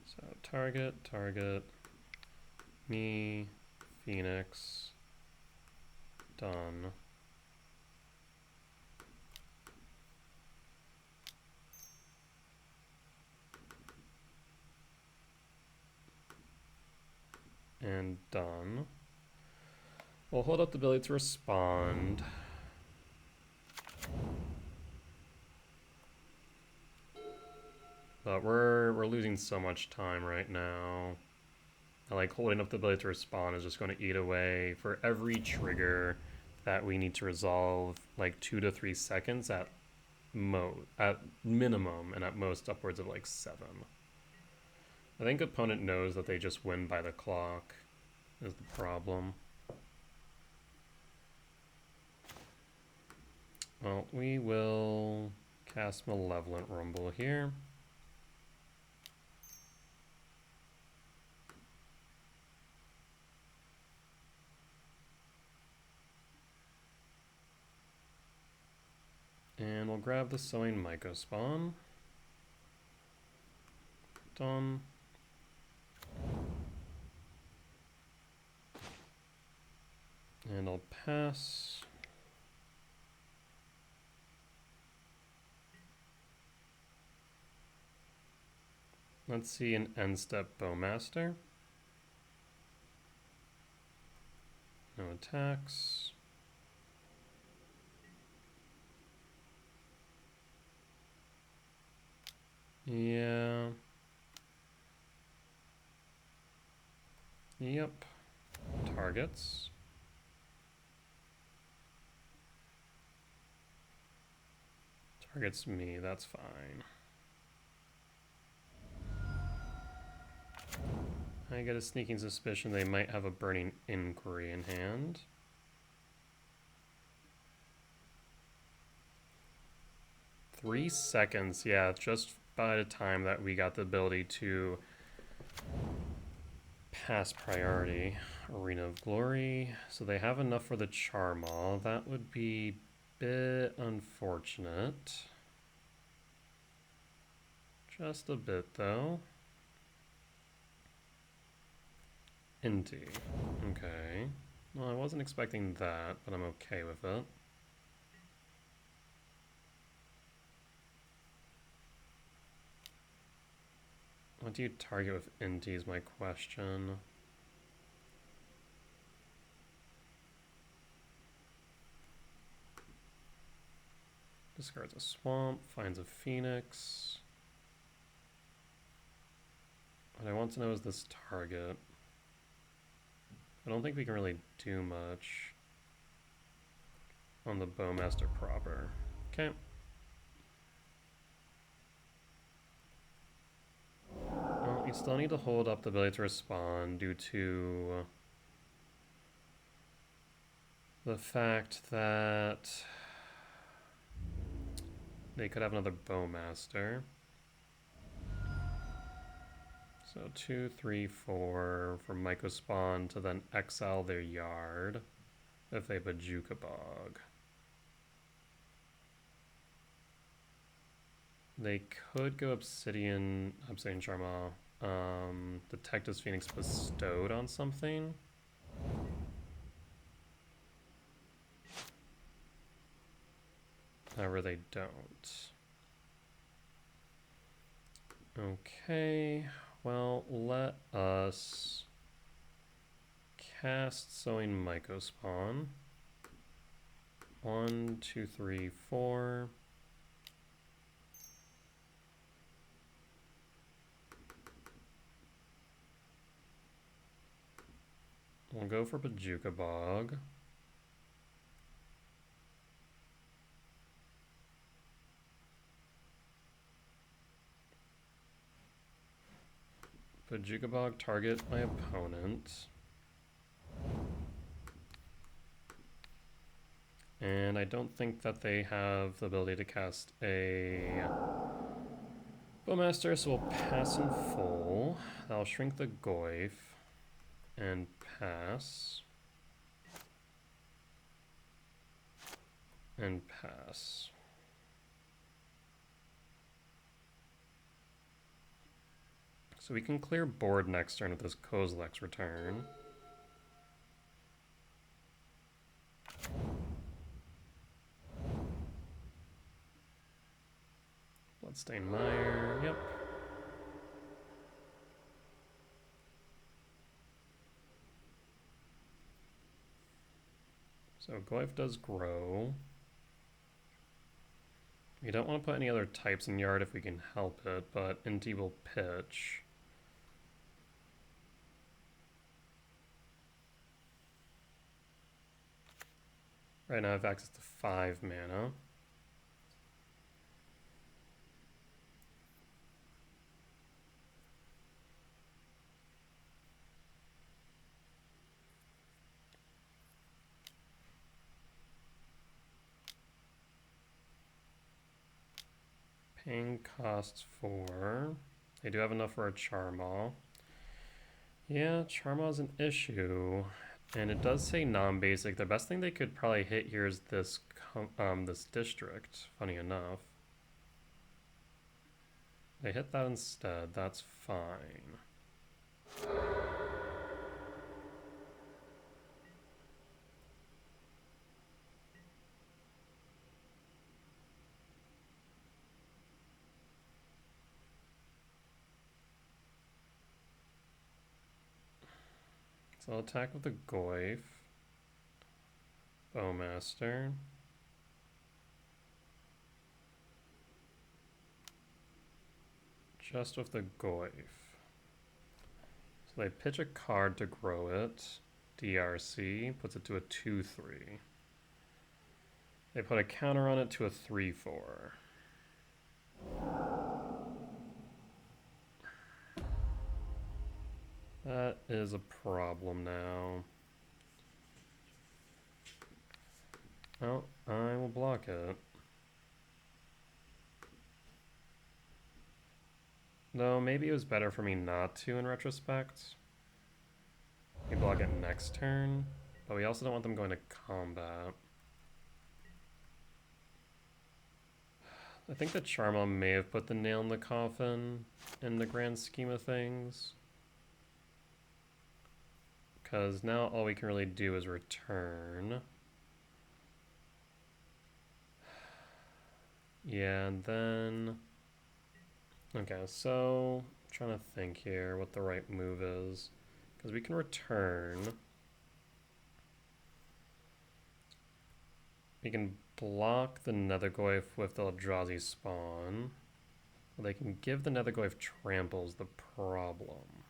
So target, me, Phoenix, done. And done. We'll hold up the ability to respond. But we're losing so much time right now. Like, holding up the ability to respond is just going to eat away. For every trigger that we need to resolve, like 2 to 3 seconds at minimum, and at most upwards of like 7. I think opponent knows that they just win by the clock is the problem. Well, we will cast Malevolent Rumble here. And we'll grab the Sowing Myco Spawn. Done. And I'll pass. Let's see an end step Bowmaster. No attacks. Yeah. Yep. Targets. Targets me, that's fine. I get a sneaking suspicion they might have a Burning Inquiry in hand. Three seconds, yeah, just by the time that we got the ability to pass priority. Arena of Glory. So they have enough for the Charmaw. That would be a bit unfortunate. Just a bit, though. Inti. Okay. Well, I wasn't expecting that, but I'm okay with it. What do you target with Inti is my question. Discards a swamp, finds a phoenix. What I want to know is this target. I don't think we can really do much on the Bowmaster proper. Okay. Well, you still need to hold up the ability to respond due to the fact that they could have another Bowmaster. So 2, 3, 4 for Mycospawn to then exile their yard if they have a Jukabog. They could go Obsidian Charma. Detective's Phoenix bestowed on something. However, they don't. Okay, well, let us cast Sowing Mycospawn. 1, 2, 3, 4. We'll go for Bajuka Bog. Bajuka Bog, target my opponent. And I don't think that they have the ability to cast a Bowmaster, so we'll pass in full. That'll shrink the Goyf and pass. And pass. So we can clear board next turn with this Kozilek's return. Bloodstained Mire, yep. So Goyf does grow. We don't want to put any other types in yard if we can help it, but Inti will pitch. Right now I have access to 5 mana. Paying costs 4. They do have enough for a Charmaw. Yeah, Charmaw is an issue. And it does say non-basic. The best thing they could probably hit here is this this district, funny enough. They hit that instead, that's fine. So I'll attack with the Goyf. Bowmaster. Just with the Goyf. So they pitch a card to grow it. DRC puts it to a 2-3. They put a counter on it to a 3-4. That is a problem now. Oh, I will block it. Though maybe it was better for me not to in retrospect. We block it next turn, but we also don't want them going to combat. I think that Charmaw may have put the nail in the coffin in the grand scheme of things. Because now all we can really do is return. Yeah, and then... Okay, so I'm trying to think here what the right move is. Because we can return. We can block the Nethergoyf with the Eldrazi spawn. Well, they can give the Nethergoyf tramples the problem.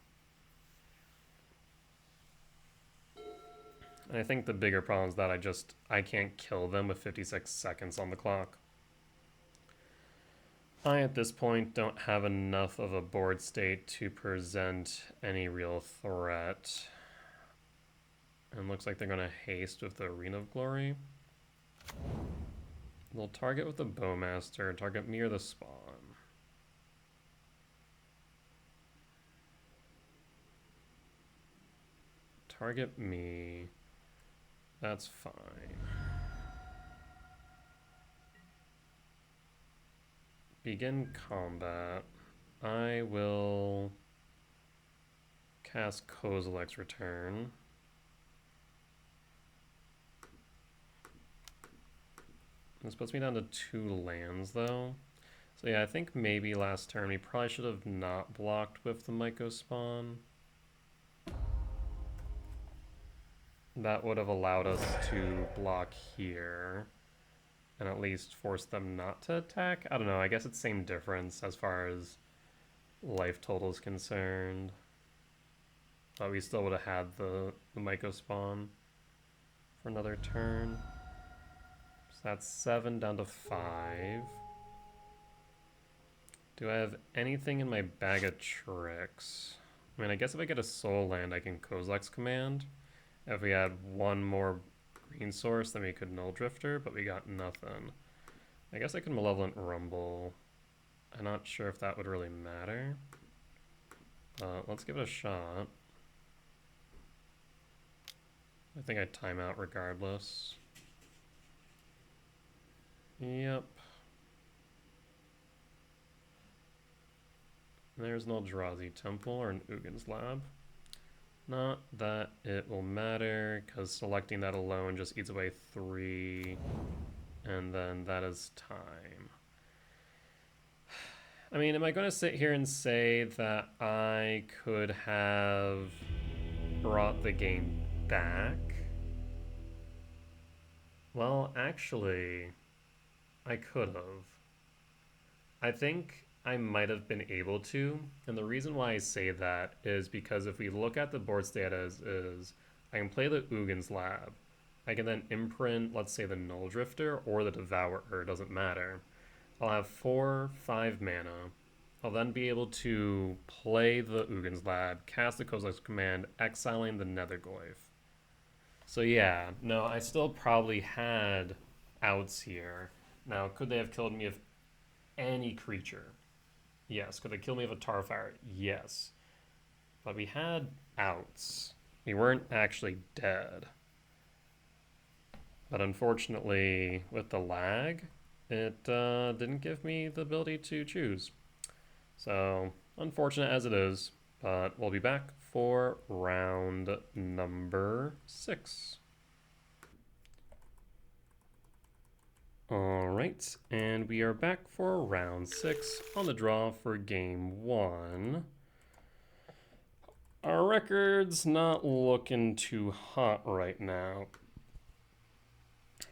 And I think the bigger problem is that I can't kill them with 56 seconds on the clock. I, at this point, don't have enough of a board state to present any real threat. And looks like they're going to haste with the Arena of Glory. They'll target with the Bowmaster, target me or the spawn. Target me. That's fine. Begin combat. I will cast Kozilek's Return. This puts me down to 2 lands, though. So yeah, I think maybe last turn we probably should have not blocked with the Myco spawn. That would have allowed us to block here and at least force them not to attack. I don't know, I guess it's same difference as far as life total is concerned. But we still would have had the Myco spawn for another turn. So that's 7 down to 5. Do I have anything in my bag of tricks? I mean, I guess if I get a soul land, I can Kozilek's Command. If we had one more green source, then we could Null Drifter, but we got nothing. I guess I could Malevolent Rumble. I'm not sure if that would really matter. Let's give it a shot. I think I'd time out regardless. Yep. There's an Eldrazi Temple or an Ugin's Lab. Not that it will matter, because selecting that alone just eats away 3, and then that is time. I mean, am I going to sit here and say that I could have brought the game back? Well, actually, I could have. I think I might have been able to, and the reason why I say that is because if we look at the board state as is, I can play the Ugin's Lab. I can then imprint, let's say, the Null Drifter or the Devourer, it doesn't matter. I'll have 4/5 mana. I'll then be able to play the Ugin's Lab, cast the Kozilek's Command, exiling the Nethergoyf. So yeah, no, I still probably had outs here. Now, could they have killed me with any creature? Yes. Could they kill me with a Tarfire? Yes. But we had outs. We weren't actually dead. But unfortunately, with the lag, it didn't give me the ability to choose. So, unfortunate as it is, but we'll be back for round number 6. Alright, and we are back for round 6 on the draw for game 1. Our record's not looking too hot right now.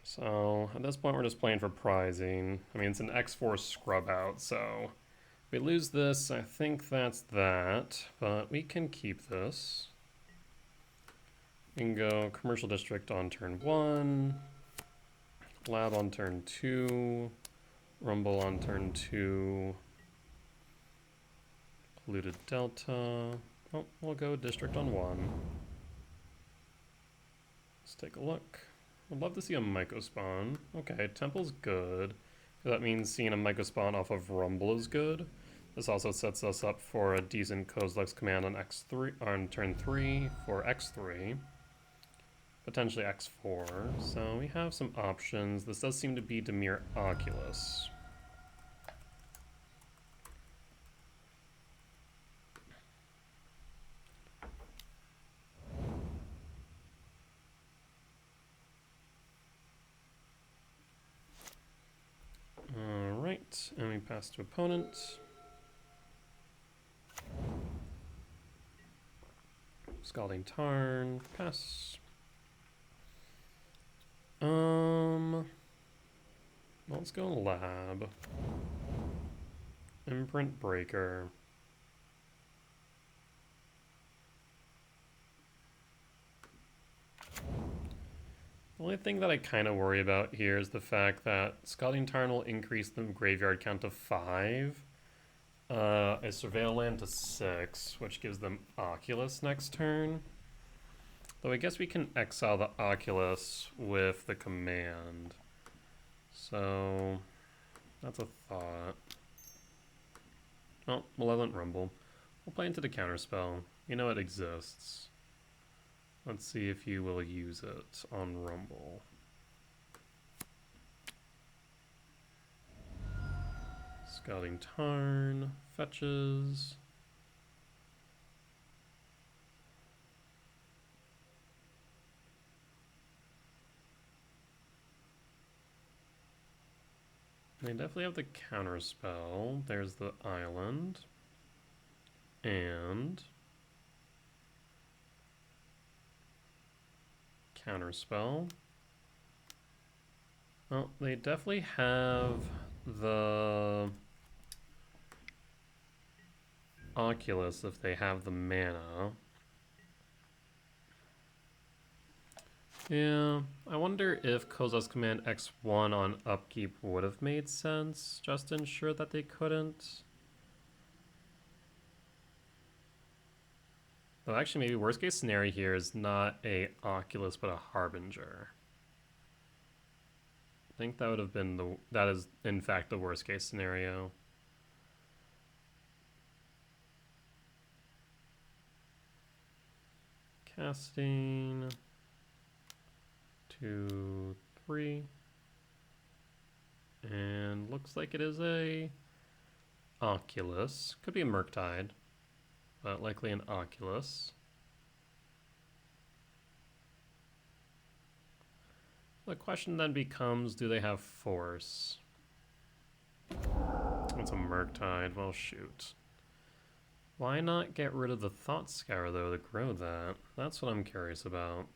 So at this point we're just playing for prizing. I mean, it's an X4 scrub out, so if we lose this, I think that's that, but we can keep this. We can go Commercial District on turn 1. Lab on turn 2, Rumble on turn 2, Polluted Delta. Oh, we'll go District on 1. Let's take a look. I'd love to see a Myco spawn. Okay, Temple's good. That means seeing a Myco spawn off of Rumble is good. This also sets us up for a decent Kozilek's Command on X3 on turn 3 for X3. Potentially X4, so we have some options. This does seem to be Dimir Oculus. Alright, and we pass to opponent. Scalding Tarn, pass. Let's go lab. Imprint breaker. The only thing that I kind of worry about here is the fact that Scalding Tarn will increase the graveyard count to 5. A Surveil Land to 6, which gives them Oculus next turn. Though I guess we can exile the Oculus with the command. So, that's a thought. Oh, Malevolent Rumble. We'll play into the counterspell. You know it exists. Let's see if you will use it on Rumble. Scouting Tarn, fetches. They definitely have the counterspell. There's the island. And counterspell. Well, they definitely have the Oculus if they have the mana. Yeah, I wonder if Kozak's command X1 on upkeep would have made sense, just to ensure that they couldn't. Though actually maybe worst case scenario here is not a Oculus but a Harbinger. I think that would have been that is in fact the worst case scenario. Casting 2, 3, and looks like it is a Oculus. Could be a Murktide, but likely an Oculus. The question then becomes, do they have Force? It's a Murktide. Well, shoot. Why not get rid of the Thought Scour, though, to grow that? That's what I'm curious about.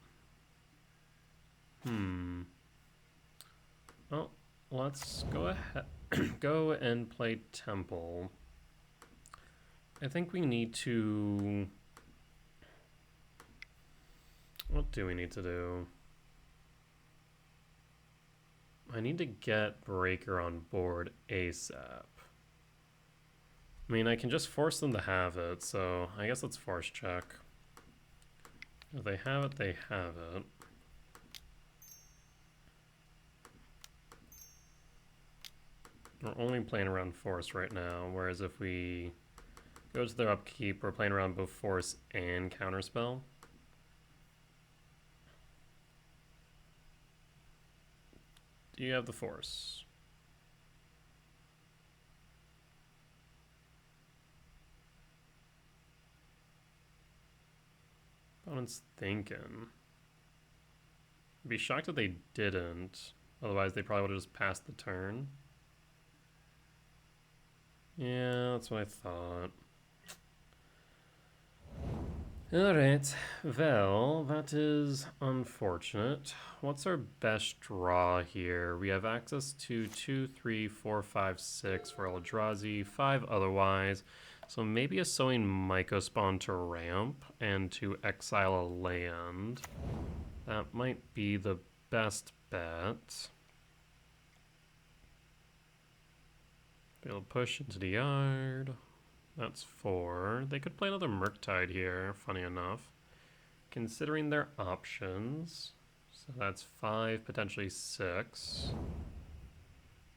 Well, let's go ahead, go and play Temple. I think we need to... What do we need to do? I need to get Breaker on board ASAP. I mean, I can just force them to have it, so I guess let's force check. If they have it, they have it. We're only playing around Force right now, whereas if we go to their upkeep, we're playing around both Force and Counterspell. Do you have the Force? Opponent's thinking. I'd be shocked if they didn't. Otherwise, they probably would have just passed the turn. Yeah, that's what I thought. Alright, well, that is unfortunate. What's our best draw here? We have access to 2, 3, 4, 5, 6 for Eldrazi, 5 otherwise. So maybe a Sowing Mycospawn to ramp and to exile a land. That might be the best bet. They'll push into the yard. That's 4. They could play another Murktide here, funny enough. Considering their options. So that's 5, potentially 6.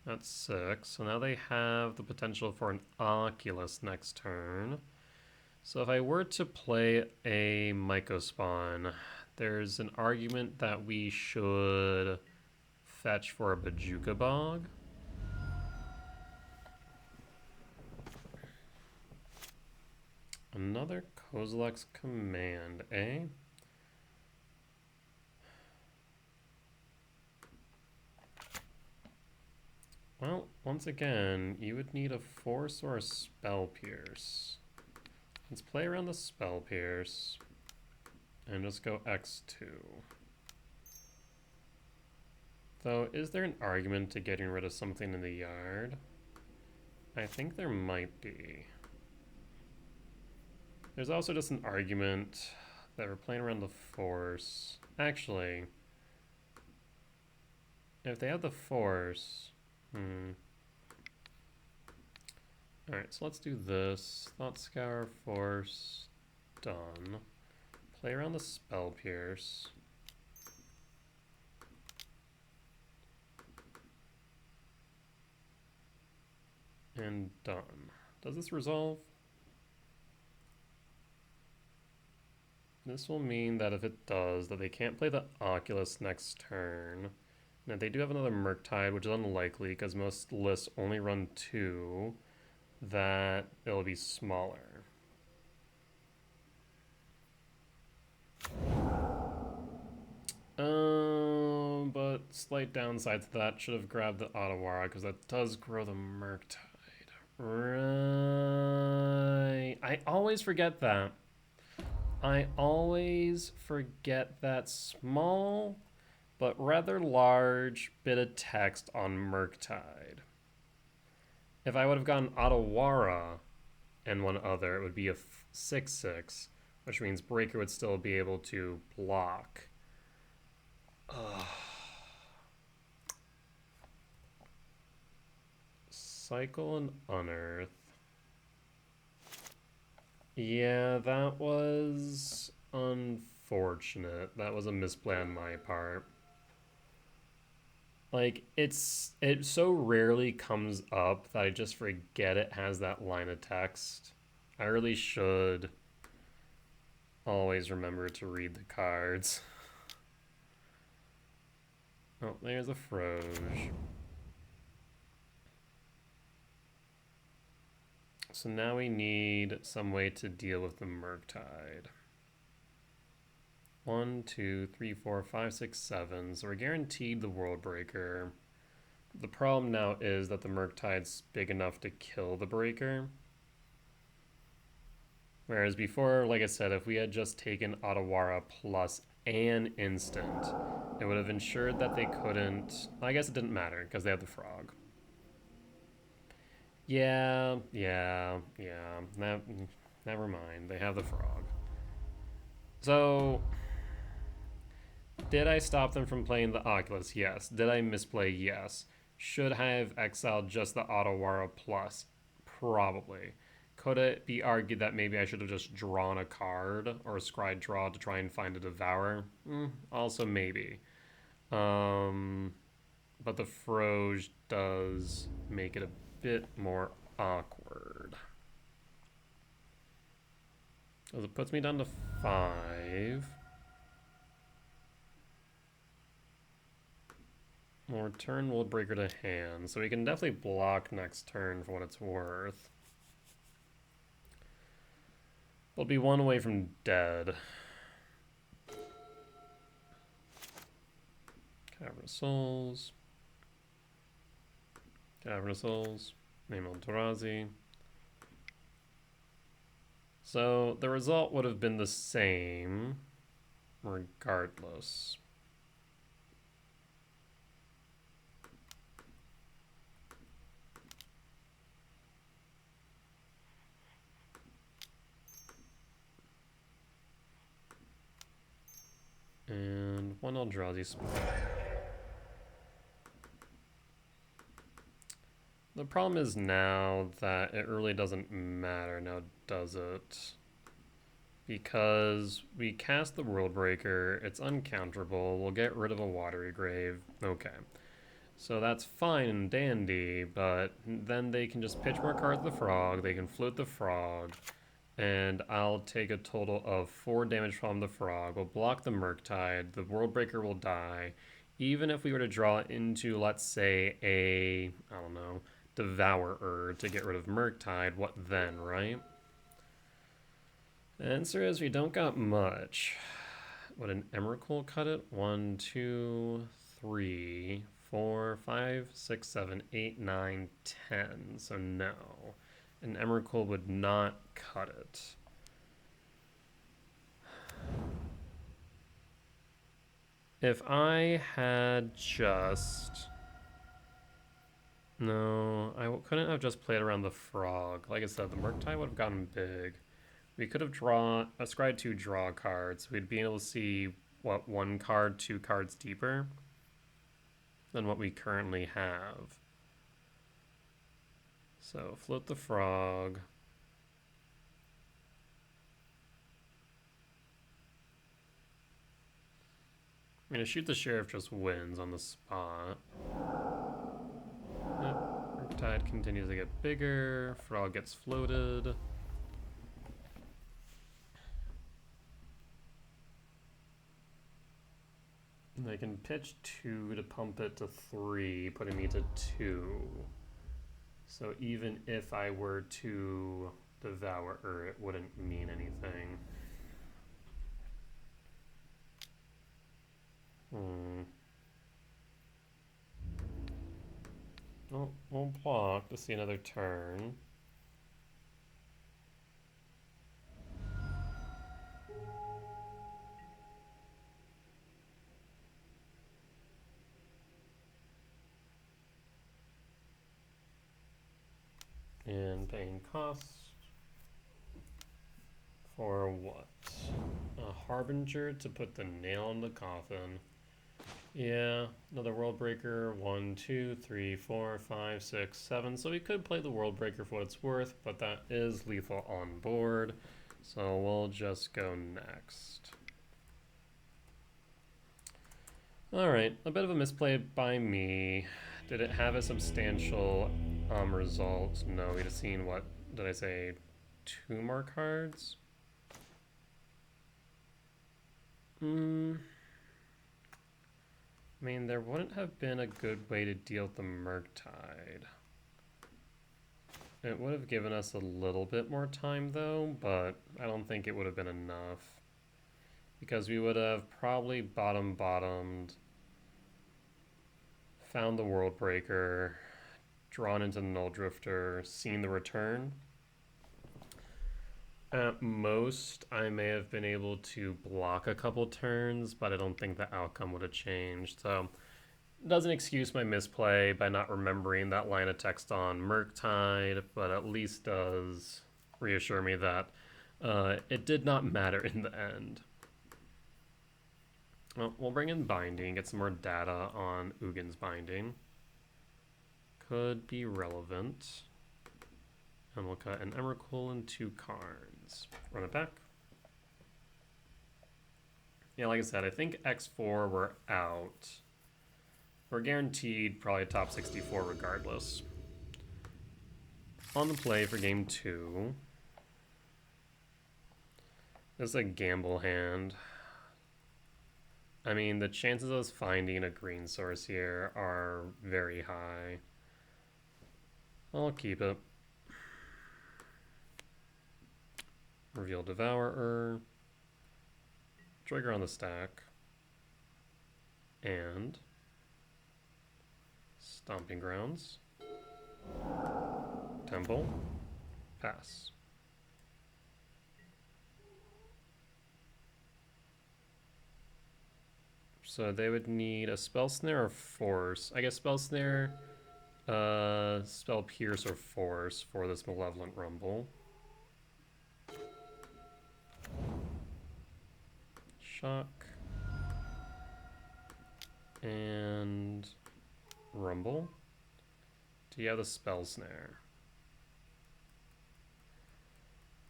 That's 6. So now they have the potential for an Oculus next turn. So if I were to play a Mycospawn, there's an argument that we should fetch for a Bojuka Bog. Another Kozilek's command, eh? Well, once again, you would need a Force or a Spell Pierce. Let's play around the Spell Pierce and just go X2. Though, is there an argument to getting rid of something in the yard? I think there might be. There's also just an argument that we're playing around the force. Actually, if they have the force, Alright, so let's do this. Thought Scour, force, done. Play around the Spell Pierce. And done. Does this resolve? This will mean that if it does, that they can't play the Oculus next turn. And if they do have another Murktide, which is unlikely because most lists only run 2, that it'll be smaller. But slight downside to that, should have grabbed the Otawara because that does grow the Murktide. Right. I always forget that. I always forget that small but rather large bit of text on Murktide. If I would have gotten Otawara and one other, it would be a 6/6, which means Breaker would still be able to block. Ugh. Cycle and Unearth. Yeah, that was unfortunate. That was a misplay on my part. Like, it so rarely comes up that I just forget it has that line of text. I really should always remember to read the cards. Oh, there's a Froge. So now we need some way to deal with the Murktide. 1, 2, 3, 4, 5, 6, 7. So we're guaranteed the World Breaker. The problem now is that the Murktide's big enough to kill the Breaker. Whereas before, like I said, if we had just taken Otawara plus an instant, it would have ensured that they couldn't... I guess it didn't matter because they had the Frog. Yeah. Never mind. They have the Frog. So, did I stop them from playing the Oculus? Yes. Did I misplay? Yes. Should I have exiled just the Otawara plus? Probably. Could it be argued that maybe I should have just drawn a card or a scry draw to try and find a Devour? Also maybe. But the Froge does make it a bit more awkward. So it puts me down to 5. We'll return World Breaker to hand, so we can definitely block next turn for what it's worth. We'll be one away from dead. Cavern of Souls. Cavern of Souls. Name Eldrazi. So the result would have been the same regardless. And one Eldrazi Spell. The problem is now that it really doesn't matter now, does it? Because we cast the World Breaker, it's uncounterable, we'll get rid of a Watery Grave. Okay. So that's fine and dandy, but then they can just pitch more cards to the Frog, they can float the Frog, and I'll take a total of 4 damage from the Frog. We'll block the Murktide, the World Breaker will die. Even if we were to draw into, let's say, a, I don't know, Devourer to get rid of Murktide, what then, right? The answer is we don't got much. Would an Emrakul cut it? 1, 2, 3, 4, 5, 6, 7, 8, 9, 10. So no. An Emrakul would not cut it. If I had just... No, I couldn't have just played around the frog. Like I said, the Murktide would have gotten big. We could have scryed 2 draw cards. We'd be able to see, what, 1 card, 2 cards deeper than what we currently have. So, float the frog. I mean, shoot the sheriff just wins on the spot. Yep. Tide continues to get bigger. Frog gets floated. And I can pitch 2 to pump it to 3, putting me to 2. So even if I were to devour her, it wouldn't mean anything. Oh, we'll block to see another turn. And paying cost for what? A Harbinger to put the nail in the coffin. Yeah, another World Breaker. 1, 2, 3, 4, 5, 6, 7. So we could play the World Breaker for what it's worth, but that is lethal on board. So we'll just go next. Alright, a bit of a misplay by me. Did it have a substantial result? No, we'd have seen, what did I say, 2 more cards? I mean, there wouldn't have been a good way to deal with the Murktide. It would have given us a little bit more time, though, but I don't think it would have been enough. Because we would have probably bottomed, found the World Breaker, drawn into the Null Drifter, seen the return. At most, I may have been able to block a couple turns, but I don't think the outcome would have changed. So, it doesn't excuse my misplay by not remembering that line of text on Murktide, but at least does reassure me that it did not matter in the end. Well, we'll bring in Binding, get some more data on Ugin's Binding. Could be relevant. And we'll cut an Emrakul and 2 cards. Run it back. Yeah, like I said, I think X4 we're out. We're guaranteed probably top 64 regardless. On the play for game 2. This is a gamble hand. I mean, the chances of us finding a green source here are very high. I'll keep it. Reveal Devourer. Trigger on the stack. And Stomping Grounds. Temple. Pass. So they would need a Spell Snare or Force. I guess Spell Snare, Spell Pierce or Force for this Malevolent Rumble. Shock. And Rumble. Do you have the Spell Snare?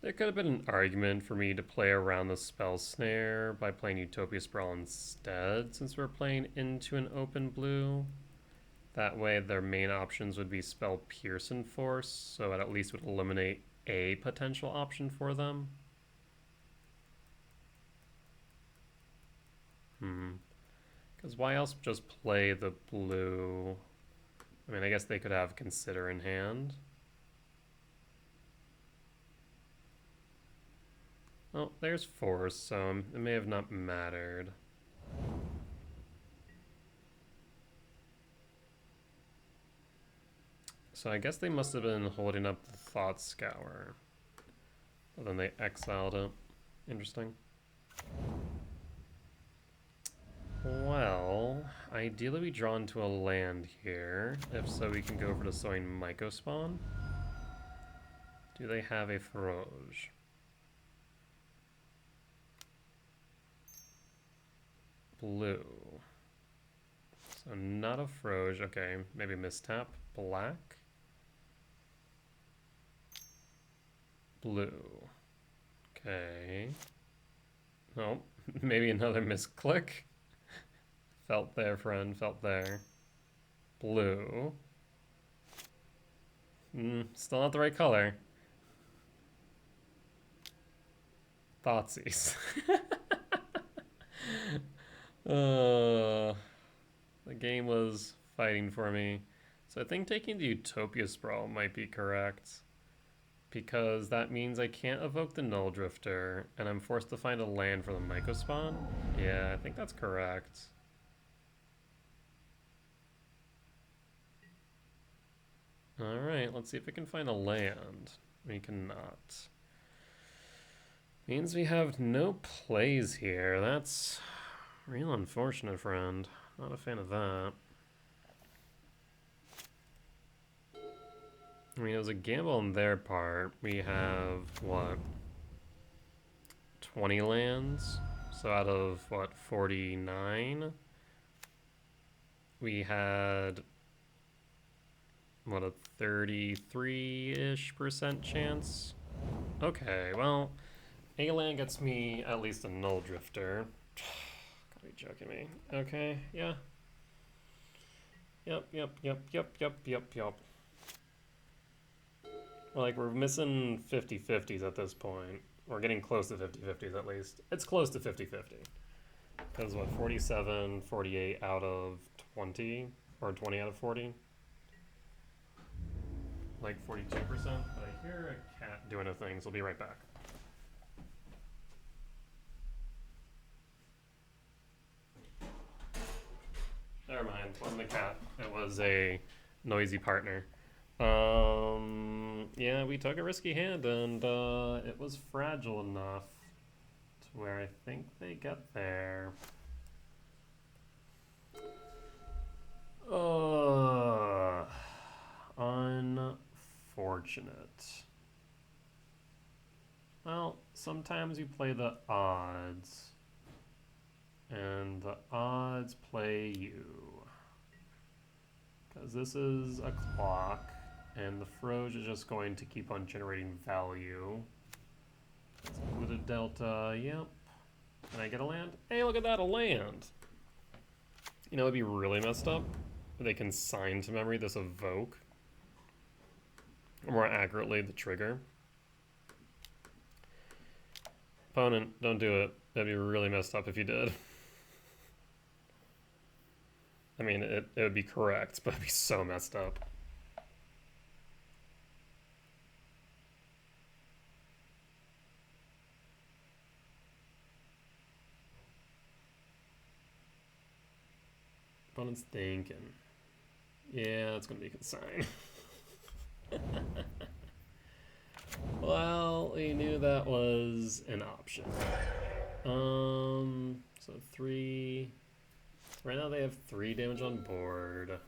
There could have been an argument for me to play around the Spell Snare by playing Utopia Sprawl instead, since we're playing into an open blue. That way their main options would be Spell Pierce and Force, so it at least would eliminate a potential option for them. Because why else just play the blue? I mean, I guess they could have Consider in hand. Oh, there's Force, so it may have not mattered. So I guess they must have been holding up the Thought Scour. But then they exiled it. Interesting. Well, Ideally, we draw into a land here. If so, we can go for the Sowing Myco Spawn. Do they have a Feroge? Blue. So not a Feroge. Okay, maybe Mistap. Black. Blue. Okay. Oh, maybe another misclick. Felt there, friend. Felt there. Blue. Still not the right color. Thoughtseize. The game was fighting for me. So I think taking the Utopia Sprawl might be correct. Because that means I can't evoke the Null Drifter, and I'm forced to find a land for the Myco Spawn. Yeah, I think that's correct. Alright, let's see if we can find a land. We cannot. Means we have no plays here. That's real unfortunate, friend. Not a fan of that. I mean, it was a gamble on their part. We have, what, 20 lands? So out of, what, 49? We had, what, a 33-ish% chance? Okay, well, a land gets me at least a Null Drifter. Gotta be joking me. Okay, yeah. Yep. Like, we're missing 50-50s at this point. We're getting close to 50-50s at least. It's close to 50-50. Because, what, 47, 48 out of 20? Or 20 out of 40? Like 42%? But I hear a cat doing a thing, so I'll be right back. Never mind, it wasn't a cat. It was a noisy partner. Yeah, we took a risky hand, and it was fragile enough to where I think they get there. Unfortunate. Well, sometimes you play the odds, and the odds play you. Because this is a clock, and the Feroge is just going to keep on generating value. Let's include a delta, yep. Can I get a land? Hey, look at that, a land! You know, it'd be really messed up if they consign to memory this evoke. Or more accurately, the trigger. Opponent, don't do it. That'd be really messed up if you did. I mean, it would be correct, but it'd be so messed up. Opponent's thinking. Yeah, it's gonna be consigned. Well, we knew that was an option. So 3. Right now they have 3 damage on board.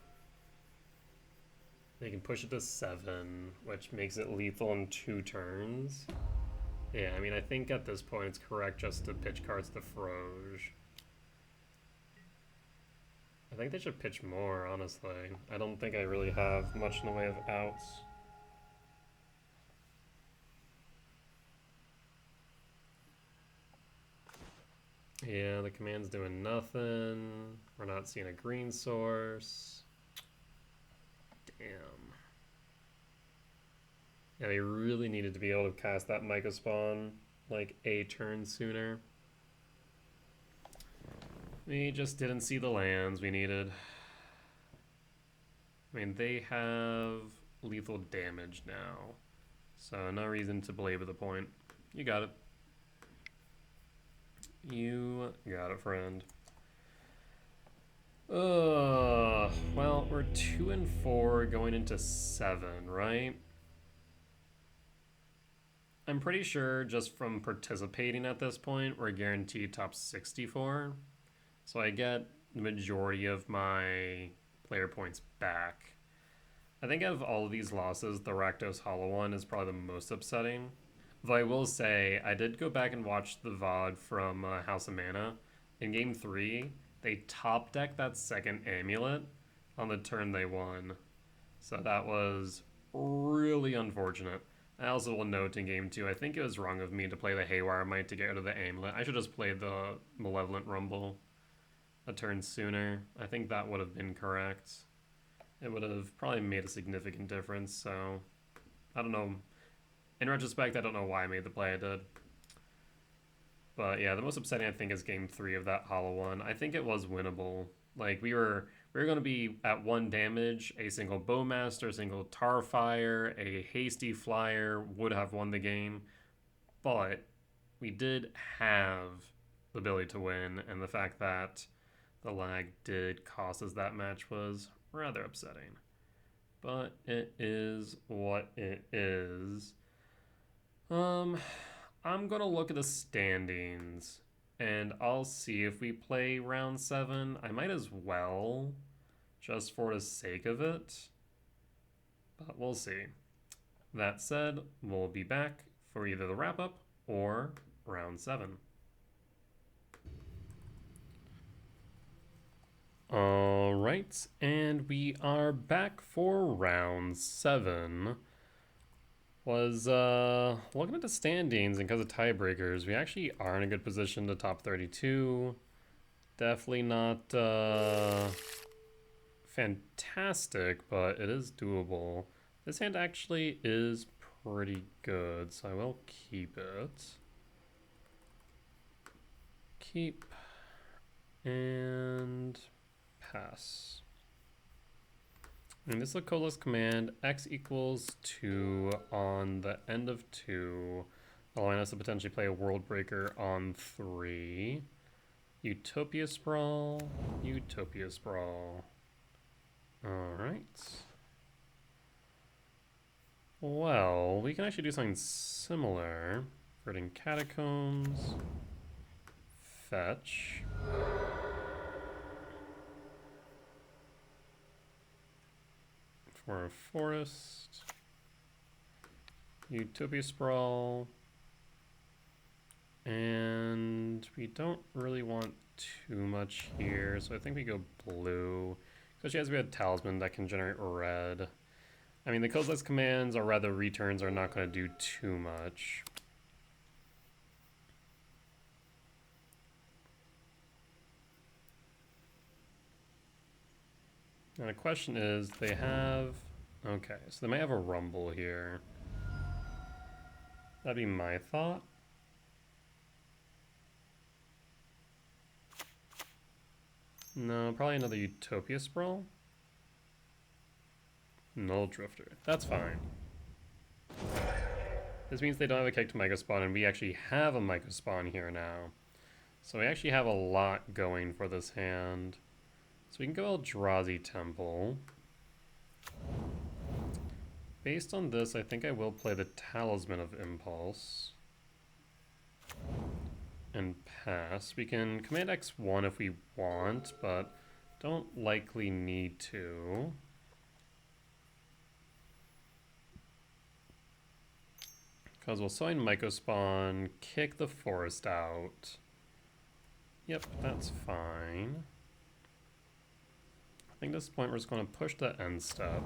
They can push it to 7, which makes it lethal in 2 turns. Yeah, I mean, I think at this point it's correct just to pitch cards to Feroge. I think they should pitch more, honestly. I don't think I really have much in the way of outs. Yeah, the command's doing nothing. We're not seeing a green source. Damn. Yeah, they really needed to be able to cast that Myco Spawn like a turn sooner. We just didn't see the lands we needed. I mean, they have lethal damage now, so no reason to belabor the point. You got it. You got it, friend. Well, we're 2 and 4 going into 7, right? I'm pretty sure just from participating at this point, we're guaranteed top 64. So I get the majority of my player points back. I think out of all of these losses, the Rakdos Hollow One is probably the most upsetting. Though I will say, I did go back and watch the VOD from House of Mana. In Game 3, they top decked that second Amulet on the turn they won. So that was really unfortunate. I also will note in Game 2, I think it was wrong of me to play the Haywire Might to get rid of the Amulet. I should just play the Malevolent Rumble a turn sooner. I think that would have been correct. It would have probably made a significant difference, so I don't know. In retrospect, I don't know why I made the play I did. But yeah, the most upsetting I think is Game 3 of that Hollow One. I think it was winnable. Like we were going to be at 1 damage, a single Bowmaster, a single Tarfire, a hasty Flyer would have won the game. But we did have the ability to win, and the fact that the lag did cost us that match was rather upsetting. But it is what it is. I'm gonna look at the standings and I'll see if we play round 7. I might as well, just for the sake of it. But we'll see. That said, we'll be back for either the wrap up or round 7. Alright, and we are back for round 7. Was looking at the standings, and because of tiebreakers, we actually are in a good position to top 32. Definitely not fantastic, but it is doable. This hand actually is pretty good, so I will keep it. Keep and pass. And this is a codeless command, x equals 2 on the end of 2, allowing us to potentially play a World Breaker on 3. Utopia Sprawl, Utopia Sprawl. Alright. Well, we can actually do something similar. Verdant Catacombs. Fetch. For a forest, Utopia Sprawl, and we don't really want too much here, so I think we go blue, especially as we have Talisman that can generate red. I mean, the codeless commands, or rather returns, are not going to do too much. Now the question is, they have... Okay, so they might have a Rumble here. That'd be my thought. No, probably another Utopia Sprawl. Null Drifter. That's fine. This means they don't have a kick to Mega Spawn, and we actually have a Mega Spawn here now. So we actually have a lot going for this hand. So we can go Eldrazi Temple. Based on this, I think I will play the Talisman of Impulse. And pass. We can command X1 if we want, but don't likely need to. Because we'll sign Mycospawn, kick the forest out. Yep, that's fine. I think at this point we're just going to push the end step.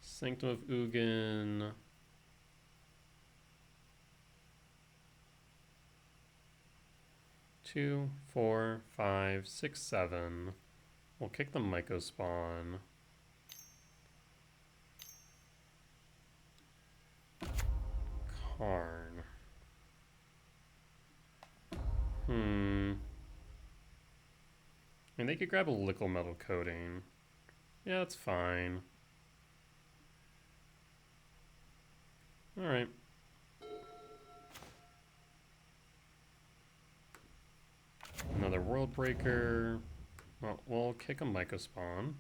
Sanctum of Ugin. Two, 4, 5, 6, 7. We'll kick the Mycospawn. Karn. I mean, they could grab a Liquid Metal Coating. Yeah, that's fine. Alright. Another World Breaker. Well, we'll kick a Mycospawn,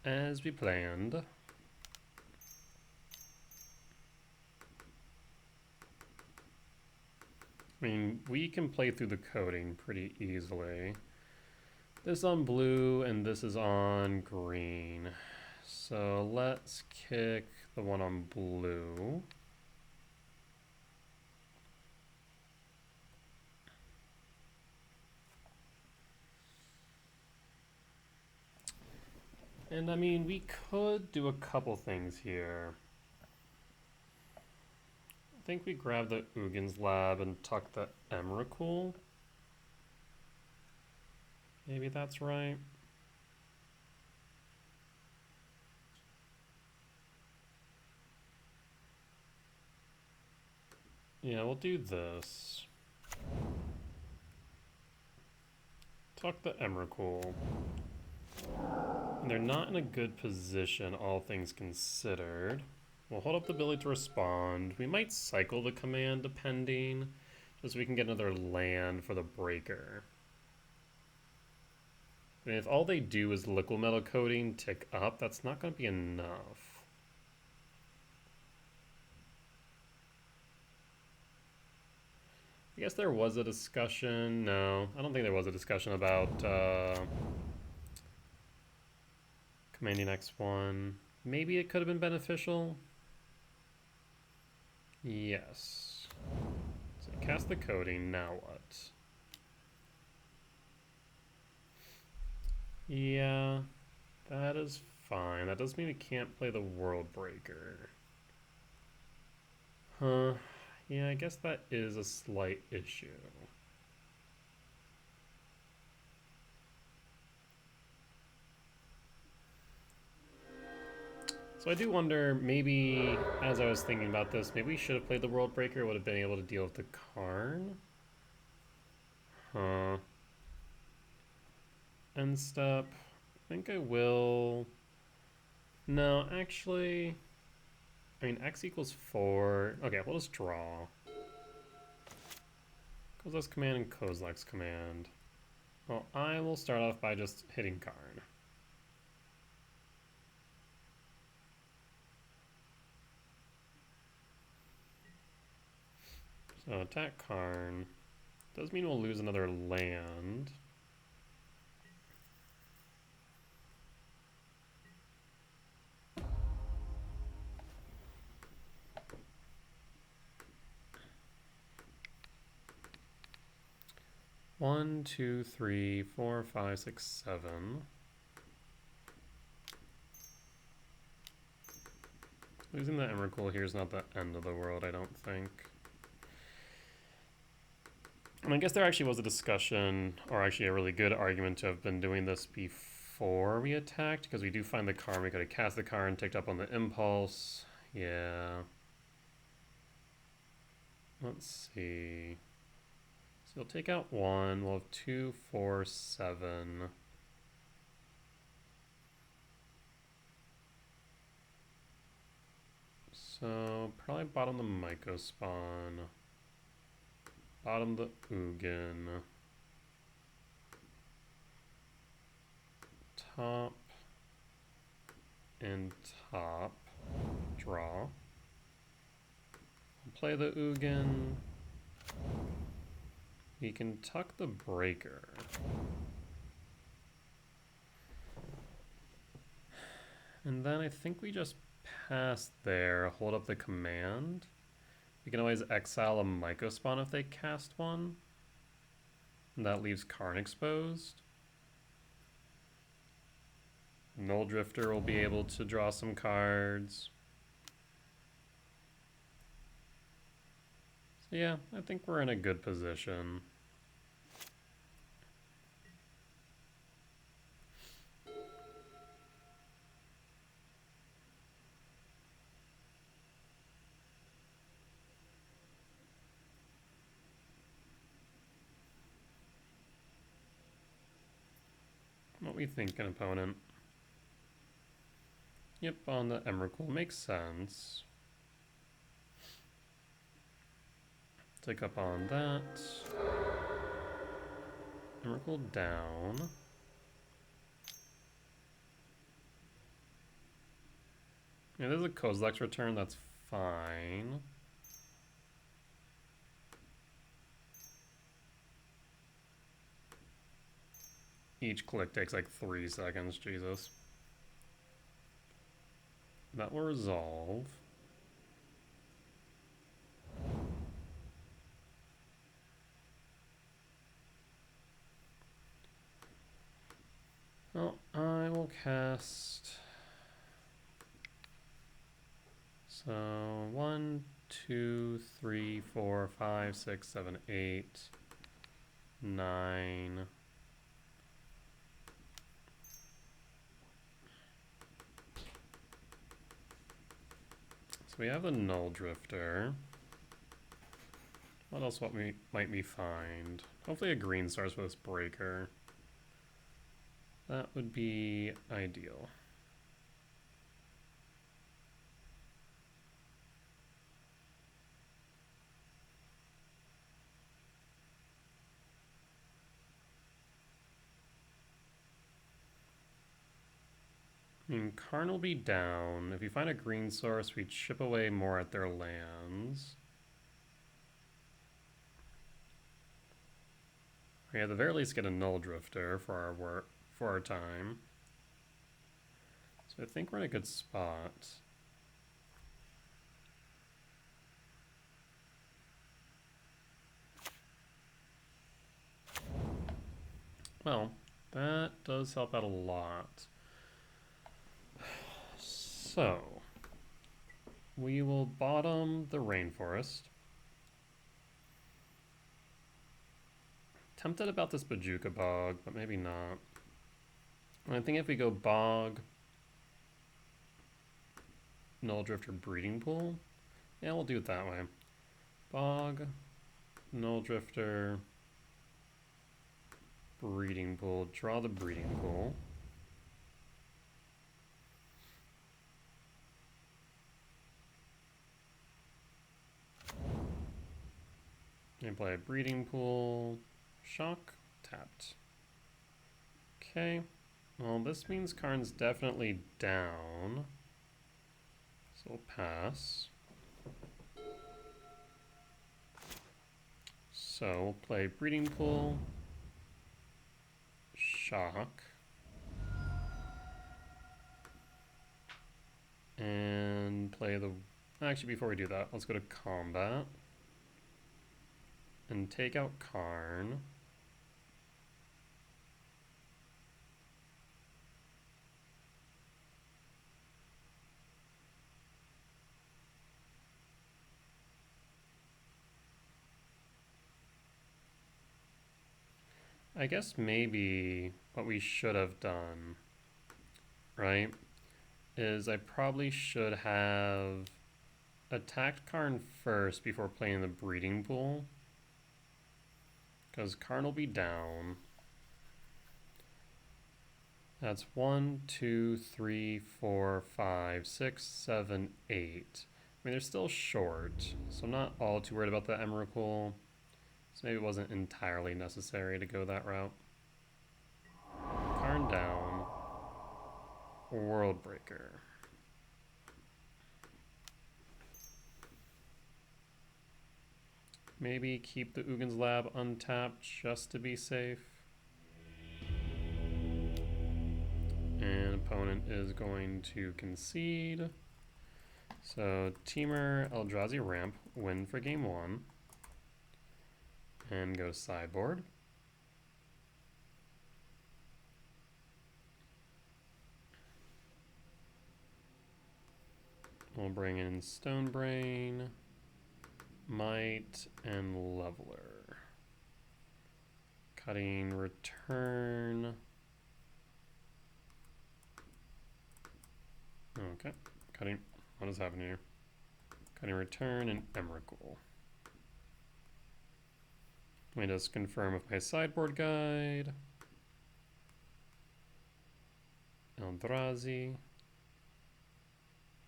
as we planned. I mean, we can play through the coding pretty easily. This on blue and this is on green. So let's kick the one on blue. And I mean, we could do a couple things here. I think we grab the Ugin's Lab and tuck the Emrakul. Maybe that's right. Yeah, we'll do this. Tuck the Emrakul. And they're not in a good position, all things considered. We'll hold up the ability to respond. We might cycle the command depending, just so we can get another land for the breaker. And if all they do is liquid metal coating tick up, that's not going to be enough. I guess there was a discussion. No, I don't think there was a discussion about commanding X1. Maybe it could have been beneficial. Yes. So cast the coating, now what? Yeah, that is fine. That does mean we can't play the World Breaker. Huh. Yeah, I guess that is a slight issue. So I do wonder, maybe, as I was thinking about this, maybe we should have played the World Breaker, would have been able to deal with the Karn. Huh. End step. I think I will... No, actually... I mean, X equals 4. Okay, we'll just draw. Kozlek's command and Kozlek's command. Well, I will start off by just hitting Karn. So attack Karn. Does mean we'll lose another land. One, two, three, four, five, six, seven. Losing the Emrakul here is not the end of the world, I don't think. And I guess there actually was a discussion, or actually a really good argument to have been doing this before we attacked, because we do find the Karn. We could have cast the Karn, ticked up on the Impulse. Yeah. Let's see. So we'll take out 1. We'll have 2, 4, 7. So probably bottom the Mycospawn. Bottom the Ugin. Top and top. Draw. Play the Ugin. We can tuck the breaker. And then I think we just pass there, hold up the command. We can always exile a Mycospawn if they cast one. And that leaves Karn exposed. Null Drifter will be able to draw some cards. So yeah, I think we're in a good position. What we thinking, opponent? Yep, on the Emrakul makes sense. Take up on that. Emrakul down. Yeah, there's a Kozlek's return, that's fine. Each click takes like 3 seconds, Jesus. That will resolve. Well, I will cast... So, 1, 2, 3, 4, 5, 6, 7, 8, 9... So we have the Null Drifter. What else might we find? Hopefully a green source with this breaker. That would be ideal. I mean, Karn will be down. If we find a green source, we chip away more at their lands. We at the very least get a Null Drifter for our work, for our time. So I think we're in a good spot. Well, that does help out a lot. So, we will bottom the Rainforest. Tempted about this Bojuka Bog, but maybe not. I think if we go Bog, Null Drifter, Breeding Pool, yeah, we'll do it that way. Bog, Null Drifter, Breeding Pool, draw the Breeding Pool. And play a Breeding Pool, Shock, tapped. Okay, well this means Karn's definitely down, so we'll pass. So we'll play Breeding Pool, Shock, and play the... Actually, before we do that, let's go to Combat and take out Karn. I guess maybe what we should have done, right, is I probably should have attacked Karn first before playing the Breeding Pool. Because Karn will be down. That's 1, 2, 3, 4, 5, 6, 7, 8. I mean, they're still short, so I'm not all too worried about the Emrakul. So maybe it wasn't entirely necessary to go that route. Karn down. Worldbreaker. Maybe keep the Ugin's Lab untapped just to be safe. And opponent is going to concede. So Temur, Eldrazi ramp, win for game 1. And go sideboard. We'll bring in Stonebrain, Might, and Leveler. Cutting, return. Okay, cutting. What is happening here? Cutting, return, and Emrakul. Let me just confirm with my sideboard guide. Eldrazi.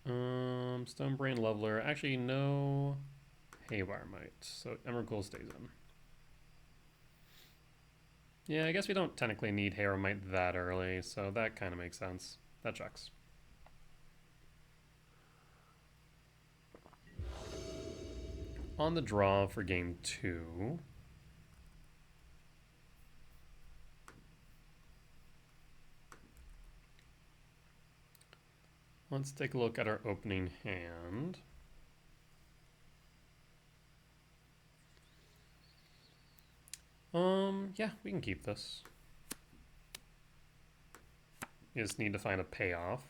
Stonebrain, Leveler. Actually, no Haywire Might, so Emrakul stays in. Yeah, I guess we don't technically need Haywire Might that early, so that kind of makes sense. That checks. On the draw for game 2. Let's take a look at our opening hand. Yeah, we can keep this. You just need to find a payoff.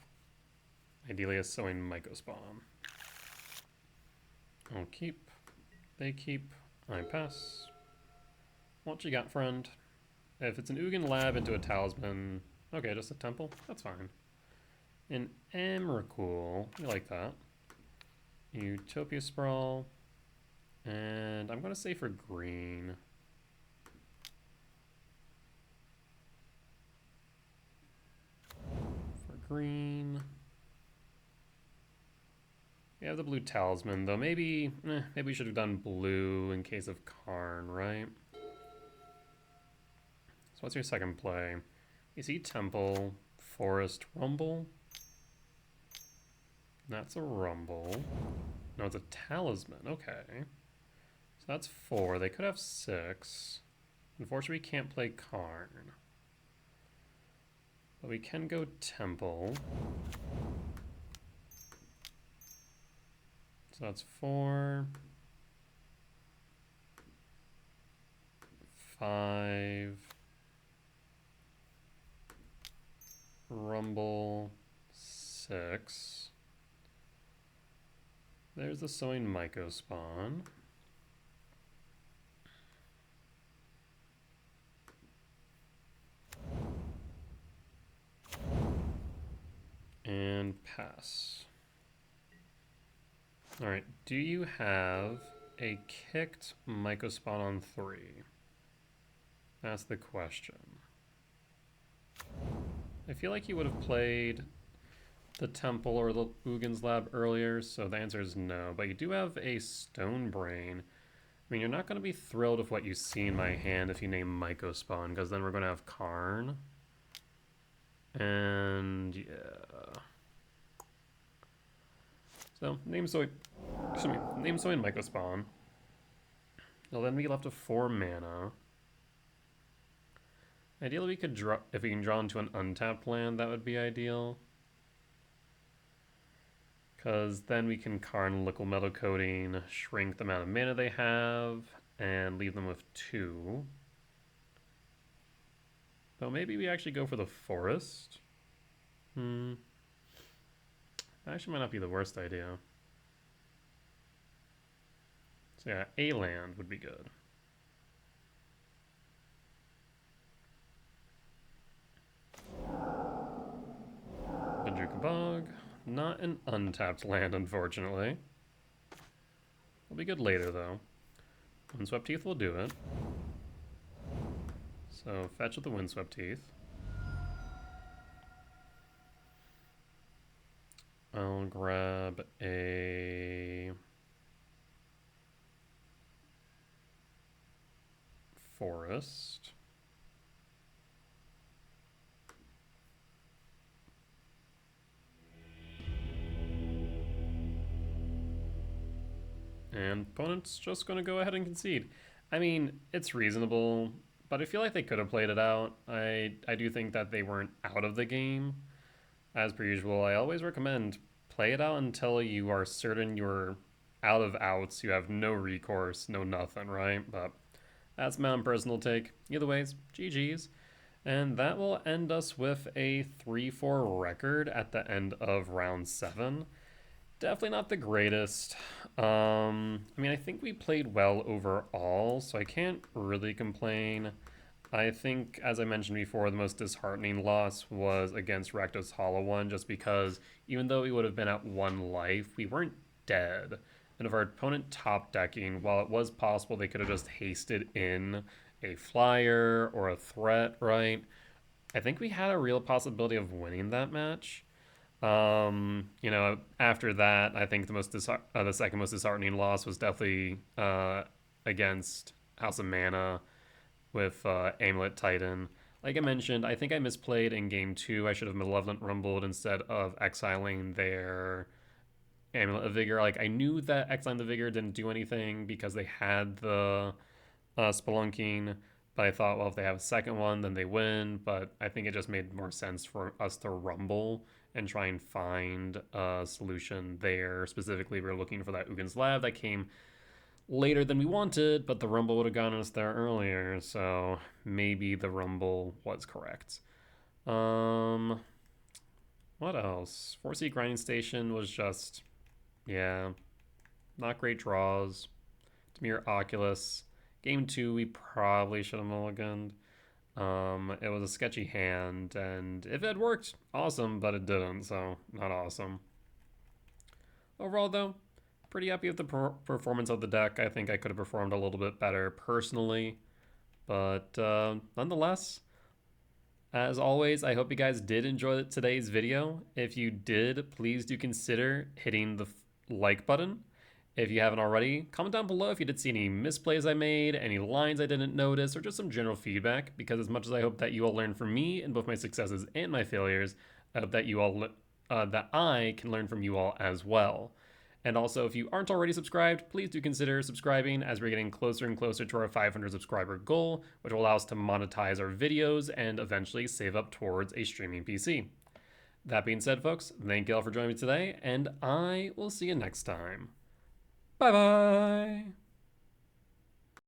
Ideally a sowing Mycospawn. I'll keep. They keep. I pass. What you got, friend? If it's an Ugin Lab into a Talisman, okay, just a Temple, that's fine. An Emrakul, we like that. Utopia Sprawl, and I'm gonna say for green. For green. We have the blue Talisman, though maybe we should have done blue in case of Karn, right? So what's your second play? You see Temple, Forest, Rumble. That's a Rumble. No, it's a Talisman. Okay. So that's 4. They could have 6. Unfortunately, we can't play Karn. But we can go Temple. So that's 4. 5. Rumble. 6. There's the Sowing Mycospawn. And pass. Alright, do you have a kicked Mycospawn on 3? That's the question. I feel like you would have played the Temple or the Ugin's Lab earlier, so the answer is no. But you do have a Stone Brain. I mean, you're not going to be thrilled with what you see in my hand if you name Mycospawn, because then we're going to have Karn. And yeah. So, name Sowing Mycospawn. You'll then be left with 4 mana. Ideally, we could draw, if we can draw into an untapped land, that would be ideal. Because then we can Karn Liquid Metal Coating, shrink the amount of mana they have, and leave them with 2. Though maybe we actually go for the Forest. That actually might not be the worst idea. So yeah, a land would be good. Bajuka Bog. Not an untapped land, unfortunately. It'll be good later, though. Windswept Teeth will do it. So, fetch with the Windswept Teeth. I'll grab a Forest. And opponent's just going to go ahead and concede. I mean, it's reasonable, but I feel like they could have played it out. I do think that they weren't out of the game. As per usual, I always recommend play it out until you are certain you're out of outs. You have no recourse, no nothing, right? But that's my own personal take. Either ways, GG's. And that will end us with a 3-4 record at the end of round 7. Definitely not the greatest. I mean, I think we played well overall, so I can't really complain. I think, as I mentioned before, the most disheartening loss was against Rakdos Hollow One, just because even though we would have been at 1 life, we weren't dead. And if our opponent top decking, while it was possible they could have just hasted in a flyer or a threat, right? I think we had a real possibility of winning that match. You know, after that, I think the second most disheartening loss was definitely against House of Mana with Amulet Titan. Like I mentioned, I think I misplayed in game 2. I should have Malevolent Rumbled instead of exiling their Amulet of Vigor. Like, I knew that exiling the Vigor didn't do anything because they had the Spelunking, But I thought, well, if they have a second one, then they win. But I think it just made more sense for us to rumble and try and find a solution there. Specifically, we were looking for that Ugin's Lab that came later than we wanted, but the rumble would have gotten us there earlier. So maybe the rumble was correct. What else? 4C Grinding Station was just, yeah, not great draws. Dimir Oculus. Game 2, we probably should have mulliganed. It was a sketchy hand, and if it had worked, awesome, but it didn't, so not awesome. Overall, though, pretty happy with the performance of the deck. I think I could have performed a little bit better personally, but nonetheless, as always, I hope you guys did enjoy today's video. If you did, please do consider hitting the like button. If you haven't already, comment down below if you did see any misplays I made, any lines I didn't notice, or just some general feedback, because as much as I hope that you all learn from me in both my successes and my failures, I hope that you all that I can learn from you all as well. And also, if you aren't already subscribed, please do consider subscribing as we're getting closer and closer to our 500 subscriber goal, which will allow us to monetize our videos and eventually save up towards a streaming PC. That being said, folks, thank you all for joining me today, and I will see you next time. Bye bye!